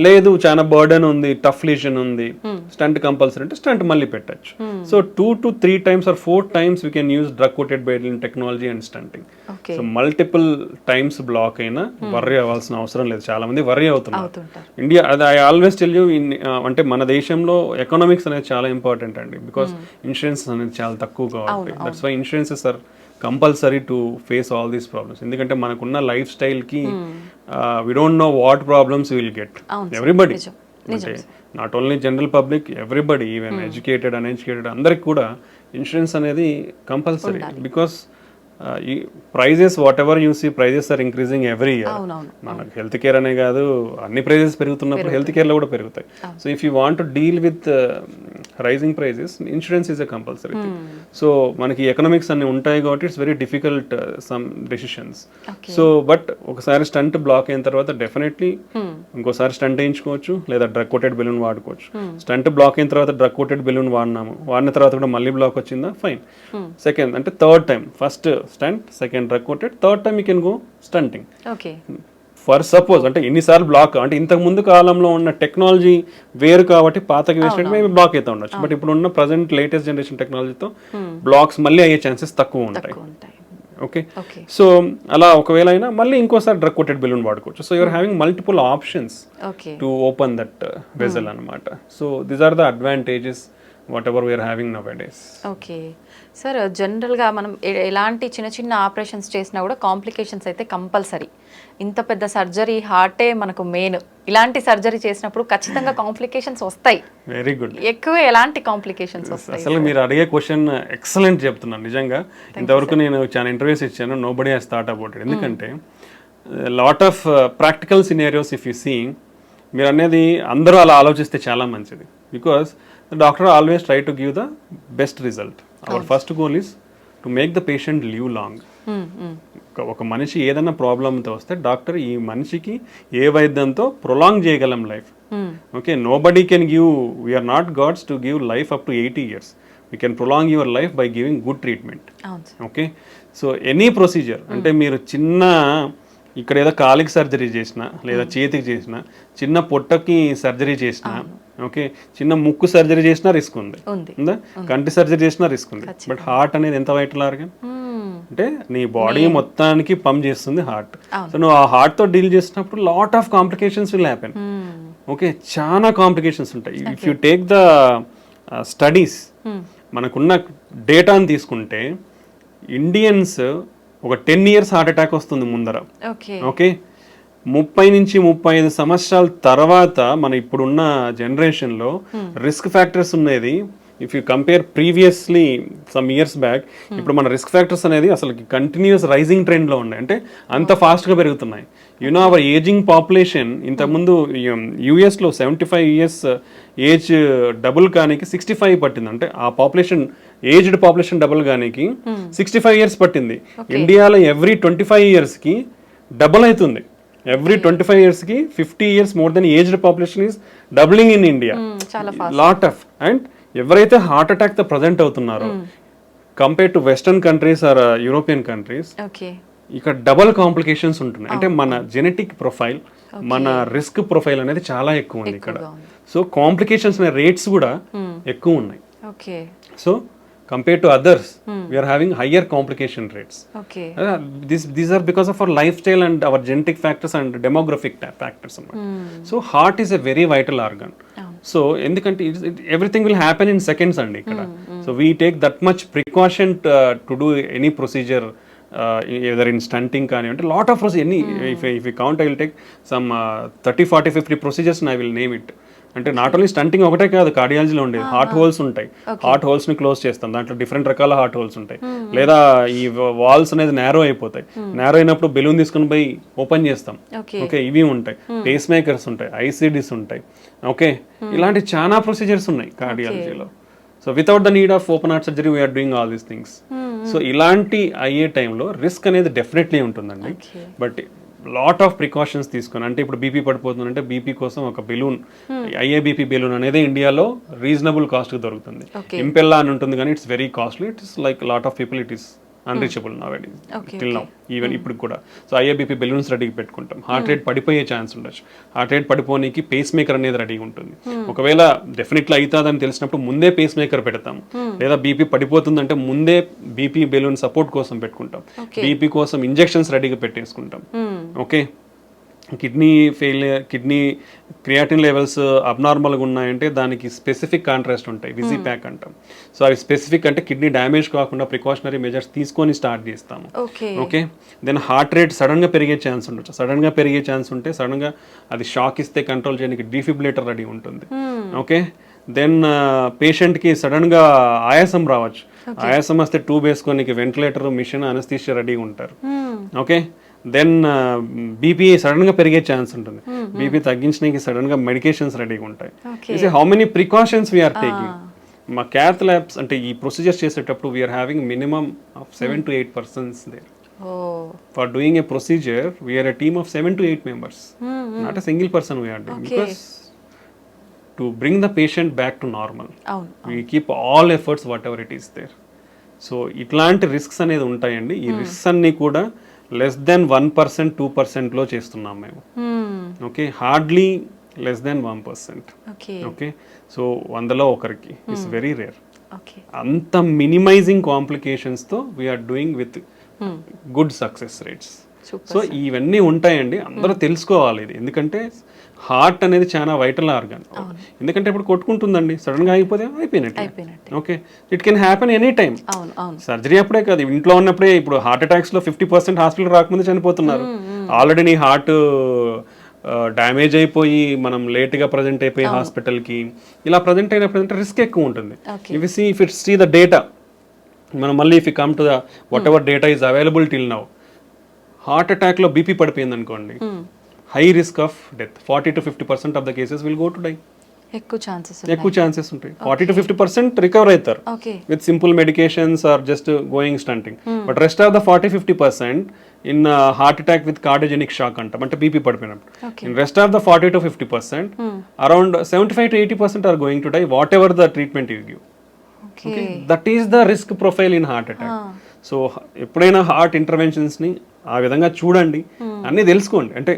లేదు చాలా బర్డన్ ఉంది, టఫ్ లీజన్ ఉంది, స్టంట్ కంపల్సరీ అంటే స్టంట్ మళ్ళీ పెట్టచ్చు. So 2 to 3 times or 4 times we can use drug coated balloon technology and stenting. So multiple times block అయినా వర్రీ అవ్వాల్సిన అవసరం లేదు. చాలా మంది వర్రీ అవుతున్నారు. ఇండియా అది ఐ ఆల్వేస్ టెల్ యూ, అంటే మన దేశంలో ఎకనామిక్స్ అనేది చాలా ఇంపార్టెంట్ అండి, బికాస్ ఇన్సూరెన్స్ అనేది చాలా తక్కువ కాబట్టి. That's why insurances are compulsory to face all these problems. ఎందుకంటే మనకున్న లైఫ్ స్టైల్కి we don't know what problems will get. Everybody అంటే not only general public, everybody, even educated uneducated అందరికి కూడా ఇన్సూరెన్స్ అనేది కంపల్సరీ. బికాస్ ఈ prices whatever you see prices are increasing every year. మనకు health care అనే కాదు, అన్ని prices పెరుగుతున్నప్పుడు హెల్త్ కేర్లో కూడా పెరుగుతాయి. So if you want to deal with rising prices, insurance is a compulsory thing. So మనకి ఎకనామిక్స్ అన్ని ఉంటాయి కాబట్టి it's very difficult some decisions. So but ఒకసారి స్టంట్ బ్లాక్ అయిన తర్వాత డెఫినెట్లీ ఇంకోసారి స్టంట్ వేయించుకోవచ్చు, లేదా డ్రగ్ కోటెడ్ బెలూన్ వాడుకోవచ్చు. స్టంట్ బ్లాక్ అయిన తర్వాత డ్రగ్ కోటెడ్ బెలూన్ వాడిన తర్వాత కూడా మళ్ళీ బ్లాక్ వచ్చిందా, ఫైన్. సెకండ్ అంటే third time, first stent, second drug coated, third time you can go stenting. For suppose అంటే ఎన్నిసార్లు బ్లాక్ అంటే ఇంతకు ముందు కాలంలో ఉన్న టెక్నాలజీ వేరు కాబట్టి పాతకి వేసినట్టు మేబీ బ్లాక్ అయితే ఉండొచ్చు. బట్ ఇప్పుడు ఉన్న ప్రజెంట్ లేటెస్ట్ జనరేషన్ టెక్నాలజీతో బ్లాక్స్ మళ్ళీ అయ్యే ఛాన్సెస్ తక్కువ ఉంటాయి. ఓకే, సో అలా ఒకవేళ అయినా మళ్ళీ ఇంకోసారి డ్రగ్ కోటెడ్ బెలూన్ వాడుకోవచ్చు. So you are having multiple options to open that vessel అనమాట. So these are the advantages whatever we are having now days. Okay sir, జనరల్గా మనం ఎలాంటి చిన్న చిన్న ఆపరేషన్స్ చేసినా కూడా కాంప్లికేషన్స్ అయితే కంపల్సరీ. ఇంత పెద్ద సర్జరీ, హార్టే మనకు మెయిన్. ఇలాంటి సర్జరీ చేసినప్పుడు ఖచ్చితంగా కాంప్లికేషన్స్ వస్తాయి. Very good. ఎక్కువ ఎలాంటి కాంప్లికేషన్స్ వస్తాయి? అసలు మీరు అడిగే క్వశ్చన్ ఎక్సలెంట్ చెప్తున్నాను. నిజంగా ఇంతవరకు నేను చాలా ఇంటర్వ్యూస్ ఇచ్చాను, nobody has thought about it. ఎందుకంటే lot of practical scenarios if you see, మీరు అనేది అందరూ అలా ఆలోచిస్తే చాలా మంచిది. Because the doctor always try to give the best result. Our first goal is to make the patient live long. ఒక మనిషి ఏదైనా ప్రాబ్లంతో వస్తే డాక్టర్ ఈ మనిషికి ఏ వైద్యంతో ప్రొలాంగ్ చేయగలం life. Okay, nobody can give, we're not gods to give life up to 80 years. We can prolong your life by giving good treatment. Okay, so any procedure అంటే మీరు చిన్న ఇక్కడ ఏదో కాలికి సర్జరీ చేసినా, లేదా చేతికి చేసినా, చిన్న పొట్టకి సర్జరీ చేసినా, ఓకే, చిన్న ముక్కు సర్జరీ చేసినా రిస్క్ ఉంది, కంటి సర్జరీ చేసినా రిస్క్ ఉంది. బట్ హార్ట్ అనేది ఎంత వైటల్ ఆర్గన్ అంటే నీ బాడీ మొత్తానికి పంప్ చేస్తుంది హార్ట్. సో నువ్వు ఆ హార్ట్ తో డీల్ చేసినప్పుడు lot of complications will happen. Okay, చాలా కాంప్లికేషన్స్ ఉంటాయి. If you take the studies, మనకున్న డేటాను తీసుకుంటే ఇండియన్స్ ఒక 10 years హార్ట్ అటాక్ వస్తుంది ముందర. ఓకే, 30 నుంచి 35 సంవత్సరాల తర్వాత మన ఇప్పుడున్న జనరేషన్లో రిస్క్ ఫ్యాక్టర్స్ ఉన్నది. If you compare previously some years back, ఇప్పుడు మన రిస్క్ ఫ్యాక్టర్స్ అనేది అసలు కంటిన్యూస్ రైజింగ్ ట్రెండ్లో ఉన్నాయి. అంటే అంత ఫాస్ట్గా పెరుగుతున్నాయి. యూనో అవర్ ఏజింగ్ పాపులేషన్, ఇంతకుముందు యూఎస్లో 75 years ఏజ్ డబుల్ కానీ 65 పట్టింది. అంటే ఆ పాపులేషన్ ఏజ్డ్ పాపులేషన్ డబుల్ గానికి 65 years పట్టింది. ఇండియాలో ఎవ్రీ 25 yearsకి డబుల్ అవుతుంది. Every 25 yearsకి 50 years more than aged population is doubling in India. Lot of and ఎవరైతే హార్ట్ అటాక్ తో ప్రజెంట్ అవుతున్నారో compare to western countries or European countries, ఇక్కడ డబల్ కాంప్లికేషన్స్ ఉంటున్నాయి. అంటే మన జెనెటిక్ ప్రొఫైల్, మన రిస్క్ ప్రొఫైల్ అనేది చాలా ఎక్కువ ఉంది ఇక్కడ. సో కాంప్లికేషన్స్ రేట్స్ కూడా ఎక్కువ ఉన్నాయి. So compared to others, we are having higher complication rates. These are because of our lifestyle and our genetic factors and demographic factors. So heart is a very vital organ. So endukante everything will happen in seconds andi ikkada. So we take that much precaution to do any procedure, either in stunting kani ante lot of procedures. Any if we count, I will take some 30 40 50 procedures and I will name it. అంటే not only stunting ఒకటే కాదు, కార్డియాలజీలో ఉండేది heart holes ఉంటాయి. Heart holes ని close చేస్తాం, దాంట్లో different రకాల heart holes ఉంటాయి. లేదా ఈ వాల్స్ అనేది నేరో అయిపోతాయి, నేరో అయినప్పుడు బెలూన్ తీసుకుని పోయి ఓపెన్ చేస్తాం. ఓకే, ఇవి ఉంటాయి. పేస్ మేకర్స్ ఉంటాయి, ఐసిడిస్ ఉంటాయి. ఓకే, ఇలాంటి చాలా ప్రొసీజర్స్ ఉన్నాయి కార్డియాలజీలో. So without the need of open heart surgery we are doing all these things. So ఇలాంటి అయ్యే టైంలో రిస్క్ అనేది డెఫినెట్లీ ఉంటుందండి. బట్ లాట్ ఆఫ్ ప్రికాషన్స్ తీసుకొని, అంటే ఇప్పుడు బీపీ పడిపోతుందంటే బీపీ కోసం ఒక బెలూన్, ఐఏబీపీ బెలూన్ అనేది ఇండియాలో రీజనబుల్ కాస్ట్ దొరుకుతుంది. ఇంపెల్లా అని ఉంటుంది కానీ it's very costly. It is like lot of people it is unreachable నౌడేస్ till now, even ఇప్పుడు కూడా. సో ఐఏబీపీ బెలూన్స్ రెడీగా పెట్టుకుంటాం. హార్ట్ రేట్ పడిపోయే ఛాన్స్ ఉండొచ్చు. హార్ట్ రేట్ పడిపోనికి పేస్ మేకర్ అనేది రెడీగా ఉంటుంది. ఒకవేళ డెఫినెట్లీ అవుతుందని తెలిసినప్పుడు ముందే పేస్ మేకర్ పెడతాం. లేదా బీపీ పడిపోతుందంటే ముందే బీపీ బెలూన్ సపోర్ట్ కోసం పెట్టుకుంటాం. బీపీ కోసం ఇంజెక్షన్స్ రెడీగా పెట్టేసుకుంటాం. Okay, kidney failure, kidney creatinine levels అబ్నార్మల్గా ఉన్నాయంటే దానికి స్పెసిఫిక్ కాంట్రాస్ట్ ఉంటాయి, విజీ ప్యాక్ అంటాం. సో అవి స్పెసిఫిక్ అంటే కిడ్నీ డ్యామేజ్ కాకుండా ప్రికాషనరీ మెజర్స్ తీసుకొని స్టార్ట్ చేస్తాము. ఓకే, దెన్ హార్ట్ రేట్ సడన్గా పెరిగే ఛాన్స్ ఉండొచ్చు. సడన్గా పెరిగే ఛాన్స్ ఉంటే సడన్గా అది షాక్ ఇస్తే కంట్రోల్ చేయడానికి డిఫిబ్రిలేటర్ రెడీ ఉంటుంది. ఓకే, దెన్ పేషెంట్కి సడన్గా ఆయాసం రావచ్చు. ఆయాసం వస్తే ట్యూబ్ వేసుకొని వెంటిలేటర్, మిషన్, అనస్థీషియా రెడీగా ఉంటారు. ఓకే, దెన్ బీపీ సడన్ గా పెరిగే ఛాన్స్ ఉంటుంది. బీపీ తగ్గించడానికి సడన్ గా మెడికేషన్స్ రెడీగా ఉంటాయి. How many precautions we're taking. మా క్యాత్ ల్యాబ్స్ అంటే ఈ ప్రొసీజర్స్ చేసేటప్పుడు we're having minimum of 7 to 8 persons there. For doing a procedure, we are a team of 7 to 8 members. Not a single person we are doing. Because to bring the patient back to normal, we keep all efforts whatever it is there. So ఇట్లాంటి risks అనేది ఉంటాయండి. ఈ risks అన్ని కూడా less than 1% 2% లో చేస్తున్నాం మేము. Okay, hardly less than 1%. Okay, so 100లో ఒకరికి ఇట్స్ వెరీ రేర్. అంత మినిమైజింగ్ కాంప్లికేషన్స్ తో we are doing with good success rates. So ఇవన్నీ ఉంటాయండి, అందరూ తెలుసుకోవాలి ఇది. ఎందుకంటే హార్ట్ అనేది చాలా వైటల్ ఆర్గన్. ఎందుకంటే ఇప్పుడు కొట్టుకుంటుందండి, సడన్ గా అయిపోతే అయిపోయినట్టు. Okay, it can happen any time. Surgery అప్పుడే కాదు, ఇంట్లో ఉన్నప్పుడే. ఇప్పుడు హార్ట్ అటాక్స్ లో 50% హాస్పిటల్ రాకముందు చనిపోతున్నారు. ఆల్రెడీ నీ హార్ట్ డ్యామేజ్ అయిపోయి మనం లేట్ గా ప్రజెంట్ అయిపోయి హాస్పిటల్ కి ఇలా ప్రజెంట్ అయినప్పుడు రిస్క్ ఎక్కువ ఉంటుంది. If it see the data, మనం మళ్ళీ if you come to the whatever data is available till now, heart attack లో బీపీ పడిపోయింది అనుకోండి, high risk of death. 40 to 50% of the cases will go to die. ఎక్కువ chances ఉంటాయి. 40 to 50% recover అవుతారు with simple medications or just going stenting. But rest of the 40-50% in heart attack with cardiogenic shock అంటాం, అంటే BP పడిపోయినప్పుడు. In rest of the 40 to 50%, around 75 to 80% are going to die whatever the treatment you give. That is the risk profile in heart attack. So ఎప్పుడైనా heart ఇంటర్వెన్షన్స్ని ఆ విధంగా చూడండి, అన్నీ తెలుసుకోండి. అంటే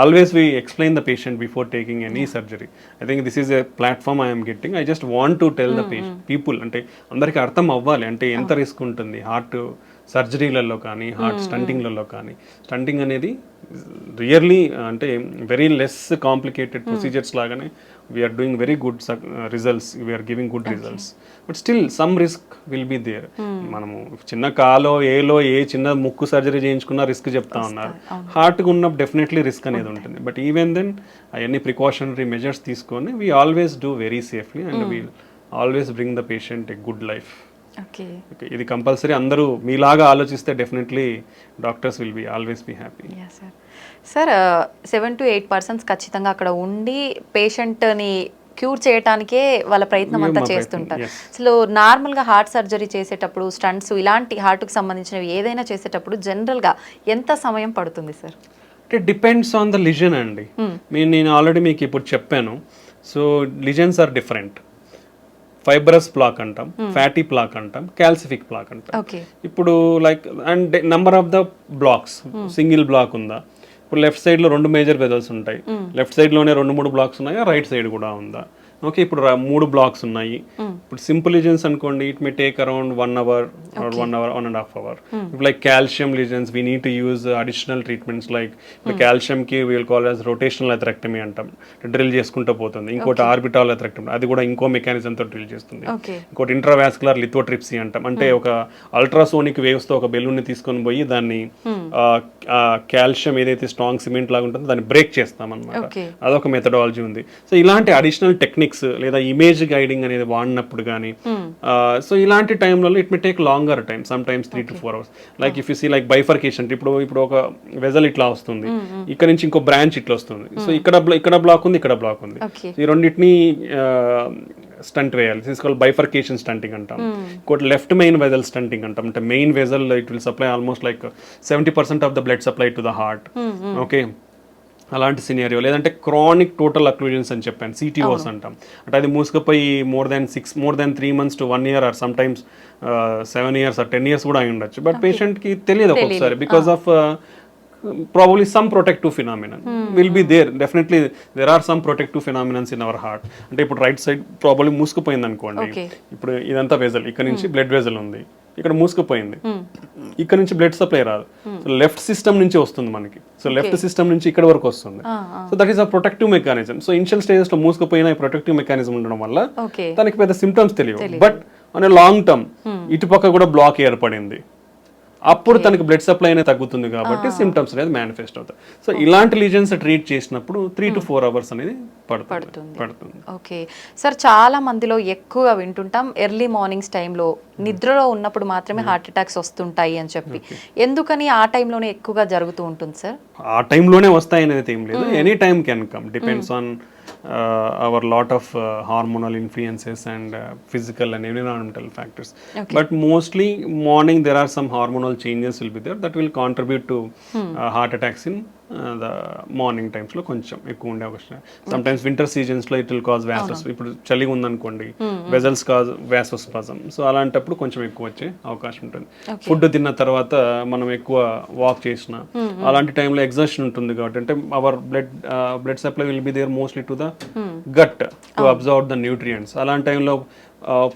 always we explain the patient before taking any surgery. I think this is a platform I am getting. I just want to tell the people, అంటే అందరికి అర్థం అవ్వాలి అంటే ఎంత రిస్క్ ఉంటుంది హార్ట్ సర్జరీలలో కానీ హార్ట్ స్టంటింగ్లలో కానీ. స్టంటింగ్ అనేది రియర్లీ అంటే వెరీ లెస్ కాంప్లికేటెడ్ ప్రొసీజర్స్ లాగానే we're doing very good results, we're giving good results. But still some risk will be there. మనము చిన్న కాలో ఏలో ఏ చిన్న ముక్కు సర్జరీ చేయించుకున్నా రిస్క్ చెప్తా ఉన్నారు. హార్ట్కి ఉన్నప్పుడు డెఫినెట్లీ రిస్క్ అనేది ఉంటుంది. బట్ ఈవెన్ దెన్ అవన్నీ ప్రికాషనరీ మెజర్స్ తీసుకొని we always do very safely and we always bring the patient a good life. ఇది కంపల్సరీ. అందరూ మీలాగా ఆలోచిస్తే definitely doctors will be always be happy. Sir 7 to 8 persons ఖచ్చితంగా అక్కడ ఉండి పేషెంట్ని క్యూర్ చేయటానికే వాళ్ళ ప్రయత్నం అంతా చేస్తుంటారు. అసలు నార్మల్గా హార్ట్ సర్జరీ చేసేటప్పుడు స్టంట్స్ ఇలాంటి హార్ట్కి సంబంధించినవి ఏదైనా చేసేటప్పుడు జనరల్గా ఎంత సమయం పడుతుంది సార్? అంటే డిపెండ్స్ ఆన్ ద లిజన్ అండి. నేను ఆల్రెడీ మీకు ఇప్పుడు చెప్పాను. So lesions are different. Fibrous plaque అంటాం, ఫ్యాటీ ప్లాక్ అంటాం, క్యాల్సిఫిక్ ప్లాక్ అంటాం. ఇప్పుడు like and number of the blocks, single block ఉందా, ఇప్పుడు లెఫ్ట్ సైడ్ లో 2 మేజర్ వెజల్స్ ఉంటాయి, లెఫ్ట్ సైడ్ లోనే 2-3 బ్లాక్స్ ఉన్నాయా, రైట్ సైడ్ కూడా ఉందా, ఓకే ఇప్పుడు 3 బ్లాక్స్ ఉన్నాయి. ఇప్పుడు సింపుల్ లిజన్స్ అనుకోండి, it may take around 1 hour or 1.5 hours. If like calcium lesions, we need to use additional treatments like the calcium కి we'll call as rotational atherectomy అంటాం, drill చేసుకుంటూ పోతుంది. ఇంకోటి ఆర్బిటాల్ atherectomy, అది కూడా ఇంకో మెకానిజం తో డ్రిల్ చేస్తుంది. ఇంకోటి ఇంట్రావాస్కులర్ లిథోట్రిప్సీ అంటాం, అంటే ఒక అల్ట్రాసోనిక్ వేవ్స్ తో ఒక బెలూన్ ని తీసుకొని పోయి దాన్ని కాల్షియం ఏదైతే స్ట్రాంగ్ సిమెంట్ లాగా ఉంటుందో దాన్ని బ్రేక్ చేస్తాం అన్నమాట. అదొక మెథడాలజీ ఉంది. సో ఇలాంటి అడిషనల్ టెక్నిక్స్ లేదా ఇమేజ్ గైడింగ్ అనేది వాడినప్పుడు కానీ, సో ఇలాంటి టైంలలో it may take longer time, sometimes 3 to 4 hours. Like if you see like bifurcation, ఇప్పుడు ఒక వెజల్ ఇట్లా వస్తుంది, ఇక్కడ నుంచి ఇంకో బ్రాంచ్ ఇట్లా వస్తుంది. సో ఇక్కడ బ్లాక్ ఉంది, ఇక్కడ బ్లాక్ ఉంది, ఈ రెండింటిని స్టంట్ వేయాలి. తీసుకోవాలి బైఫర్కేషన్ స్టంటింగ్ అంటాం. ఇంకోటి లెఫ్ట్ మెయిన్ వెజల్ స్టంటింగ్ అంటాం, అంటే main vessel it will supply almost like 70% of the blood supply to the heart. Okay, అలాంటి సినారియో. లేదంటే క్రానిక్ టోటల్ అక్లూజన్స్ అని చెప్పాను, సిటీఓస్ అంటాం, అంటే అది మూసుకుపోయి more than 3 months to 1 year or sometimes 7 years or 10 years కూడా అయి ఉండొచ్చు. బట్ పేషెంట్కి తెలియదు ఒక్కొక్కసారి, because of probably some protective phenomenon will be there. Definitely there are some protective phenomena in our heart. అంటే ఇప్పుడు రైట్ సైడ్ ప్రాబ్లీ మూసుకుపోయింది అనుకోండి, ఇప్పుడు ఇదంతా వెజల్, ఇక్కడ నుంచి బ్లడ్ వెజల్ ఉంది, ఇక్కడ మూసుకుపోయింది, ఇక్కడ నుంచి బ్లడ్ సప్లై రాదు, సో లెఫ్ట్ సిస్టమ్ నుంచి వస్తుంది మనకి, సో లెఫ్ట్ సిస్టమ్ నుంచి ఇక్కడ వరకు వస్తుంది. So that is a protective mechanism. So initial stages లో మూసుకుపోయిన ప్రొటెక్టివ్ మెకానిజం ఉండడం వల్ల దానికి పెద్ద సిమ్టమ్స్ తెలియవు. బట్ అనే లాంగ్ టర్మ్ ఇటుపక్క కూడా బ్లాక్ ఏర్పడింది, అప్పుడు తనకి బ్లడ్ సప్లై అనేది తగ్గుతుంది కాబట్టి సిమ్టమ్స్ అనేది మేనిఫెస్ట్ అవుతాయి. సో ఇలాంటి లీజన్స్ ట్రీట్ చేసినప్పుడు 3 to 4 hours అనేది పడుతుంది. ఓకే సార్, చాలా మందిలో ఎక్కువగా వింటుంటాం ఎర్లీ మార్నింగ్స్ టైంలో నిద్రలో ఉన్నప్పుడు మాత్రమే హార్ట్ అటాక్స్ వస్తుంటాయి అని చెప్పి. ఎందుకని ఆ టైంలోనే ఎక్కువగా జరుగుతూ ఉంటుంది సార్? ఆ టైంలోనే వస్తాయి అనేది ఏం లేదు, any time can come, depends on our lot of hormonal influences and physical and environmental factors. But mostly morning there are some hormonal changes will be there that will contribute to heart attacks in the morning times లో కొంచెం ఎక్కువ ఉండే అవకాశం. Some times winter seasons లో it will cause వ్యాసోస్, ఇప్పుడు చలి ఉందనుకోండి vessels cause వ్యాసోస్పాజం, so అలాంటప్పుడు కొంచెం ఎక్కువ వచ్చే అవకాశం ఉంటుంది. ఫుడ్ తిన్న తర్వాత మనం ఎక్కువ వాక్ చేసిన అలాంటి టైంలో ఎగ్జర్షన్ ఉంటుంది కాబట్టి, అంటే our blood supply will be there mostly to the gut to observe the nutrients. అలాంటి టైంలో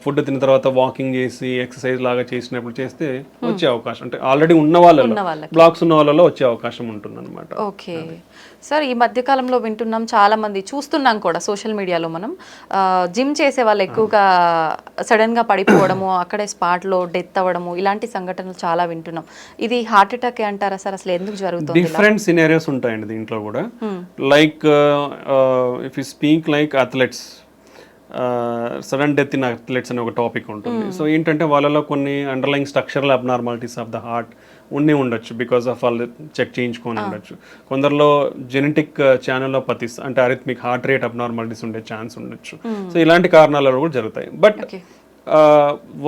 ఫుడ్ తిన్న తర్వాత వాకింగ్ చేసి ఎక్సర్సైజ్ లాగా చేసినప్పుడు చేస్తే వచ్చే అవకాశం, అంటే ఆల్రెడీ ఉన్న వాళ్ళలో బ్లాక్స్ ఉన్న వాళ్ళలో వచ్చే అవకాశం ఉంటుంది అనమాట. ఓకే సార్, ఈ మధ్యకాలంలో వింటున్నాం, చాలా మంది చూస్తున్నాం కూడా సోషల్ మీడియాలో, మనం జిమ్ చేసే వాళ్ళు ఎక్కువగా సడన్ గా పడిపోవడము, అక్కడే స్పాట్ లో డెత్ అవ్వడము, ఇలాంటి సంఘటనలు చాలా వింటున్నాం. ఇది హార్ట్ అటాక్ అంటారా సార్? అసలు ఎందుకు జరుగుతుంది? డిఫరెంట్ సినారియోస్ ఉంటాయండి దీంట్లో కూడా. Like if you speak like athletes, sudden death in athletes అనే ఒక టాపిక్ ఉంటుంది. సో ఏంటంటే వాళ్ళలో కొన్ని underline structural abnormalities of the heart ఉండొచ్చు, బికాస్ ఆఫ్ వాళ్ళు చెక్ చేయించుకొని ఉండొచ్చు. కొందరిలో జెనెటిక్ ఛానలోపతిస్ అంటే అరిథమిక్ హార్ట్ రేట్ అబ్నార్మాలిటీస్ ఉండే ఛాన్స్ ఉండొచ్చు. సో ఇలాంటి కారణాలు కూడా జరుగుతాయి. But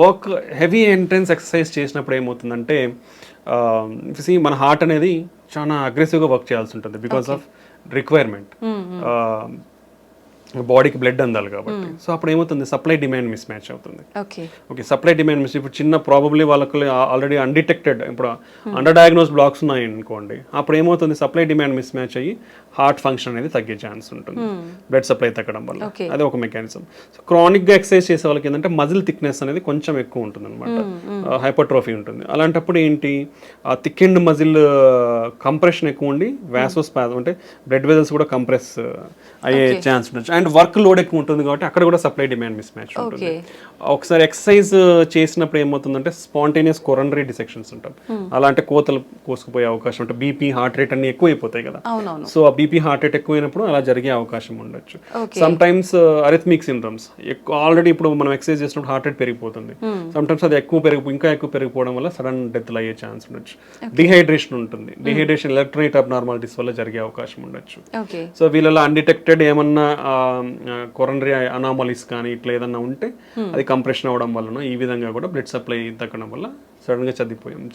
work heavy intense exercise చేసినప్పుడు ఏమవుతుందంటే మన హార్ట్ అనేది చాలా అగ్రెసివ్గా వర్క్ చేయాల్సి ఉంటుంది, బికాస్ ఆఫ్ రిక్వైర్మెంట్, బాడీకి బ్లడ్ అందాలి కాబట్టి. సో అప్పుడు ఏమవుతుంది, సప్లై డిమాండ్ మిస్ మ్యాచ్ అవుతుంది. ఓకే, సప్లై డిమాండ్ మిస్, ఇప్పుడు చిన్న ప్రాబబ్లీ వాళ్ళకి ఆల్రెడీ అన్డిటెక్టెడ్, ఇప్పుడు అండర్ డయాగ్నోస్ బ్లాక్స్ ఉన్నాయి అనుకోండి, అప్పుడు ఏమవుతుంది, సప్లై డిమాండ్ మిస్ మ్యాచ్ అయ్యి హార్ట్ ఫంక్షన్ అనేది తగ్గే ఛాన్స్ ఉంటుంది, బ్లడ్ సప్లై తగ్గడం వల్ల. అదే ఒక మెకానిజం. సో క్రానిక్ గా ఎక్సర్సైజ్ చేసే వాళ్ళకి ఏంటంటే మజిల్ థిక్నెస్ అనేది కొంచెం ఎక్కువ ఉంటుంది అనమాట, హైపర్ట్రోఫీ ఉంటుంది. అలాంటప్పుడు ఏంటి, ఆ థిక్ అండ్ మజిల్ కంప్రెషన్ ఎక్కువ ఉండి వ్యాసోస్పాజం అంటే బ్లడ్ వెజల్స్ కూడా కంప్రెస్ అయ్యే ఛాన్స్ ఉండొచ్చు. అండ్ వర్క్ లోడ్ ఎక్కువ ఉంటుంది కాబట్టి అక్కడ కూడా సప్లై డిమాండ్ మిస్ మ్యాచ్ ఉంటుంది. ఒకసారి ఎక్సర్సైజ్ చేసినప్పుడు ఏమవుతుందంటే స్పాంటేనియస్ కొరనరీ డిసెక్షన్స్ ఉంటాం, అలా అంటే కోతలు కోసుకుపోయే అవకాశం ఉంటుంది, బీపీ హార్ట్ రేట్ అన్ని ఎక్కువ అయిపోతాయి కదా. సో ఆ బీపీ హార్ట్ రేట్ ఎక్కువైనప్పుడు అలా జరిగే అవకాశం ఉండొచ్చు. Sometimes arrhythmic syndromes, already ఇప్పుడు మనం ఎక్సర్సైజ్ చేసినప్పుడు హార్ట్ రేట్ పెరిగిపోతుంది, సమ్ టైమ్స్ అది ఇంకా ఎక్కువ పెరిగిపోవడం వల్ల సడన్ డెత్లు అయ్యే ఛాన్స్ ఉండొచ్చు. డిహైడ్రేషన్ ఉంటుంది, డిహైడ్రేషన్ ఎలక్ట్రోలైట్ అబ్నార్మాలిటీస్ వల్ల జరిగే అవకాశం ఉండొచ్చు. సో వీళ్ళలో అన్డిటెక్టెడ్ ఏమన్నా కొరనరీ అనామలీస్ కానీ ఇట్లా ఏదన్నా ఉంటే అది కంప్రెషన్ అవ్వడం వలన ఈ విధంగా కూడా బ్లడ్ సప్లై తగ్గడం వల్ల సడన్ గా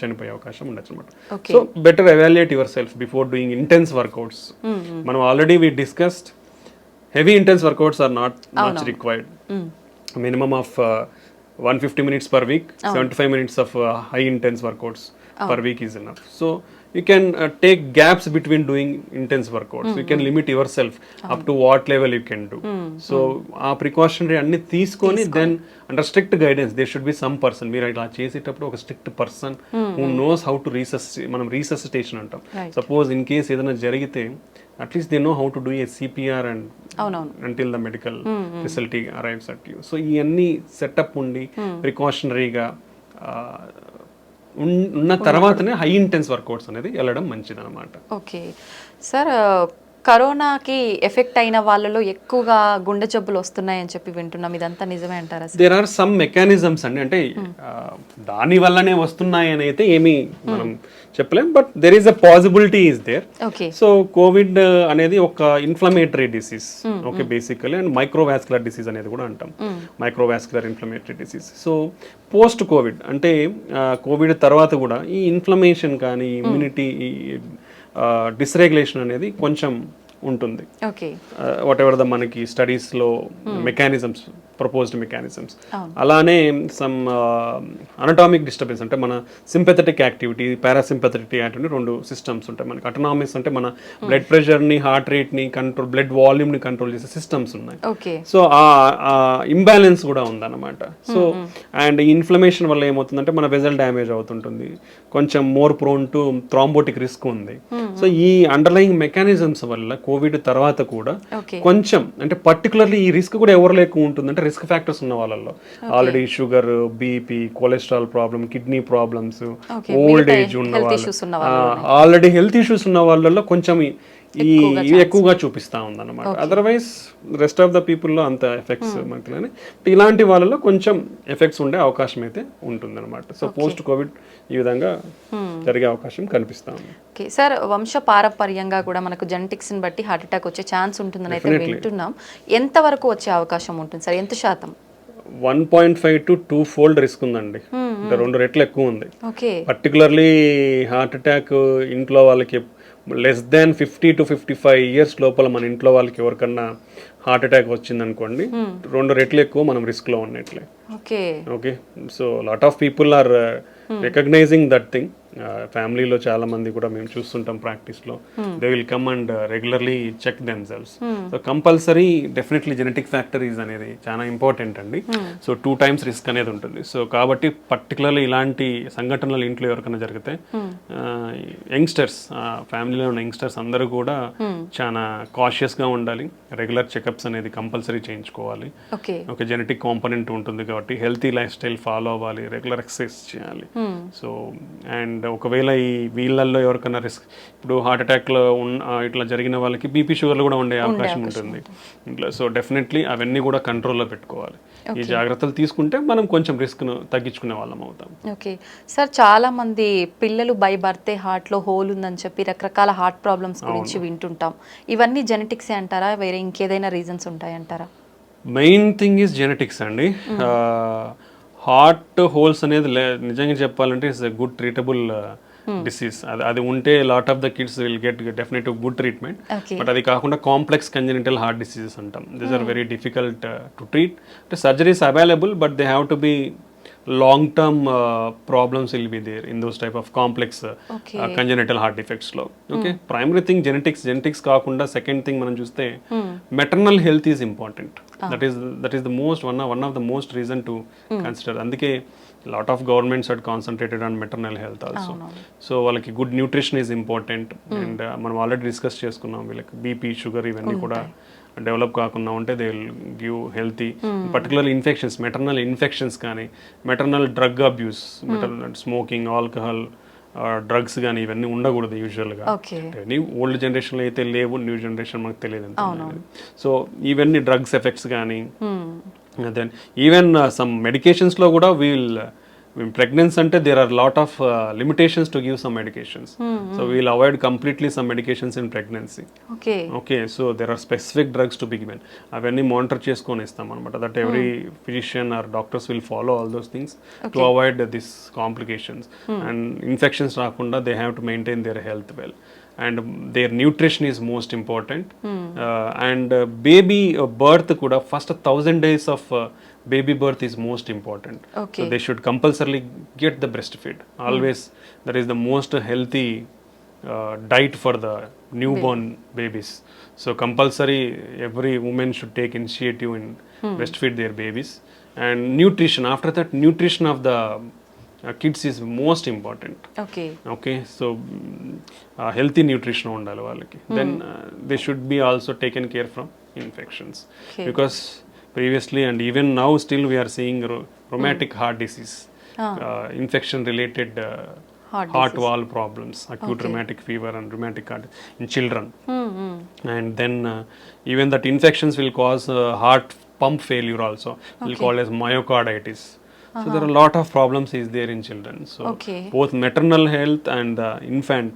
చనిపోయే అవకాశం ఉండొచ్చు అనమాట. So better evaluate yourself before doing intense workouts. మనం already we discussed heavy intense workouts are not much required. Minimum of 150 minutes per week, 75 minutes of high intense workouts per week is enough. So you can take gaps between doing intense workouts. You can limit yourself up to what level you can do. So ఆ precautionary అన్ని తీసుకొని then under strict guidance there should be some person, మీరు ఇలా చేసేటప్పుడు ఒక strict person who knows how to మనం resuscitation అంటాం. Suppose in case ఏదైనా జరిగితే at least they know how to do a CPR and until the medical facility arrives at you. So ఈ అన్ని సెటప్ ఉండి ప్రికాషనరీగా ఉన్న తర్వాతనే హై ఇంటెన్స్ వర్కౌట్స్ అనేది వెళ్ళడం మంచిది అనమాట. ఓకే సార్, కరోనాకి ఎఫెక్ట్ అయిన వాళ్ళలో ఎక్కువగా గుండె జబ్బులు వస్తున్నాయని చెప్పి వింటున్నాం, ఇదంతా నిజమే అంటారా? దేర్ ఆర్ సమ్ మెకానిజమ్స్ అండి, అంటే దాని వల్లనే వస్తున్నాయి అని అయితే ఏమీ మనం చెప్పలేం, but there is a possibility is there. So COVID అనేది ఒక inflammatory disease, okay, basically, and microvascular disease అనేది కూడా అంటాం, microvascular inflammatory disease. So post COVID అంటే కోవిడ్ తర్వాత కూడా ఈ ఇన్ఫ్లమేషన్ కానీ ఇమ్యూనిటీ డిస్రెగ్యులేషన్ అనేది కొంచెం ఉంటుంది. వాట్ ఎవర్ ద మనకి స్టడీస్లో మెకానిజమ్స్, ప్రపోజ్డ్ మెకానిజమ్స్, అలానే సమ్ అనటామిక్ డిస్టర్బెన్స్ అంటే మన సింపెథటిక్ యాక్టివిటీ, పారాసింపెథటిక్ యాక్టివిటీ, రెండు సిస్టమ్స్ ఉంటాయి మనకి. అటనామిక్స్ అంటే మన బ్లడ్ ప్రెషర్ని, హార్ట్ రేట్ని కంట్రోల్, బ్లడ్ వాల్యూమ్ని కంట్రోల్ చేసే సిస్టమ్స్ ఉన్నాయి. సో ఆ ఇంబ్యాలెన్స్ కూడా ఉందన్నమాట. సో అండ్ ఈ ఇన్ఫ్లమేషన్ వల్ల ఏమవుతుందంటే మన వెజల్ డ్యామేజ్ అవుతుంటుంది, కొంచెం more prone to thrombotic risk ఉంది. సో ఈ అండర్లయింగ్ మెకానిజమ్స్ వల్ల కోవిడ్ తర్వాత కూడా కొంచెం, అంటే పర్టికులర్లీ ఈ రిస్క్ కూడా ఎవరిలో ఎక్కువ ఉంటుంది అంటే రిస్క్ ఫ్యాక్టర్స్ ఉన్న వాళ్ళలో, already sugar, BP, cholesterol problem, kidney problems, old age ఉన్న వాళ్ళు, ఆల్రెడీ హెల్త్ ఇష్యూస్ ఉన్న వాళ్ళలో కొంచెం ఈ ఎక్కువగా చూపిస్తా ఉందన్నమాట. అదర్వైజ్ రెస్ట్ ఆఫ్ ద పీపుల్లో అంత ఎఫెక్ట్స్ మనకి, ఇలాంటి వాళ్ళలో కొంచెం ఎఫెక్ట్స్ ఉండే అవకాశం అయితే ఉంటుందన్నమాట. సో పోస్ట్ కోవిడ్ ఈ విధంగా జరిగే అవకాశం కనిపిస్తా ఉంది. ఓకే సార్, వంశ పారపర్యంగా కూడా మనకు జెనెటిక్స్ ని బట్టి హార్ట్ అటాక్ వచ్చే ఛాన్స్ ఉంటుందని అయితే వింటున్నాం. ఎంత వరకు వచ్చే అవకాశం ఉంటుంది సార్? ఎంత శాతం? 1.5 to 2 fold రిస్క్ ఉందండి, అంటే 2 రెట్లు ఎక్కువ ఉంది. పర్టికులర్లీ హార్ట్ అటాక్ ఇంట్లో వాళ్ళకి లెస్ దాన్ 50 to 55 years లోపల మన ఇంట్లో వాళ్ళకి ఎవరికన్నా హార్ట్ అటాక్ వచ్చింది అనుకోండి, 2 రెట్లు ఎక్కువ మనం రిస్క్ లో ఉన్నట్లే. Okay, so lot of people are recognizing that thing. ఫ్యామిలీలో చాలా మంది కూడా మేము చూస్తుంటాం ప్రాక్టీస్లో, they will come and regularly check themselves. So compulsory definitely genetic factories అనేది చాలా ఇంపార్టెంట్ అండి. సో 2 times రిస్క్ అనేది ఉంటుంది. సో కాబట్టి పర్టికులర్లీ ఇలాంటి సంఘటనలు ఇంట్లో ఎవరికైనా జరిగితే యంగ్స్టర్స్, ఫ్యామిలీలో ఉన్న యంగ్స్టర్స్ అందరూ కూడా చాలా కాషియస్గా ఉండాలి. రెగ్యులర్ చెకప్స్ అనేది కంపల్సరీ చేయించుకోవాలి. ఓకే, జెనెటిక్ కాంపోనెంట్ ఉంటుంది కాబట్టి హెల్తీ లైఫ్ స్టైల్ ఫాలో అవ్వాలి, రెగ్యులర్ ఎక్సర్సైజ్ చేయాలి. సో అండ్ ఒకవేళ ఈ వీళ్ళల్లో ఎవరికైనా రిస్క్, ఇప్పుడు హార్ట్ అటాక్లో ఇట్లా జరిగిన వాళ్ళకి బీపీ, షుగర్లు కూడా ఉండే అవకాశం ఉంటుంది ఇంట్లో. సో డెఫినెట్లీ అవన్నీ కూడా కంట్రోల్లో పెట్టుకోవాలి. ఈ జాగ్రత్తలు తీసుకుంటే మనం కొంచెం రిస్క్ను తగ్గించుకునే వాళ్ళం అవుతాం. ఓకే సార్, చాలా మంది పిల్లలు బై బర్తే హార్ట్లో హోల్ ఉందని చెప్పి రకరకాల హార్ట్ ప్రాబ్లమ్స్ గురించి వింటుంటాం. ఇవన్నీ జెనెటిక్సే అంటారా, వేరే ఇంకేదైనా రీజన్స్ ఉంటాయంటారా? మెయిన్ థింగ్ ఈజ్ జెనెటిక్స్ అండి. హార్ట్ హోల్స్ అనేది నిజంగా చెప్పాలంటే it's a good treatable disease. అది ఉంటే lot of the kids will get definitely good treatment. But అది కాకుండా కాంప్లెక్స్ కంజెనిటల్ హార్ట్ డిసీజెస్ అంటాం. These are very difficult to treat. అంటే surgeries available, but they have to be long term problems will be there in those type of complex congenital heart defects lo. Okay, primary thing genetics kaakunda second thing manam chuste maternal health is important. That is the most one of the most reason to consider. Andike lot of governments had concentrated on maternal health also. So వాళ్ళకి good nutrition is important. And మనం already discuss చేసుకున్నాం, వీళ్ళకి BP, sugar ఇవన్నీ కూడా develop కాకుండా ఉంటే they will give healthy, particularly infections, maternal infections కానీ, maternal drug abuse, maternal smoking, alcohol, drugs కానీ ఇవన్నీ ఉండకూడదు యూజువల్గా. ఇవన్నీ ఓల్డ్ జనరేషన్లో అయితే లేవు, న్యూ జనరేషన్ మనకు తెలియదు ఎంత. సో ఇవన్నీ డ్రగ్స్ ఎఫెక్ట్స్ కానీ, దెన్ ఈవెన్ సమ్ మెడికేషన్స్లో కూడా wheel in pregnancy ante there are lot of limitations to give some medications. So we'll avoid completely some medications in pregnancy. Okay, so there are specific drugs to be given. Avanni monitor cheskoni istam anamata, that every physician or doctors will follow all those things to avoid these complications. And infections rakunda they have to maintain their health well, and their nutrition is most important. And baby birth kuda first 1000 days of baby birth is most important. So they should compulsorily get the breastfeed always. That is the most healthy diet for the newborn babies. So compulsory every woman should take initiative in breastfeed their babies. And nutrition, after that nutrition of the kids is most important. Okay, so healthy nutrition undali vallaki. Then they should be also taken care from infections, because previously and even now still we are seeing rheumatic heart disease, infection related heart valve problems, acute rheumatic fever and rheumatic heart in children. And then even that infections will cause heart pump failure also, we'll call as myocarditis. So there are a lot of problems is there in children. So both maternal health and infant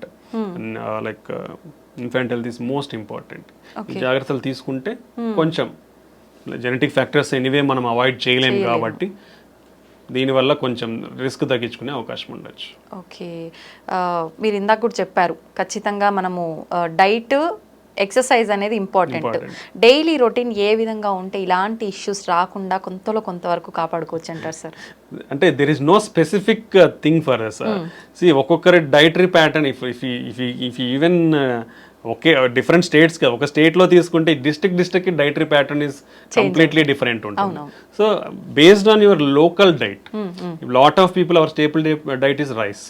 infant health is most important. జాగ్రత్తలు తీసుకుంటే కొంచెం genetic factors anyway మనం avoid చేయలేము కాబట్టి దీనివల్ల కొంచెం risk తగ్గించుకునే అవకాశం ఉండొచ్చు. ఓకే, మీరు ఇందాక కూడా చెప్పారు ఖచ్చితంగా మనము డైట్ ఎక్సర్సైజ్ అనేది ఇంపార్టెంట్. డైలీ రొటీన్ ఏ విధంగా ఉంటే ఇలాంటి ఇష్యూస్ రాకుండా కొంతవరకు కాపాడుకోవచ్చు అంటారు సార్? అంటే there is no specific thing for us. See ఒక్కొక్కరి dietary pattern if even okay different states ఒక స్టేట్లో తీసుకుంటే district dietary pattern is completely different ఉంటుంది. So based on your local diet, lot of people our staple diet is rice.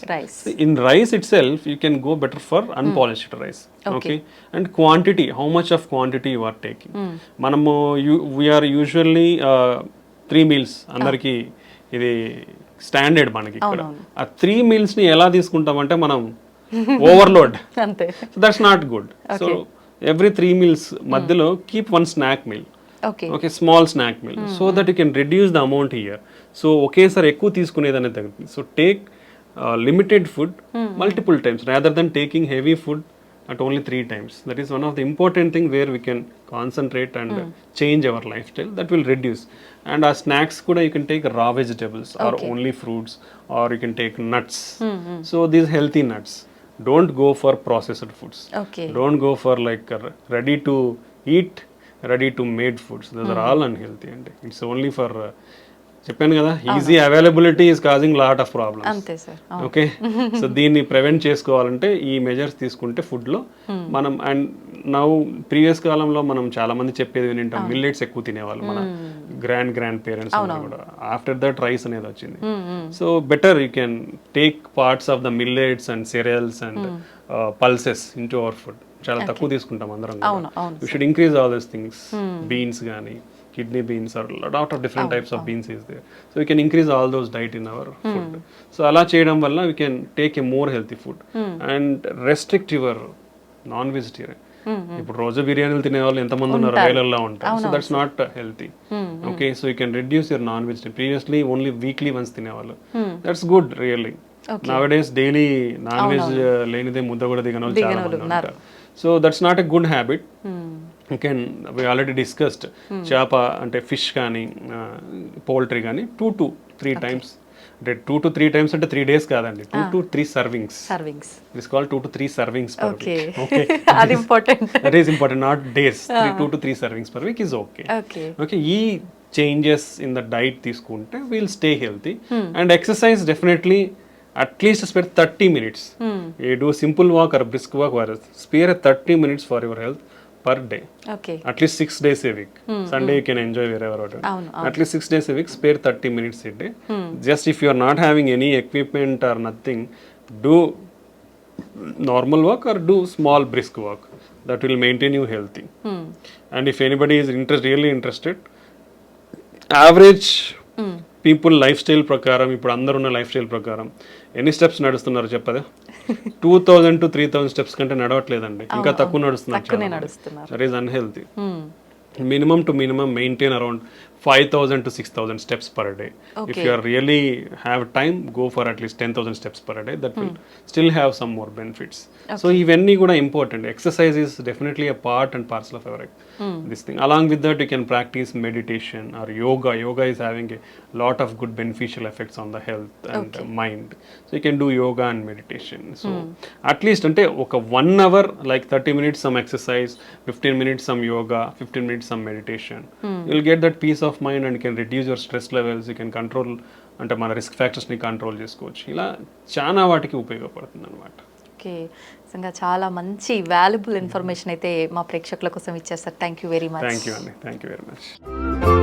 In rice itself you can go better for unpolished rice. Okay, and quantity, how much of quantity you are taking. మనము we are usually 3 meals అందరికి ఇది standard మనకి ఇక్కడ. ఆ 3 mealsని ఎలా తీసుకుంటామంటే మనం overload. అంతే. So that's not good. So every 3 meals మధ్యలో keep 1 snack meal. Okay, small snack meal, so that you can reduce the amount here. So ఒకేసారి ఎక్కువ తీసుకునేది అనేది తగ్గుతుంది. So take limited food multiple times rather than taking heavy food at only 3 times. That is one of the important thing where we can concentrate and change our lifestyle. That will reduce. And our snacks kuda you can take raw vegetables or only fruits, or you can take nuts. So these healthy nuts. Don't go for processed foods. Don't go for like ready to eat, ready to made foods. Those are all unhealthy, and it's only for చెప్పాను కదా, easy availability is causing lot of problems. అంతే sir. Okay, so దీన్ని prevent చేసుకోవాలంటే ఈ measures తీసుకుంటే ఫుడ్లో మనం. And now previous కాలంలో మనం చాలా మంది చెప్పేది వింటాం, మిల్లెట్స్ ఎక్కువ తినేవాళ్ళు మన గ్రాండ్ పేరెంట్స్ కూడా. ఆఫ్టర్ దట్ రైస్ అనేది వచ్చింది. So better you can take parts of the millets and cereals and pulses in to our food. చాలా తక్కువ తీసుకుంటాం అందరం. You should increase all these things. Beans కానీ kidney beans, or a lot of different types of beans is there. So we can increase all those diet in our food. So ala cheyadam valla we can take a more healthy food and restrict your non-vegetarian. ఇప్పుడు రోజు బిర్యానీలు తినే వాళ్ళు ఎంతమంది ఉన్నారు, వేలల్లో ఉంటారు. So that's not healthy. Okay, so you can reduce your non vegetarian. Previously only weekly once తినేవాళ్ళు. That's good really. Nowadays daily non veg లేనిదే ముద్ద కూడా దిగని వాళ్ళు చాలా మంది ఉంటారు. So that's not a good habit. we already discussed చేప అంటే ఫిష్ కానీ పౌల్ట్రీ కానీ 2 to 3 times. అంటే 2 to 3 times అంటే 3 days కాదండి, 2 to 3 servings. It's called 2 to 3 servings per week. Okay, అది important. That is important, not days. 2 to 3 servings per week is okay. Okay, ఈ changes in the diet తీసుకుంటే we'll stay healthy. And exercise definitely at least spare 30 minutes. You do simple walk or brisk walk, or spare 30 minutes for your health per day. At least 6 days a week. Sunday you can enjoy wherever. At least 6 days a week, spare 30 minutes a day. Just if you are not having any equipment or nothing, do normal walk or do small brisk walk. That will maintain you healthy. And if anybody is really interested, average people life style ప్రకారం, ఇప్పుడు అందరున్న life style ప్రకారం ఎన్ని steps నడుస్తున్నారు చెప్పదా? 2000 to 3000 steps కంటే నడవట్లేదండి, ఇంకా తక్కువ నడుస్తున్నారు. That is unhealthy. Minimum to minimum maintain around 5,000 to 6,000 steps per day. If Okay. you are really have time, go for at least 10,000 steps per day. That will still have some more benefits. So ఇవన్నీ కూడా important. Exercise is definitely a part and parcel of our this thing. Along with that, you can practice meditation or yoga. Yoga is having a lot of good beneficial effects on the health and mind. So you can do yoga and meditation. So at least అంటే ఒక 1 hour like 30 minutes some exercise, 15 minutes some yoga, 15 minutes some meditation. You'll get that peace of mind and you can reduce your stress levels. You can control అంటే మన risk ఫ్యాక్టర్స్ని control చేసుకోవచ్చు. ఇలా చాలా వాటికి ఉపయోగపడుతుంది అనమాట. ఓకే, నిజంగా చాలా మంచి వాల్యుబుల్ ఇన్ఫర్మేషన్ అయితే మా ప్రేక్షకుల కోసం ఇచ్చారు sir. Thank you very much. Thank you అండి, థ్యాంక్ యూ వెరీ మచ్.